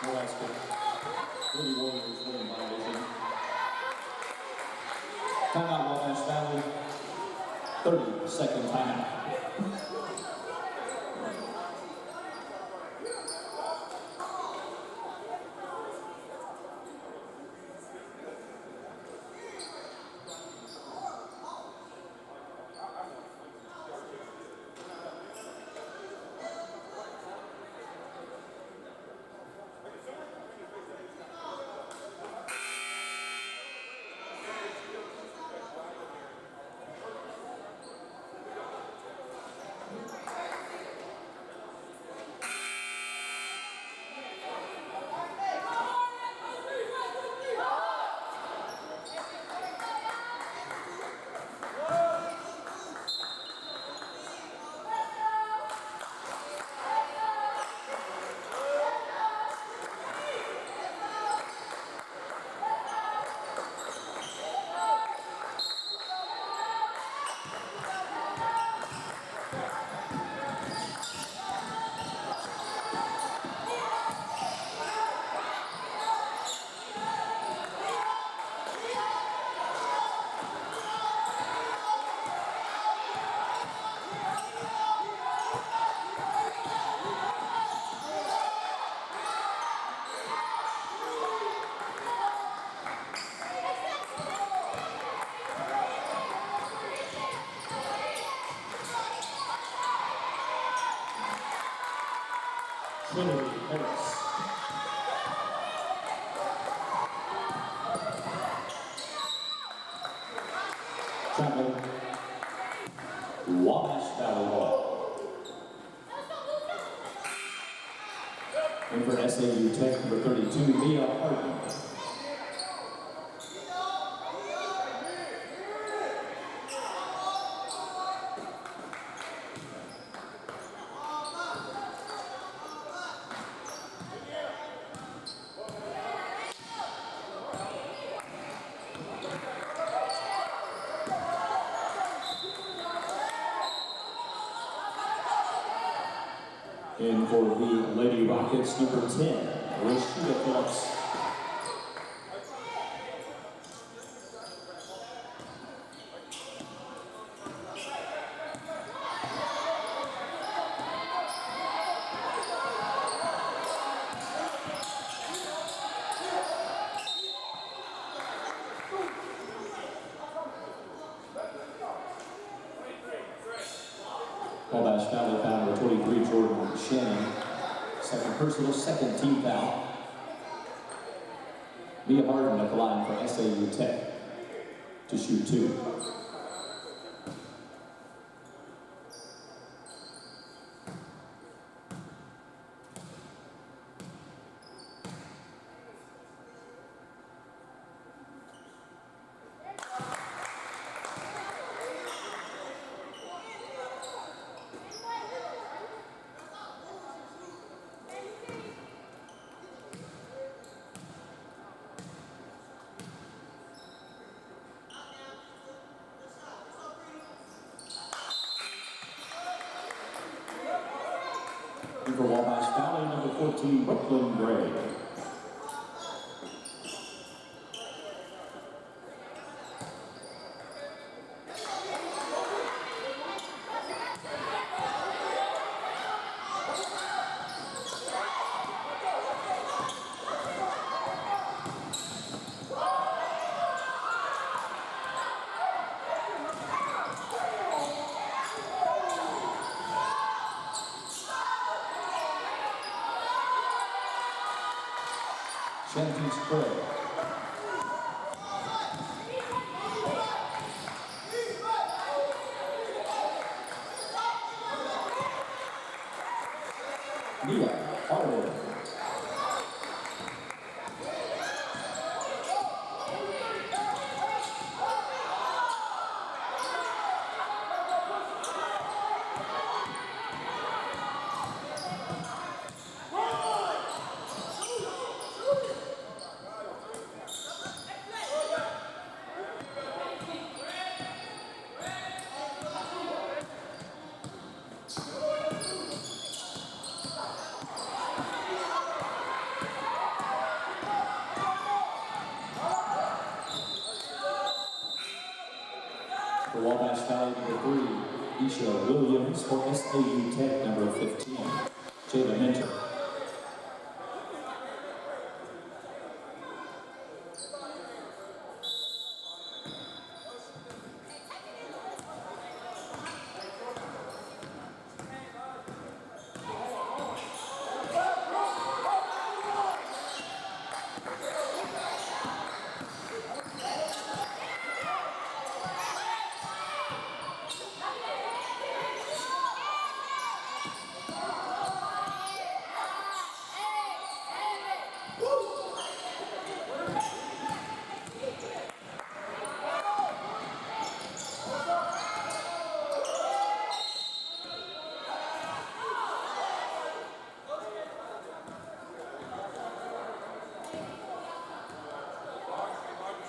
No basket. Lady Warriors winning violation. Timeout, Wabash Valley. 30-second timeout. Trinity Harris. Travel, Wabash Valley Boy. And for SAU Tech, number 32, Mia Harden. And for the Lady Rockets, number 10, Rashida Phillips. Wabash Valley foul number 23, Jordan Shannon. Second personal, second team foul. Mia Harden at the line for SAU Tech to shoot 2. And for Wabash Valley, number 14, Brooklyn Gray. Champions Spray. Mia Harden. For Wabash Valley, number 3, Isha Williams. For SAU Tech, number 15, Jayla Minter.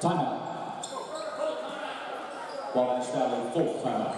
Timeout. Wabash Valley, full timeout.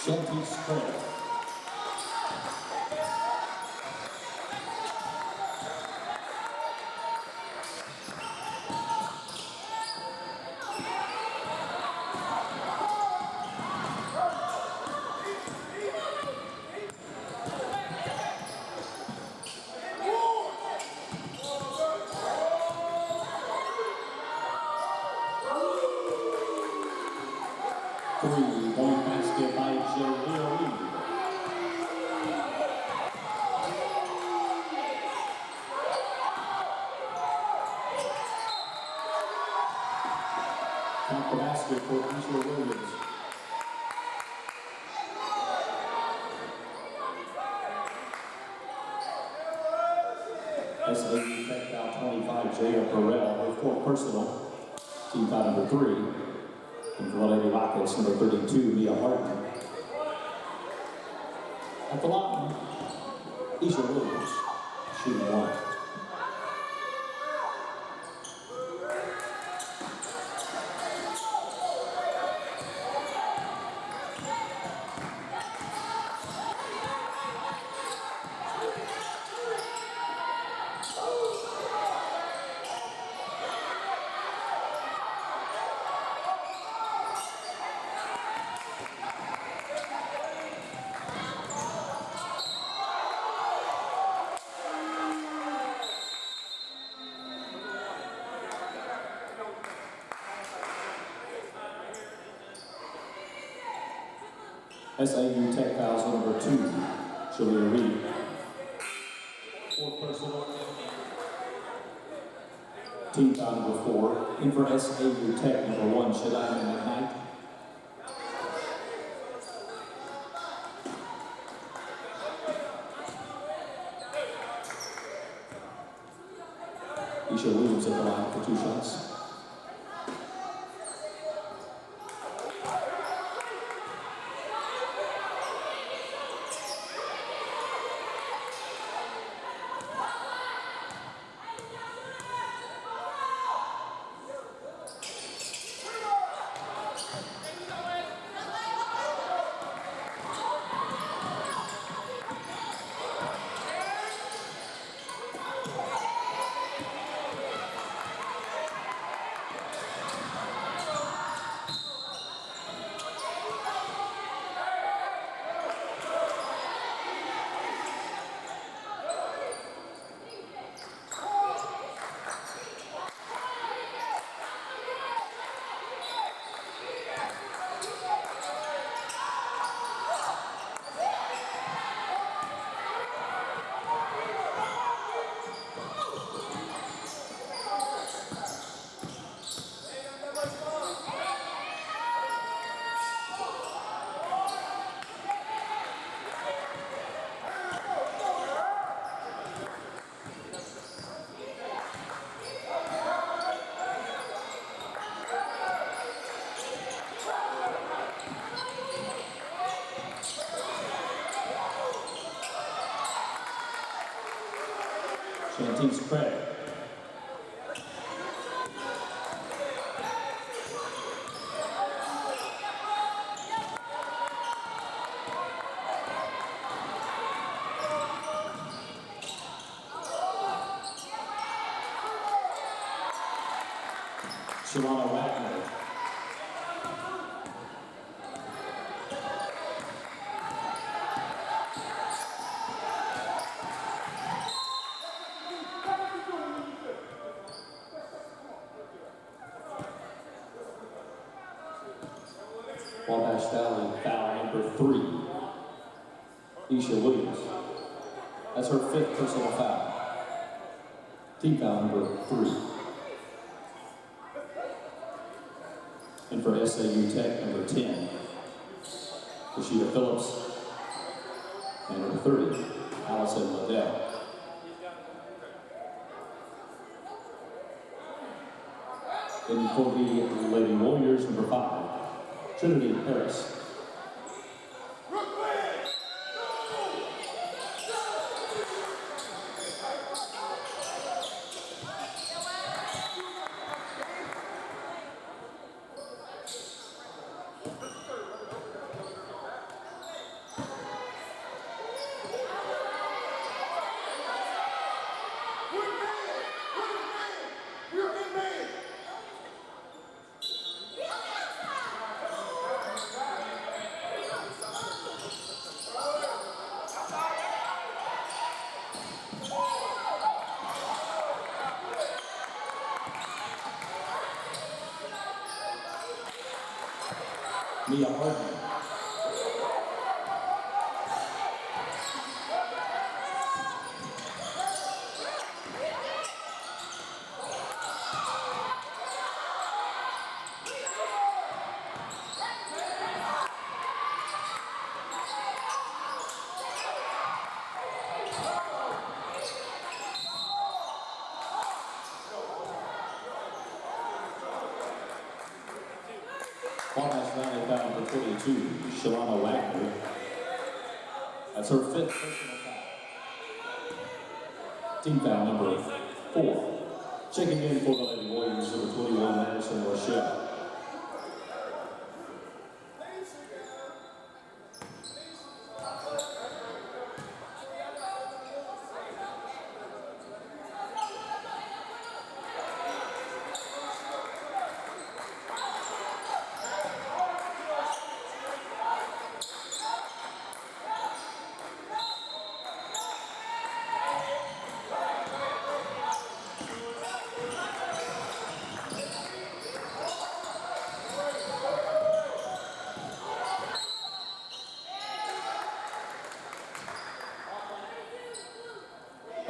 Shelty Craig. Three-point basket by Jaleel. Count the basket for Isha Williams. SAU Tech foul 25, Jaya Burrell with 4 personal. Team foul number 3. And for Lady Rockets, number 32, Mia Harden. At the line, Isha Williams, shooting 1. SAU Tech fouls number 2, Shalia Reed. 4 personal. Team foul number 4. In for SAU Tech number 1, Shadina McKnight. Isha Williams at the line for 2 shots. Shantice Craig. Shalana Wagner. Wabash Valley foul number 3, Isha Williams. That's her 5th personal foul. Team foul number 3. And for SAU Tech, number 10, Rashida Phillips. And number 30, Allison Liddell. And for the Lady Warriors, number 5, Trinity Harris. Mia Harden. Wabash Valley foul number 22, Shalana Wagner. That's her 5th personal foul. Team foul number 4. Checking in for the Lady Warriors, number 21, Madison Rochelle.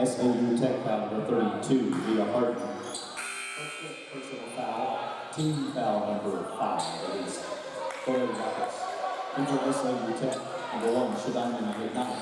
SAU Tech foul number 32, Mia Harden. Her 5th personal foul. Team foul number 5 against Florida Rockets. And for SAU Tech, number 1, Shadani McKnight.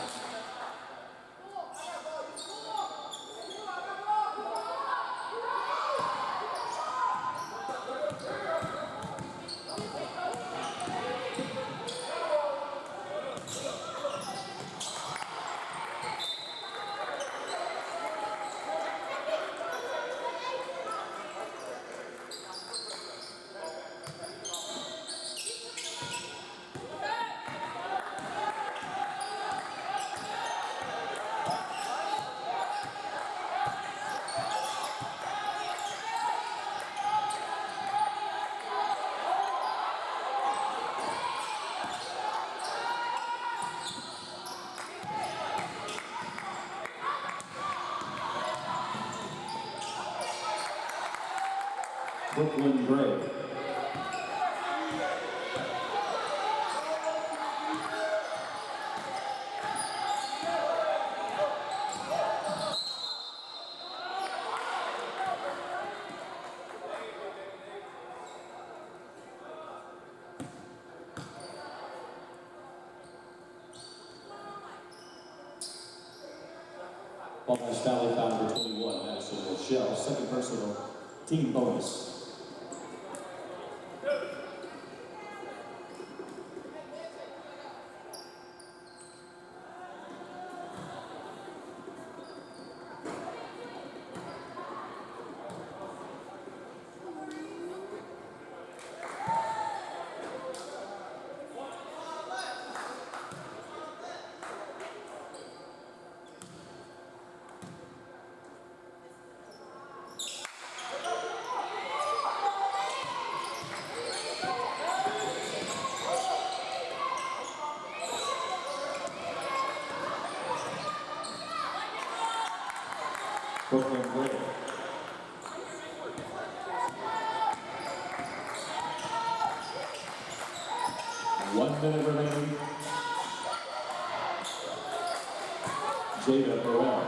Brooklyn Gray. Wabash Valley foul number 21, Madison Rochelle. 2nd personal, team bonus. Brooklyn Gray. One minute remaining. Jada Burrell.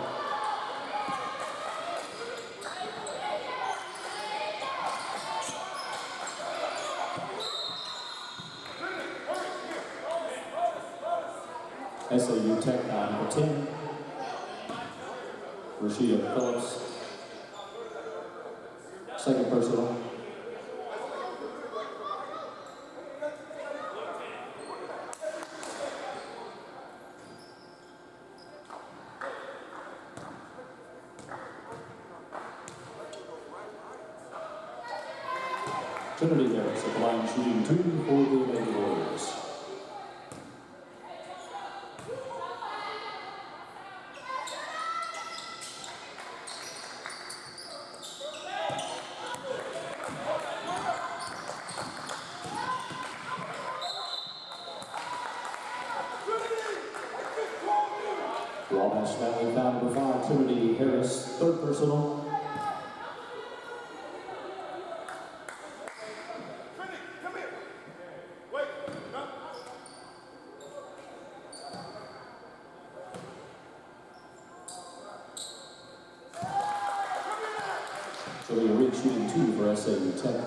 SAU Tech number 10. Rashida Phillips. 2nd personal. Trinity Harris, a blind shooting 2 for the Lady Warriors. Wabash Valley foul number 5, Trinity Harris, 3rd personal. Trinity, come here. Wait. So we are rig shooting 2 for SAU Tech.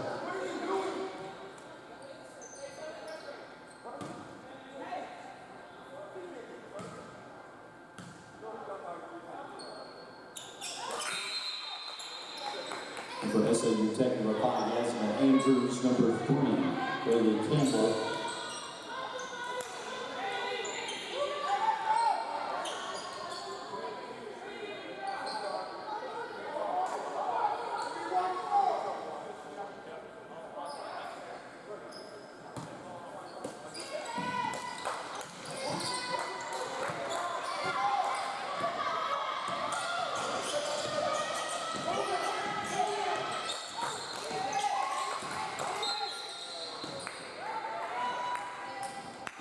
And for SAU Tech, number 5, Yasmin Andrews, number 3, Bailey Campbell.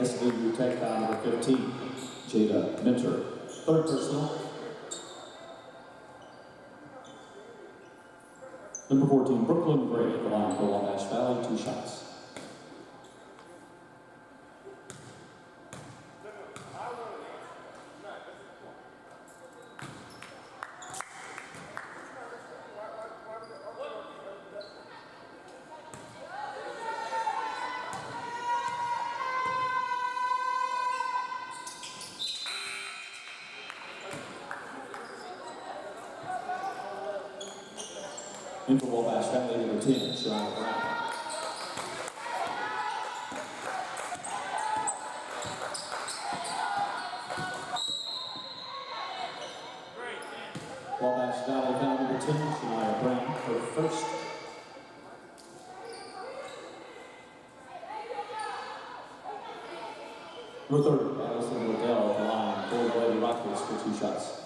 SAU Tech foul number 15, Jada Minter. Third personal. Number 14, Brooklyn Gray at the line for Wabash Valley, 2 shots. In for Wabash Valley, number 10, Shania Brown. Wabash Valley foul number 10, Shania Brown, her first. Number 30, Allison Liddell at the line for the Lady Rockets for 2 shots.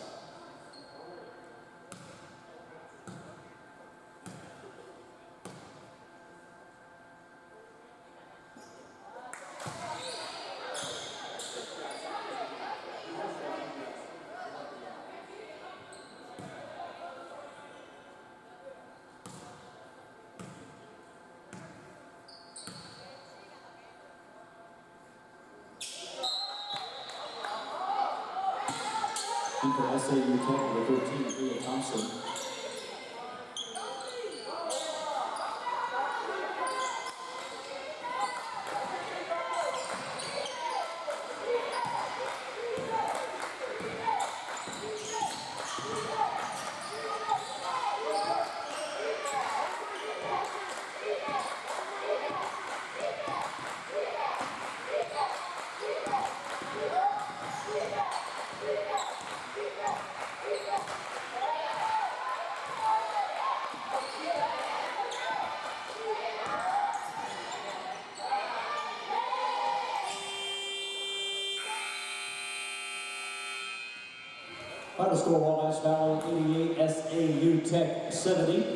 In for SAU Tech, number 13, Leah Thompson. Final score, Wabash Valley 88, SAU Tech 70.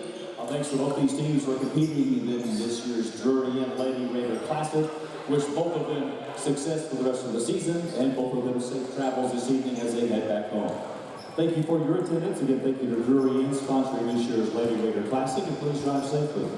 Thanks to both these teams for competing in this year's Drury Inn Lady Raider Classic. Wish both of them success for the rest of the season and both of them safe travels this evening as they head back home. Thank you for your attendance. Again, thank you to Drury Inn sponsoring this year's Lady Raider Classic, and please drive safely.